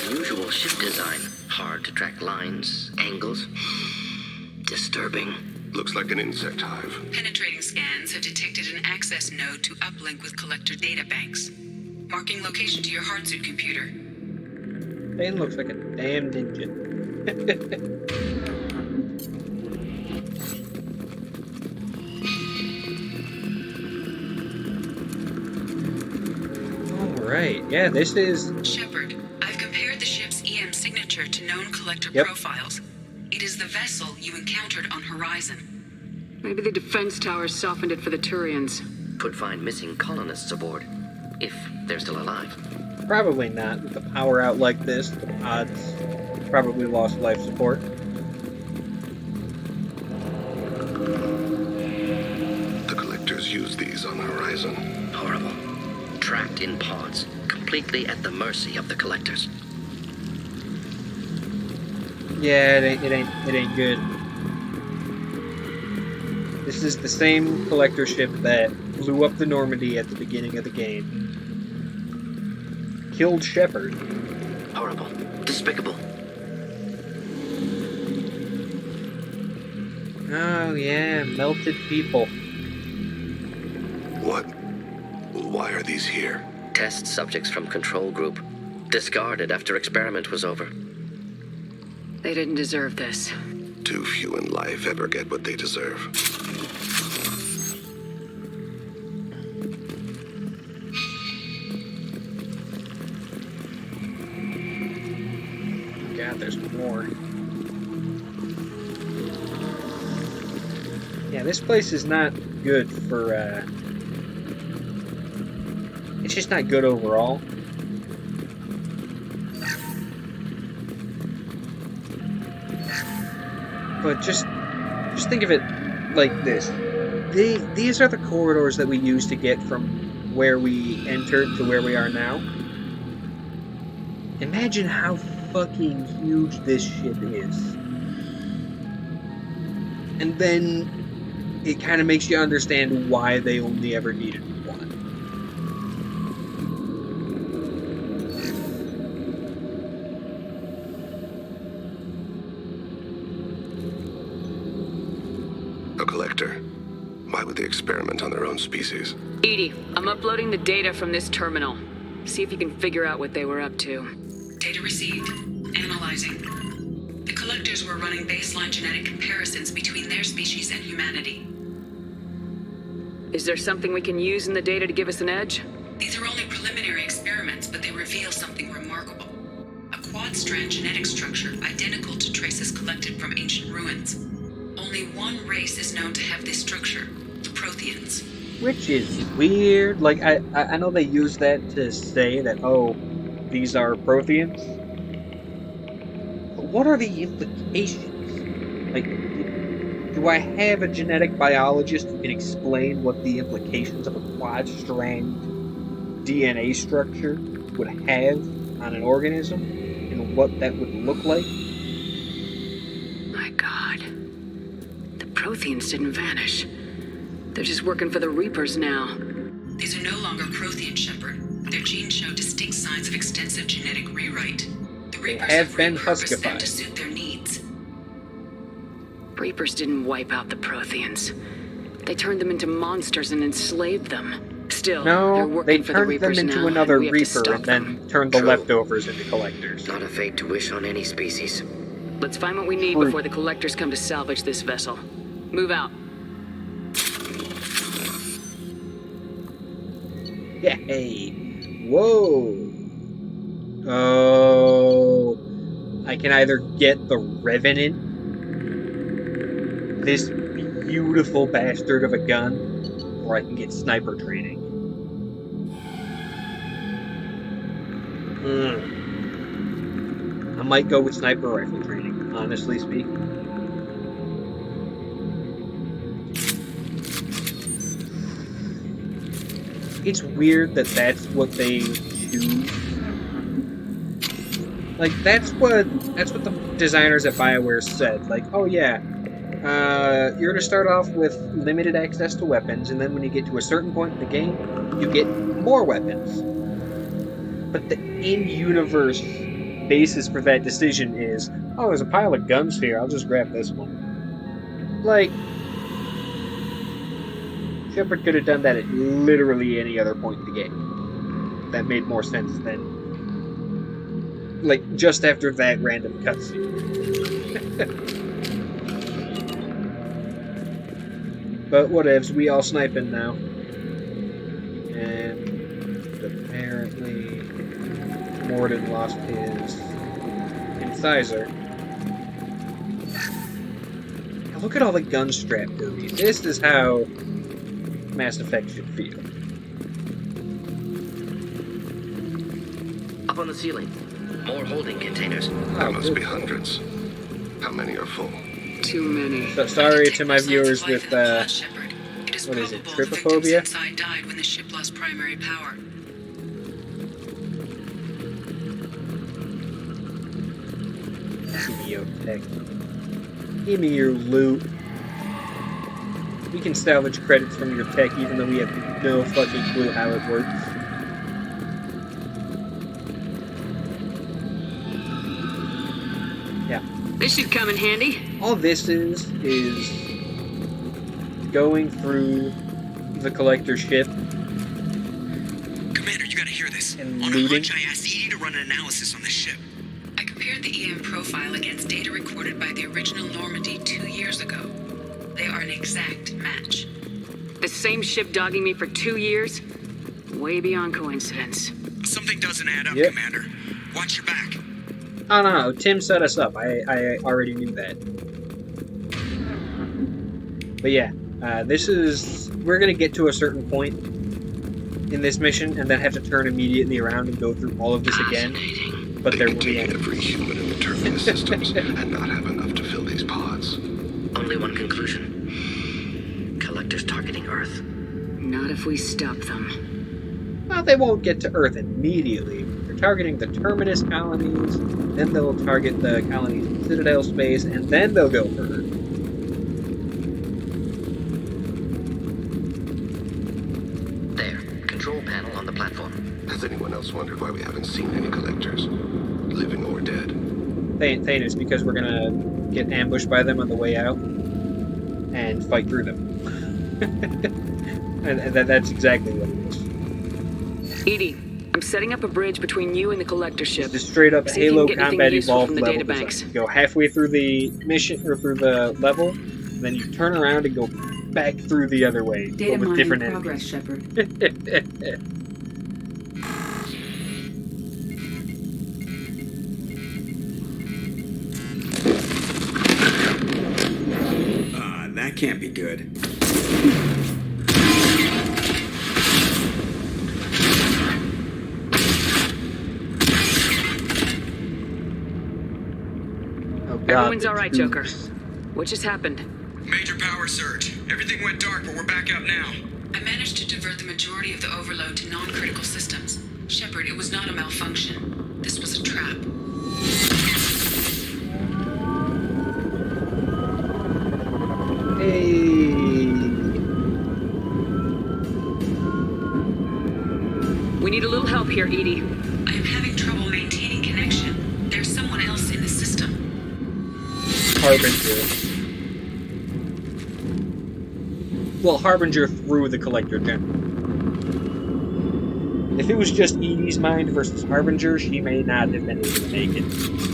Unusual ship design. Hard to track lines, angles. Disturbing. Looks like an insect hive. Penetrating scans have detected an access node to uplink with collector data banks. Marking location to your hardsuit computer. Thane looks like a damn ninja. Alright, yeah, this is... Shepard, I've compared the ship's EM signature to known collector profiles. It is the vessel you encountered on Horizon. Maybe the defense towers softened it for the Turians. Could find missing colonists aboard, if they're still alive. Probably not. With a power out like this, the pods probably lost life support. The collectors use these on Horizon. Horrible. Trapped in pods, completely at the mercy of the collectors. Yeah, it ain't good. This is the same collector ship that blew up the Normandy at the beginning of the game. Killed Shepard. Horrible. Despicable. Oh yeah, melted people. What? Why are these here? Test subjects from control group. Discarded after experiment was over. They didn't deserve this. Too few in life ever get what they deserve. God, there's more. Yeah, this place is not good for, it's just not good overall. But just think of it like this. These are the corridors that we use to get from where we entered to where we are now. Imagine how fucking huge this ship is. And then it kind of makes you understand why they only ever needed one. A collector. Why would they experiment on their own species? Edie, I'm uploading the data from this terminal. See if you can figure out what they were up to. Data received. Analyzing. The collectors were running baseline genetic comparisons between their species and humanity. Is there something we can use in the data to give us an edge? These are only preliminary experiments, but they reveal something remarkable. A quad-strand genetic structure identical to traces collected from ancient ruins. Only one race is known to have this structure, the Protheans. Which is weird. Like, I know they use that to say that, oh, these are Protheans. But what are the implications? Like, do I have a genetic biologist who can explain what the implications of a quad-strand DNA structure would have on an organism and what that would look like? My God. The Protheans didn't vanish. They're just working for the Reapers now. These are no longer Prothean, Shepard. Their genes show distinct signs of extensive genetic rewrite. The Reapers have been repurposed them huskified to suit their needs. Reapers didn't wipe out the Protheans. They turned them into monsters and enslaved them. Still, they're No, working they for the turned them Reapers into now, another and we have to Reaper stop and then turned the leftovers into collectors. Not a fate to wish on any species. Let's find what we need before the collectors come to salvage this vessel. Move out. Yay! Whoa! Oh, I can either get the Revenant, this beautiful bastard of a gun, or I can get sniper training. I might go with sniper rifle training, honestly speaking. It's weird that that's what they choose. Like, that's what the designers at BioWare said. Like, oh yeah, you're gonna start off with limited access to weapons, and then when you get to a certain point in the game, you get more weapons. But the in-universe basis for that decision is, oh, there's a pile of guns here, I'll just grab this one. Like, Shepard could have done that at literally any other point in the game. That made more sense than, like, just after that random cutscene. But whatevs, we all sniping now. And apparently Mordin lost his incisor. Now look at all the gun strap boobies. This is how Mass Effect should feel. Up on the ceiling. More holding containers. There must be hundreds. How many are full? Too many. So sorry to my viewers with, what is it, trypophobia? Inside died when the ship lost primary power. Give me your tech. Give me your loot. We can salvage credits from your tech even though we have no fucking clue how it works. Yeah. This should come in handy. All this is going through the collector ship. Commander, you gotta hear this. And on looting. a hunch, I asked Edie to run an analysis on this ship. I compared the EM profile against data recorded by the original Normandy 2 years ago. They are an exact match. The same ship dogging me for 2 years? Way beyond coincidence. Something doesn't add up, Yep. Commander. Watch your back. Oh, no, Tim set us up. I already knew that. But yeah, we're gonna get to a certain point in this mission and then have to turn immediately around and go through all of this again. But there will be every human in the terminus systems and not have enough to fill these pods. Only one conclusion. Collectors targeting Earth. Not if we stop them. Well, they won't get to Earth immediately. They're targeting the Terminus colonies, then they'll target the colonies in Citadel space, and then they'll go for Earth. There. Control panel on the platform. Has anyone else wondered why we haven't seen any collectors? Living or dead? Thane, it's because we're gonna get ambushed by them on the way out and fight through them. and that's exactly what it is. Edie, I'm setting up a bridge between you and the collector ship. Just straight up See if you Halo can get anything Combat useful Evolved from the level data design. banks. Go halfway through the mission, or through the level, and then you turn around and go back through the other way. Data with mining different progress, Shepard. That can't be good. Oh, God. Everyone's all right, Joker. What just happened? Major power surge. Everything went dark, but we're back up now. I managed to divert the majority of the overload to non-critical systems. Shepard, it was not a malfunction. This was a trap. Hey. We need a little help here, Edie. I am having trouble maintaining connection. There's someone else in the system. Harbinger. Well, Harbinger through the Collector General. If it was just Edie's mind versus Harbinger, she may not have been able to make it.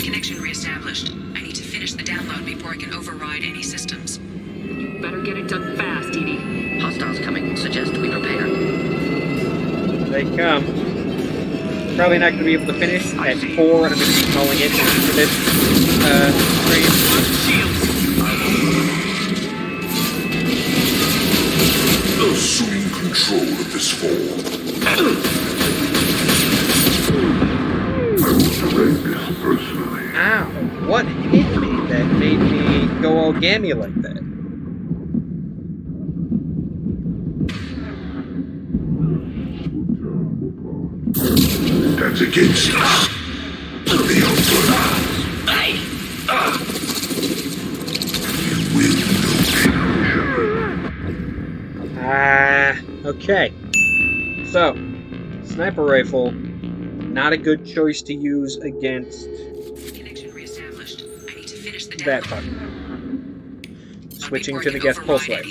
Connection reestablished. I need to finish the download before I can override any systems. You better get it done fast, Edie. Hostiles coming. Suggest we prepare. They come. Probably not going to be able to finish at 4. I'm going to be calling it for this stream. Assume control of this form. I will direct this personally. Ow! What hit me that made me go all gammy like that? That's against us. The Umbrella. Okay. So, sniper rifle, not a good choice to use against that button. Switching to the gas pulse rifle.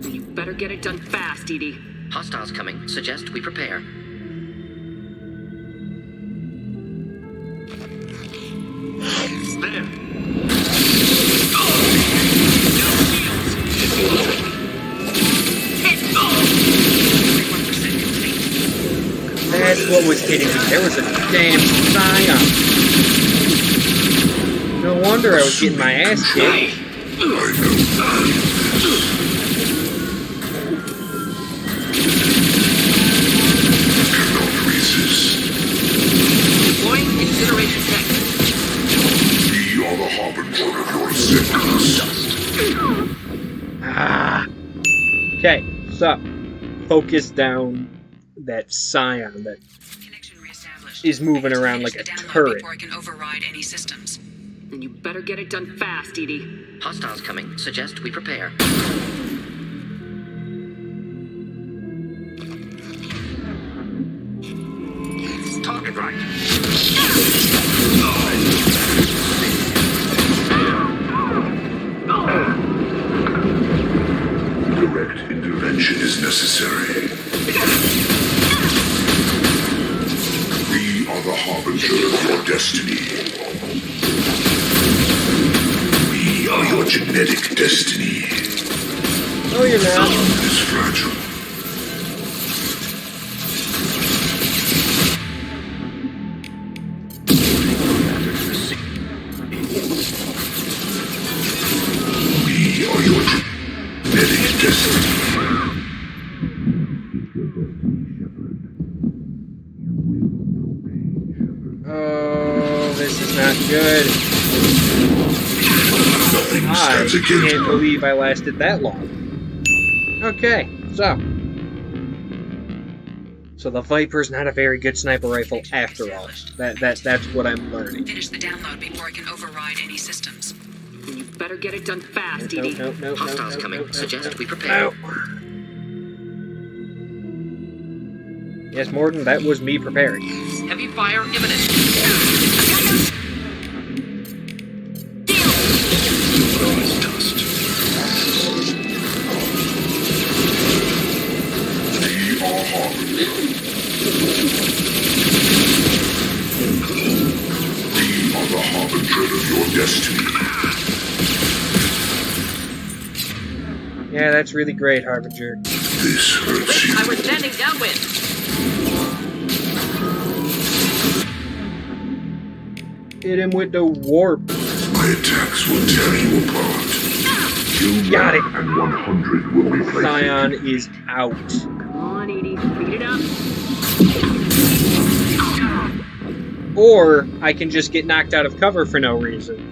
You better get it done fast, Edie. Hostiles coming. Suggest we prepare. There. That's what was hitting me. There was a damn Scion. No wonder I was getting my ass kicked. Deploying incineration tech. We are the harbinger of your sentence. Okay, so focus down that Scion that is moving around like a turret. Before I can override any systems. And you better get it done fast, Edie. Hostiles coming. Suggest we prepare. Target right. Direct intervention is necessary. We are the harbinger of your destiny. We are your genetic destiny. No, you're not. It is fragile. Oh, this is not good. I can't believe I lasted that long. Okay, so the Viper's not a very good sniper rifle after all. That's what I'm learning. Finish the download before I can override any systems. You better get it done fast, Edie. No, Hostiles coming. Suggest we prepare. Yes, Morden, that was me preparing. Heavy fire imminent. Yeah, that's really great, Harbinger. This hurts you. I was standing downwind. Hit him with the warp. My attacks will tear you apart. Got it. And 100 will be placed. Scion is out. Come on, Edie. Speed it up. Or I can just get knocked out of cover for no reason.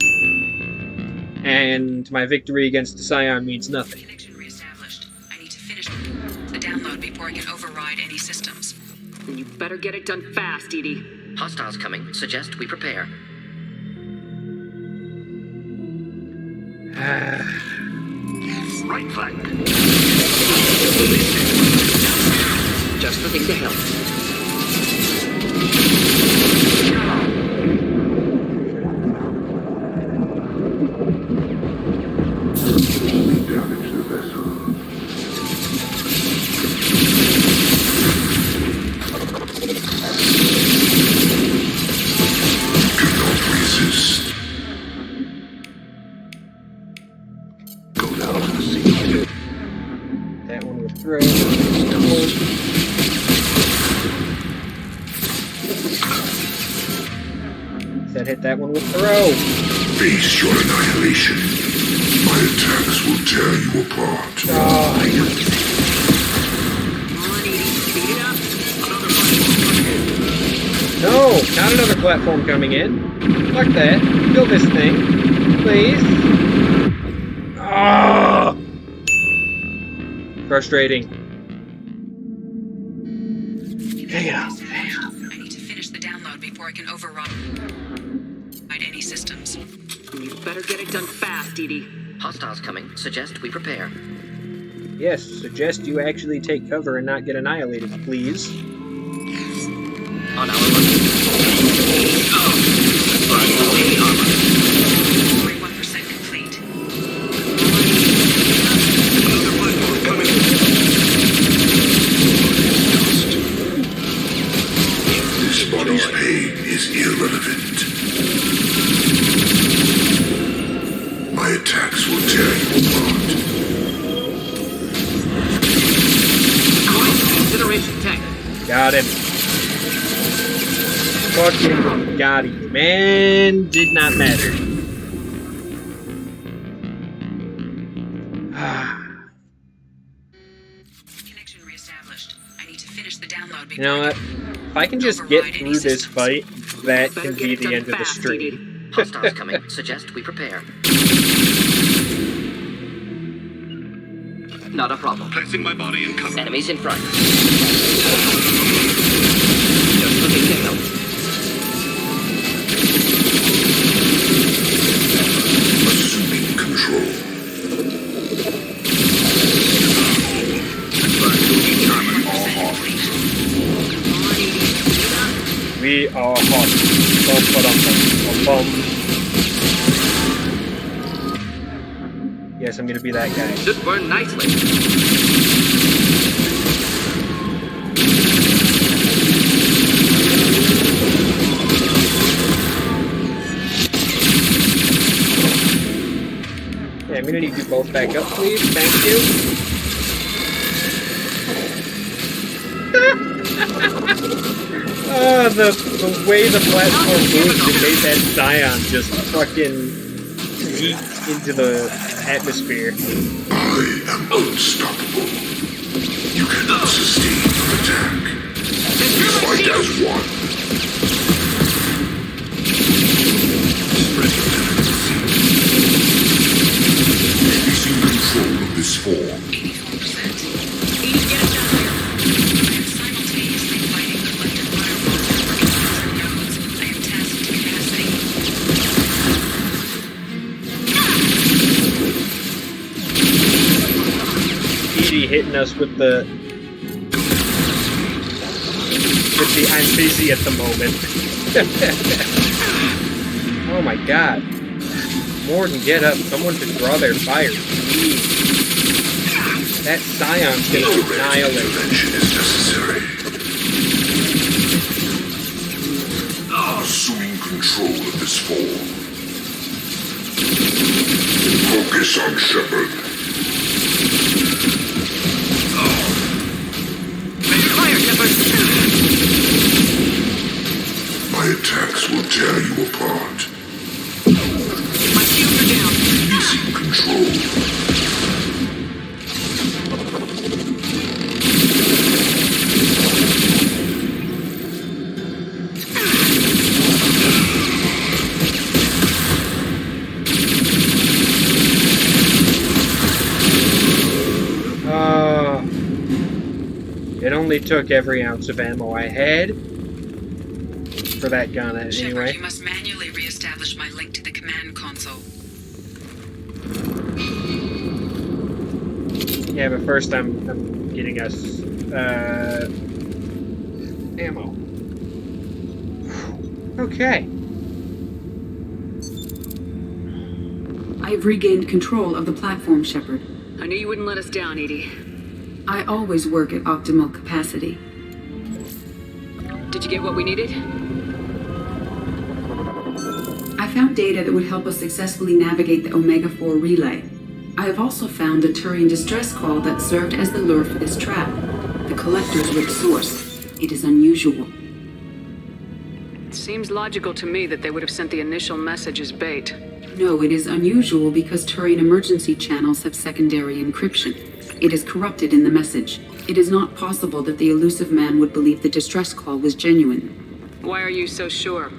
And my victory against the Scion means nothing. Connection reestablished. I need to finish the download before I can override any systems. You better get it done fast, Edie. Hostiles coming. Suggest we prepare. Right flank. Just the thing to help. Damage the vessel. Cannot resist. Go down to the sea. That one was throw. That hit that one with throw. Face your annihilation. My attacks will tear you apart. Oh, no, not another platform coming in. Fuck that. Kill this thing. Please. Oh! Frustrating. I need to finish the download before I can override any systems. You better get it done fast, Edie. Hostiles coming. Suggest we prepare. Yes, suggest you actually take cover and not get annihilated, please. On our way. 41% complete. This body's pain is irrelevant. My attacks will tear you apart. Consideration tank. Got him. Fucking got him. Man, did not matter. Connection reestablished. I need to finish the download before You know what? If I can just get through this fight, that can be the end of the stream. Hostiles coming. Suggest we prepare. Not a problem. Placing my body in cover. Enemies in front. Just looking to help. Assuming control. We are hot. Bum. Yes, I'm gonna be that guy. Should burn nicely. Yeah, I'm gonna need you both back up, please. Thank you. The way the platform moved and made that Scion just fucking yeet into the atmosphere. I am unstoppable. You cannot sustain an attack. We fight as one. fall? 84%. Please get us out of here. I am simultaneously fighting collector firewalls working on nodes. I am tasked to capacity. EDI hitting us with the I'm busy at the moment. Oh my god. Morden, get up. Someone should draw their fire. That Scion's gonna annihilate. Intervention is necessary. Assuming control of this fall. Focus on Shepard. Fire, Shepard! My attacks will tear you apart. My shields are down. Releasing control. It only took every ounce of ammo I had for that gun anyway. Shepard, you must manually re-establish my link to the command console. Yeah, but first I'm getting us ammo. Okay. I've regained control of the platform, Shepard. I knew you wouldn't let us down, EDI. I always work at optimal capacity. Did you get what we needed? I found data that would help us successfully navigate the Omega-4 relay. I have also found a Turian distress call that served as the lure for this trap. The Collector's rich source. It is unusual. It seems logical to me that they would have sent the initial message as bait. No, it is unusual because Turian emergency channels have secondary encryption. It is corrupted in the message. It is not possible that the elusive man would believe the distress call was genuine. Why are you so sure?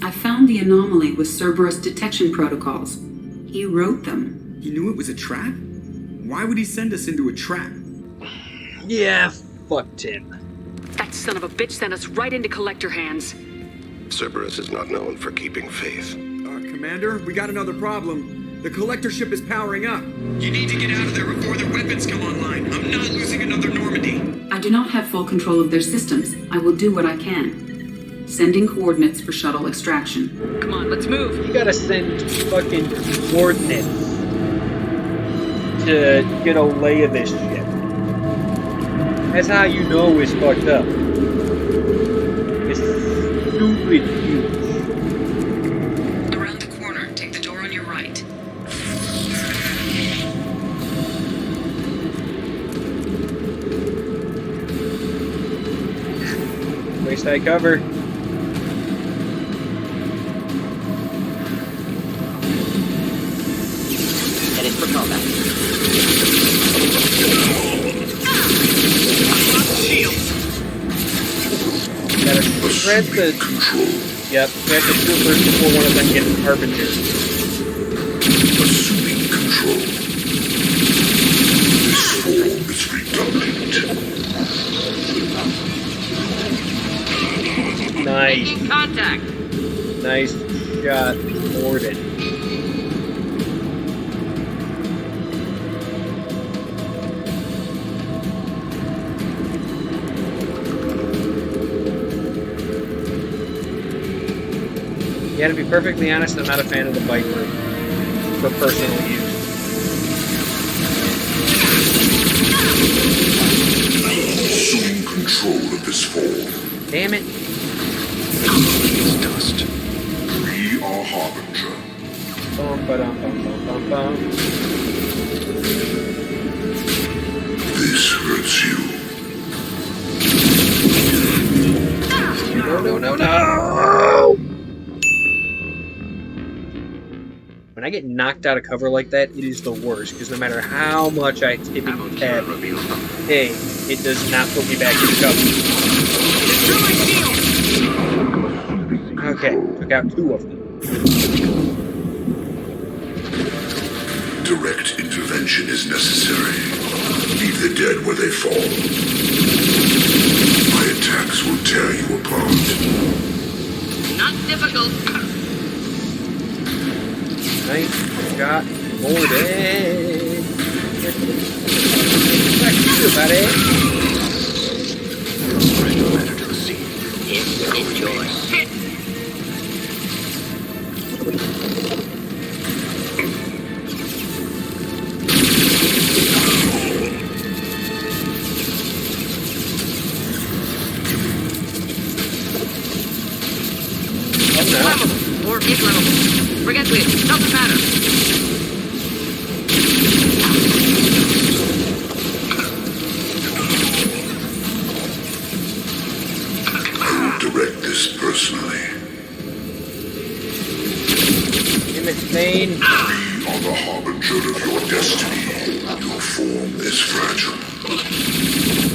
I found the anomaly with Cerberus detection protocols. He wrote them. He knew it was a trap? Why would he send us into a trap? Yeah, fucked him. That son of a bitch sent us right into Collector hands. Cerberus is not known for keeping faith. Commander, we got another problem. The Collector ship is powering up. You need to get out of there before their weapons come online. I'm not losing another Normandy. I do not have full control of their systems. I will do what I can. Sending coordinates for shuttle extraction. Come on, let's move. You gotta send fucking coordinates to get a lay of this shit. That's how you know it's fucked up. It's stupid huge. Around the corner, take the door on your right. Waist high cover. Headed for combat. Gotta shred the control. Yep, shred the troopers before one of them gets Harbinger. Assuming control. This form is redundant. Nice. Making contact. Nice shot. Boarded. Yeah, to be perfectly honest, I'm not a fan of the Viper for personal use. Assuming control of this form. Damn it. It's dust. We are Harbinger. Bum, ba-dum, bum, bum, bum, bum. This hurts you. No! When I get knocked out of cover like that, it is the worst, because no matter how much I tip and tab, hey, it does not put me back in cover. Okay, took out two of them. direct intervention is necessary. Leave the dead where they fall. My attacks will tear you apart. Not difficult. Nice. Got boarded. Back to you, buddy. It's yours. Flammable or inflammable. Forget it. Doesn't matter. I will direct this personally. Damn it, Thane. We are the harbinger of your destiny. Your form is fragile.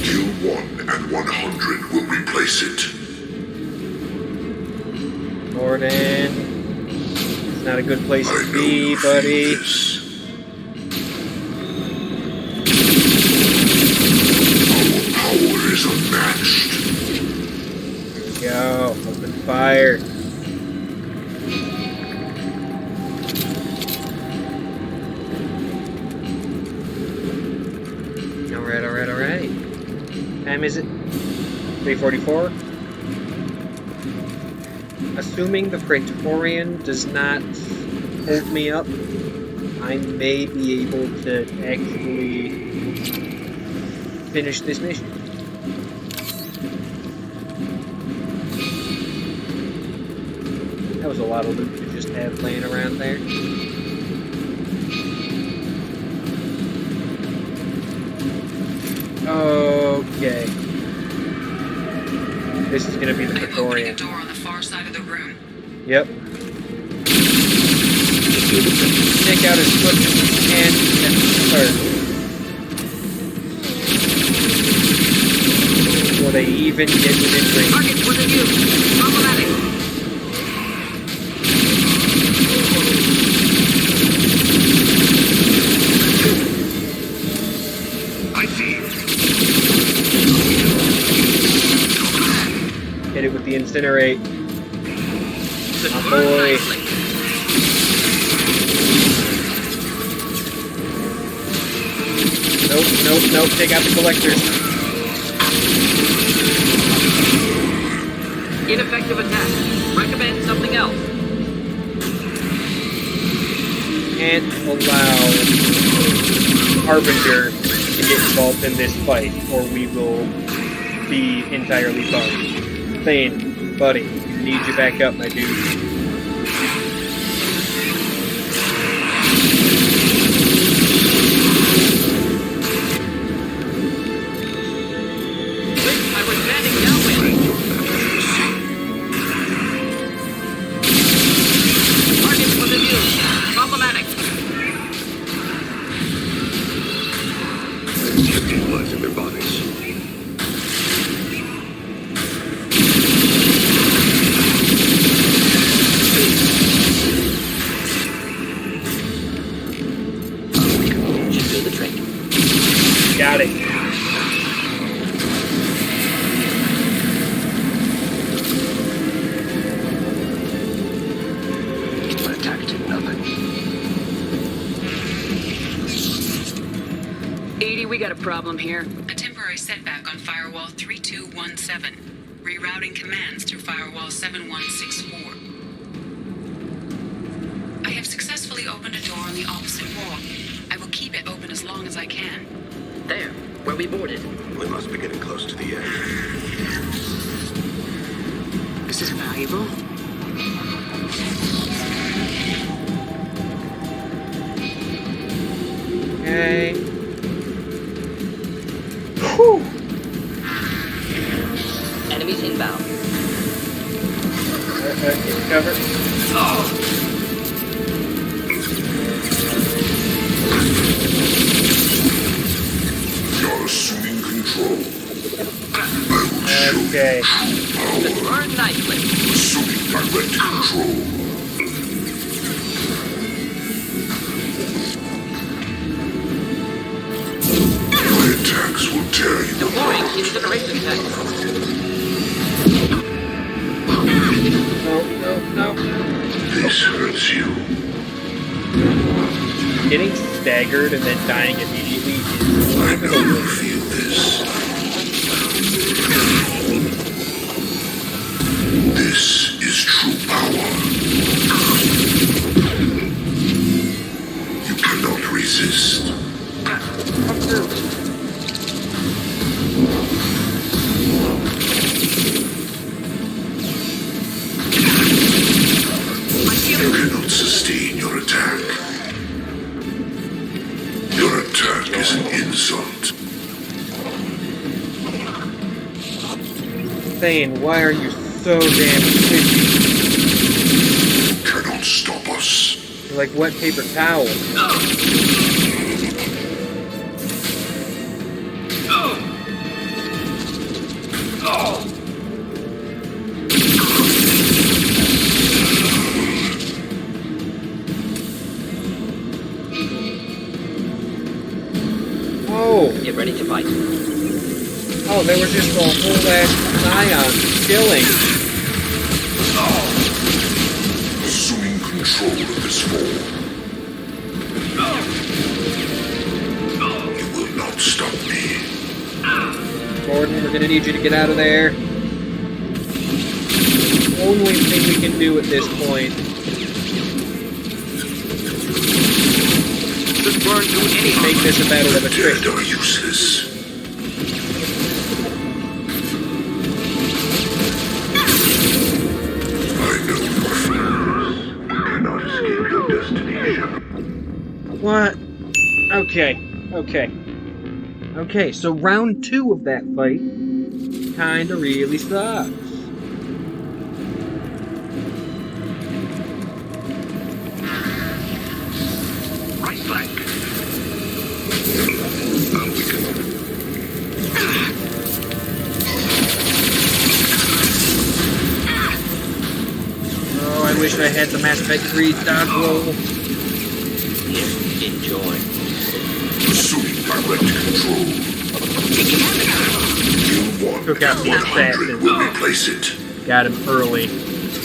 Kill 1 and 100 will replace it. Gordon. It's not a good place to be, buddy. Our power is unmatched. There we go. Open fire. Alright. Time is it? 3:44. Assuming the Praetorian does not hold me up, I may be able to actually finish this mission. That was a lot of loot to just have laying around there. Okay. This is gonna be the Praetorian. Door on the far side of the room. Yep. Take out his foot and start. Before they even get within range. Target within view. Problematic. I see. Hit it with the incinerate. Oh boy. Nope. Take out the collectors. Ineffective attack. Recommend something else. Can't allow Harbinger to get involved in this fight, or we will be entirely boned. Thane, buddy, need you back up, my dude. I was standing downwind. Target within view. Problematic. Stabilizing their bodies. Should do the trick. Got it. My attack did nothing. 80, we got a problem here. A temporary setback on firewall 3217. Rerouting commands through firewall 7164. I have successfully opened a door on the opposite wall. I will keep it open as long as I can. There, where we boarded. We must be getting close to the edge. This is valuable. Okay. Whew. Enemies inbound. Get covered. You're assuming control. Okay. Burn nicely. Assuming direct control. Incineration tank. No. This hurts you. Getting staggered and then dying immediately is... I know you feel this. This is true power. You cannot resist. You cannot sustain your attack. Your attack is an insult. Thane, why are you so damn fishy? Cannot stop us. You're like wet paper towel. Get ready to fight. Oh, they were just a whole ass Scion killing. Assuming control of this form. You will not stop me. Gordon, we're gonna need you to get out of there. Only thing we can do at this point. Just burn through anything. Make this a battle of attrition. Dead are useless. I know your fears. You cannot escape your destination. What? Okay, so round 2 of that fight kinda really sucks. Right flank. Oh, I wish I had the Mass Effect 3 dodge roll. Enjoy. Assuming direct control. Took out the assassin. Will replace it. Got him early.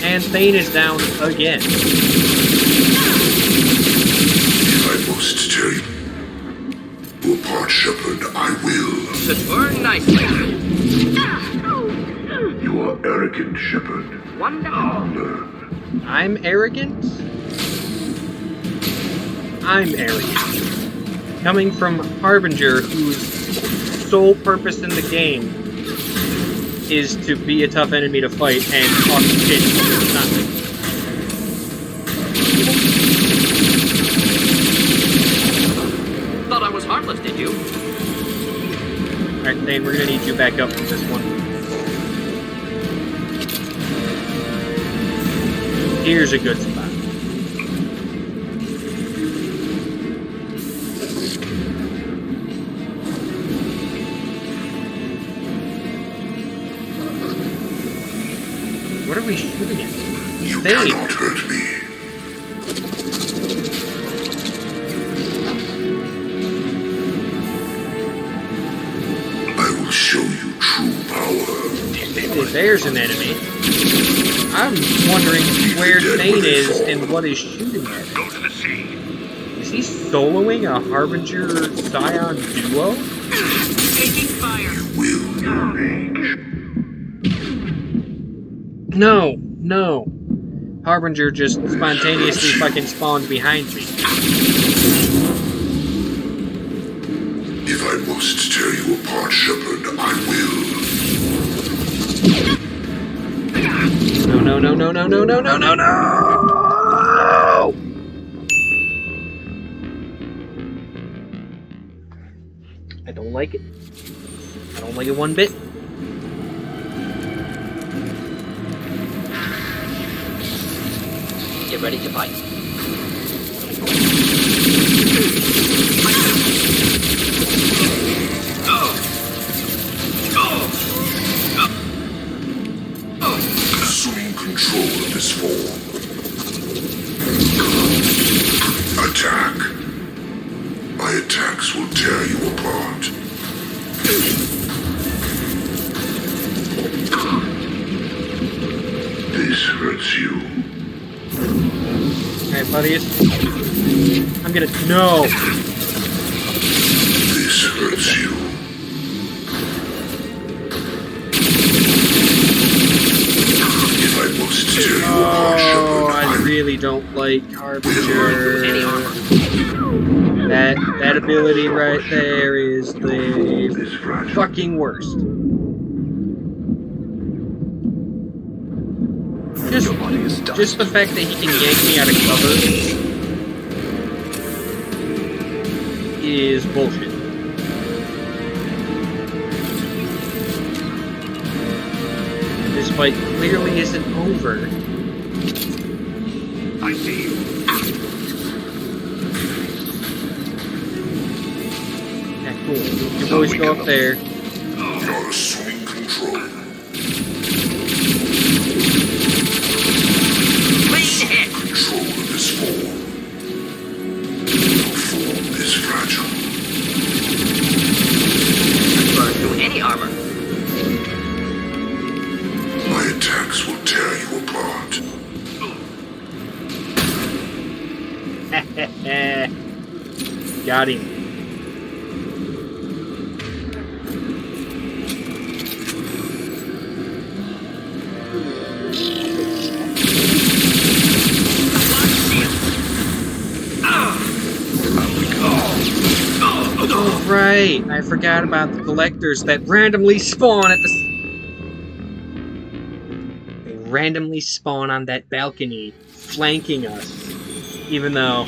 And Thane is down again. If I must tear you apart, Shepard, I will. Just burn nicely. You are arrogant, Shepard. Wonderful. I'm arrogant? I'm arrogant. Coming from Harbinger, whose sole purpose in the game is to be a tough enemy to fight and talk shit for nothing. Thought I was harmless, did you? Alright, Thane, we're gonna need you back up for this one. Here's a good spot. What are we shooting at? You cannot hurt me. I will show you true power. There's an enemy. I'm wondering where Thane is and what he's shooting at. Go to the sea. Is he soloing a Harbinger Scion duo? Taking fire. Will rage. No. Harbinger just spontaneously fucking spawned behind me. If I must tear you apart, Shepard, I will. No. I don't like it. I don't like it one bit. Get ready to fight. Assuming control of this form. Attack. My attacks will tear you apart. hurts you. Alright, buddy. I'm gonna. No! This hurts you. If I must tell you about Oh, I really don't like Harbinger. That ability right there is the fucking worst. Just the fact that he can yank me out of cover is bullshit. This fight clearly isn't over. I see you. Yeah, cool. Your boys go up there. You're assuming control. Control of this form. Your form is fragile. Burn through any armor. My attacks will tear you apart. Got him. Oh, right. I forgot about the collectors that randomly spawn at the... They randomly spawn on that balcony, flanking us. Even though...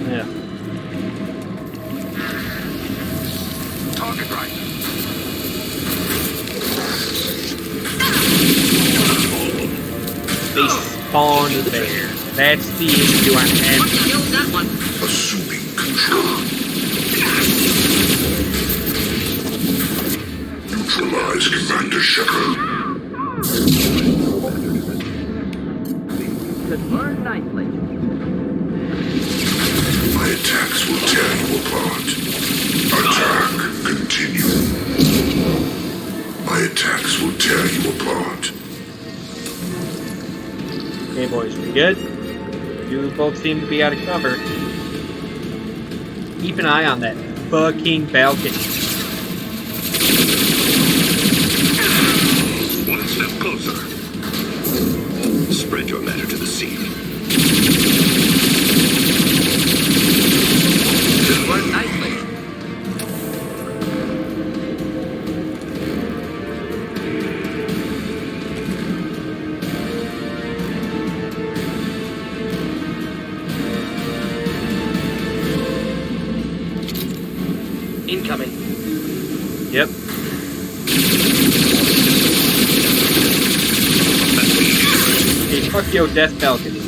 Yeah. Target right. They spawn there. That's the issue I'm having. Assuming control. Neutralize Commander Shepard. Could burn nicely. My attacks will tear you apart. Attack continue. My attacks will tear you apart. Okay, boys, we good? You both seem to be out of cover. Keep an eye on that fucking balcony. One step closer. Spread your matter to the scene. Could burn nicely. Incoming. Yep. Hey, fuck your death balcony.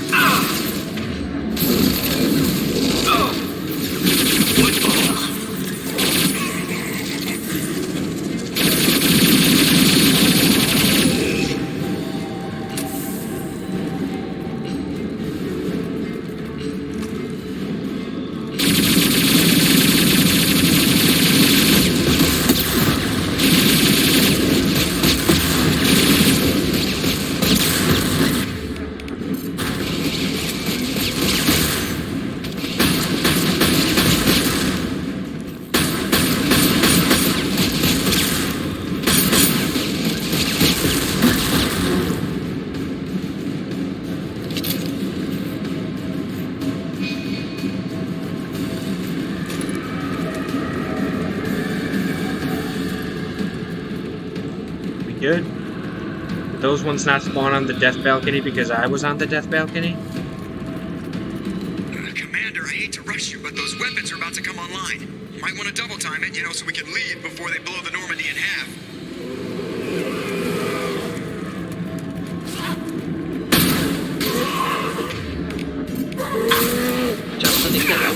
Good. Did those ones not spawn on the death balcony because I was on the death balcony? Commander, I hate to rush you, but those weapons are about to come online. You might want to double time it, so we can leave before they blow the Normandy in half. Just for the kill.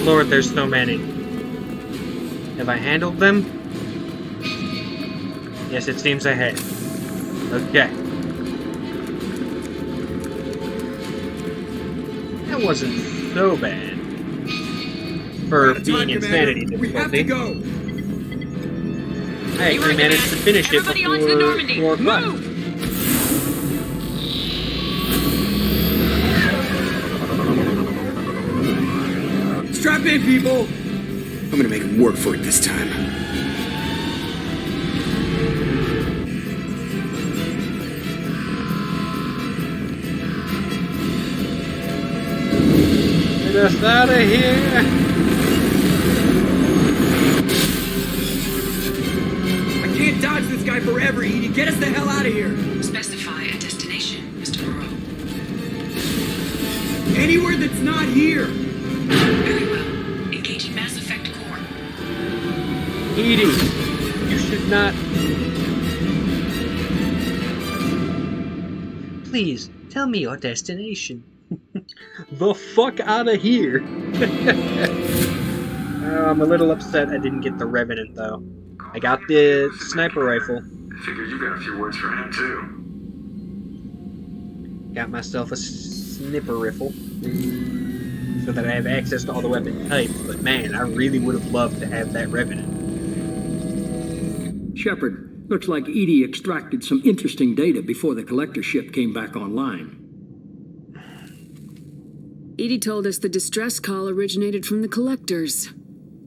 lord, there's so many. Have I handled them? Yes, it seems I have. Okay. That wasn't so bad. For being insanity difficulty. We have to go. I actually managed to finish it before 4 o'clock. Strap in, people! I'm gonna make him work for it this time. Get us out of here! I can't dodge this guy forever, Edie. Get us the hell out of here! Specify a destination, Mr. Moreau. Anywhere that's not here! Very well. Engaging Mass Effect Core. Edie, you should not... Please, tell me your destination. The fuck out of here! I'm a little upset I didn't get the Revenant, though. I got the sniper rifle. Figure you got a few words for him, too. Got myself a sniper rifle. So that I have access to all the weapon types, but man, I really would have loved to have that Revenant. Shepard, looks like Edie extracted some interesting data before the collector ship came back online. Edie told us the distress call originated from the collectors.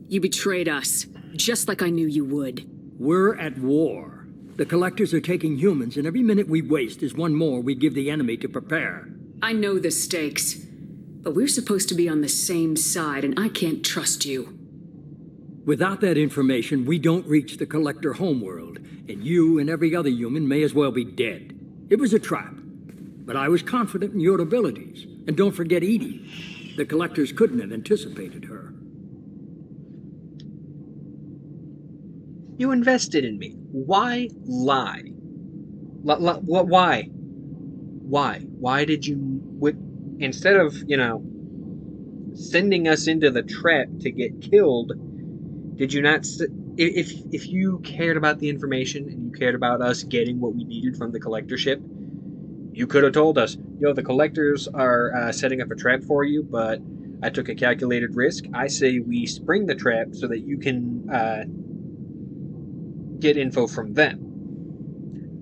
You betrayed us, just like I knew you would. We're at war. The collectors are taking humans, and every minute we waste is one more we give the enemy to prepare. I know the stakes, but we're supposed to be on the same side, and I can't trust you. Without that information, we don't reach the collector homeworld, and you and every other human may as well be dead. It was a trap, but I was confident in your abilities. And don't forget Edie. The collectors couldn't have anticipated her. You invested in me. Why lie? Why? Why? Why did you... Instead of, you know, sending us into the trap to get killed, did you not... If you cared about the information and you cared about us getting what we needed from the collector ship, you could have told us, yo, the collectors are setting up a trap for you, but I took a calculated risk. I say we spring the trap so that you can get info from them.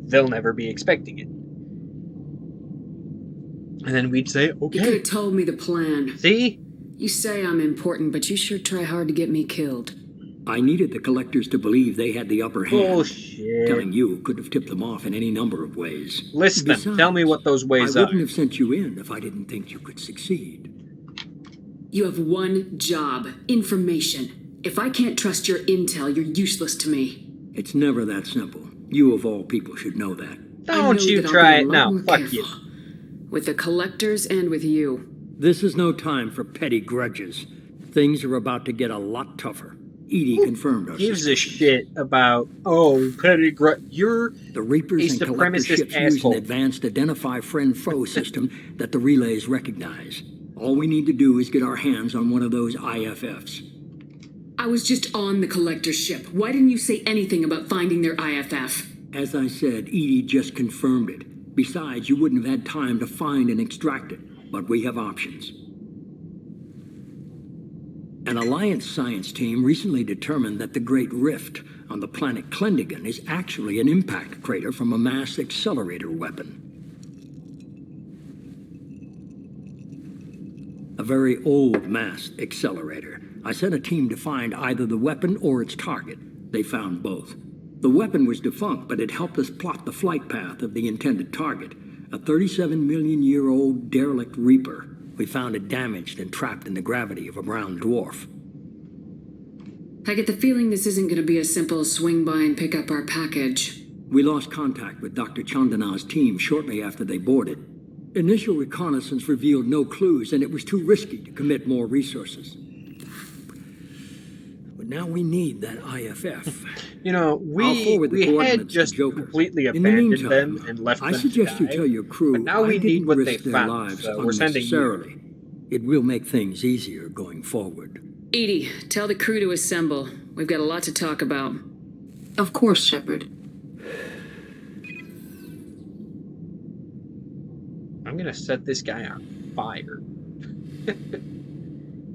They'll never be expecting it. And then we'd say, okay. You could have told me the plan. See? You say I'm important, but you sure try hard to get me killed. I needed the collectors to believe they had the upper hand. Bullshit. Telling you could have tipped them off in any number of ways. List them. Besides, tell me what those ways I are. wouldn't have sent you in if I didn't think you could succeed. You have one job. Information. If I can't trust your intel, you're useless to me. It's never that simple. You of all people should know that. Don't you try it now. Fuck you. With the collectors and with you. This is no time for petty grudges. Things are about to get a lot tougher. Edie confirmed us. Gives a shit about, oh, petty grudge. You're the Reapers a and collector ships use asshole. an advanced identify friend-foe system that the relays recognize. All we need to do is get our hands on one of those IFFs. I was just on the collector ship. Why didn't you say anything about finding their IFF? As I said, Edie just confirmed it. Besides, you wouldn't have had time to find and extract it. But we have options. An Alliance science team recently determined that the Great Rift on the planet Klendigan is actually an impact crater from a mass accelerator weapon. A very old mass accelerator. I sent a team to find either the weapon or its target. They found both. The weapon was defunct, but it helped us plot the flight path of the intended target, a 37-million-year-old derelict Reaper. We found it damaged and trapped in the gravity of a brown dwarf. I get the feeling this isn't going to be a simple swing by and pick up our package. We lost contact with Dr. Chandana's team shortly after they boarded. Initial reconnaissance revealed no clues, and it was too risky to commit more resources. But now we need that IFF. You know, we had just completely abandoned them and left them I suggest to you die, tell your crew but now we need what they their found, lives so we're sending you. unnecessarily. It will make things easier going forward. Edie, tell the crew to assemble. We've got a lot to talk about. Of course, Shepard. I'm gonna set this guy on fire.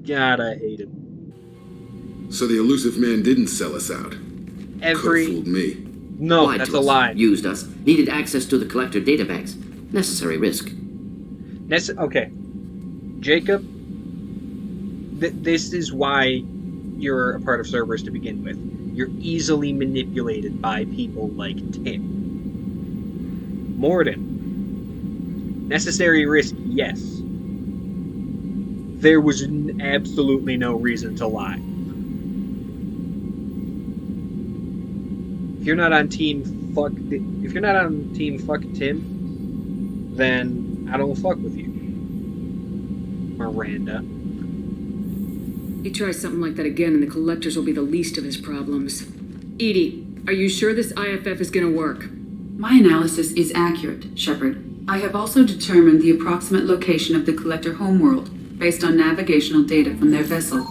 God, I hate him. So the elusive man didn't sell us out. Every... Could've fooled me. No, Lied that's to a us, lie. Used us. Needed access to the collector databanks. Necessary risk. Okay. Jacob, this is why you're a part of Cerberus to begin with. You're easily manipulated by people like Tim. Mordin. Necessary risk, yes. There was absolutely no reason to lie. If you're not on team fuck Tim, then I don't fuck with you. Miranda. You try something like that again and the collectors will be the least of his problems. Edie, are you sure this IFF is gonna work? My analysis is accurate, Shepard. I have also determined the approximate location of the collector homeworld based on navigational data from their vessel.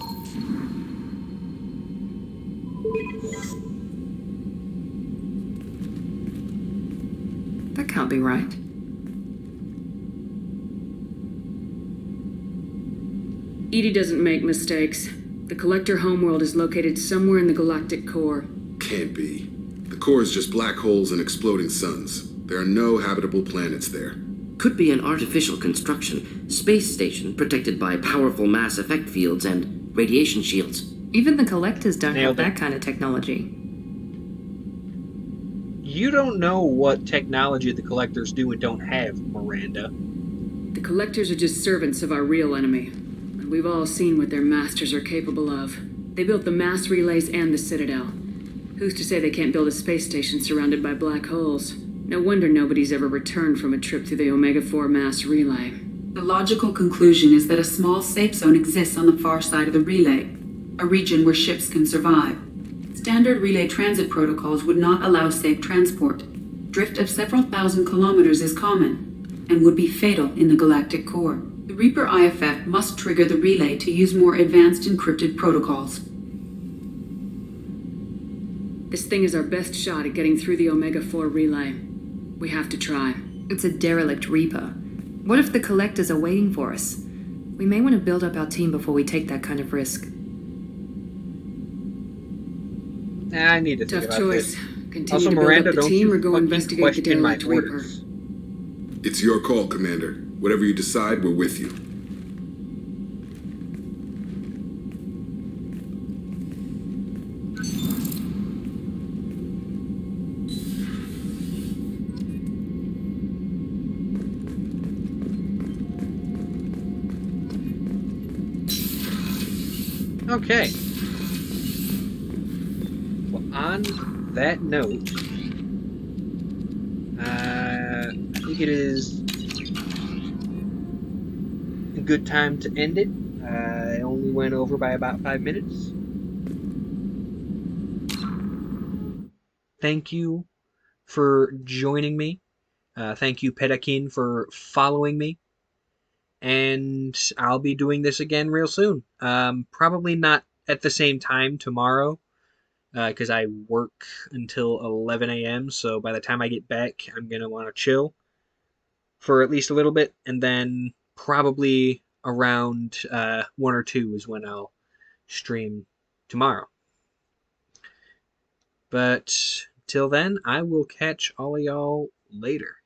That can't be right. Edie doesn't make mistakes. The collector homeworld is located somewhere in the galactic core. Can't be. The core is just black holes and exploding suns. There are no habitable planets there. Could be an artificial construction, space station protected by powerful mass effect fields and radiation shields. Even the collectors don't Nailed have it. that kind of technology. You don't know what technology the collectors do and don't have, Miranda. The collectors are just servants of our real enemy. And we've all seen what their masters are capable of. They built the mass relays and the Citadel. Who's to say they can't build a space station surrounded by black holes? No wonder nobody's ever returned from a trip through the Omega-4 mass relay. The logical conclusion is that a small safe zone exists on the far side of the relay, a region where ships can survive. Standard relay transit protocols would not allow safe transport. Drift of several thousand kilometers is common, and would be fatal in the galactic core. The Reaper IFF must trigger the relay to use more advanced encrypted protocols. This thing is our best shot at getting through the Omega-4 relay. We have to try. It's a derelict Reaper. What if the collectors are waiting for us? We may want to build up our team before we take that kind of risk. I need to think Tough about choice. this. Continue Also, to build Miranda, up the don't team you or go fucking investigate the question my derelict Reaper. orders. It's your call, Commander. Whatever you decide, we're with you. Okay. Well, on that note, I think it is a good time to end it. I only went over by about 5 minutes. Thank you for joining me. Thank you, Pedakin, for following me. And I'll be doing this again real soon. Probably not at the same time tomorrow, because I work until 11 a.m. So by the time I get back, I'm going to want to chill for at least a little bit. And then probably around 1 or 2 is when I'll stream tomorrow. But till then, I will catch all of y'all later.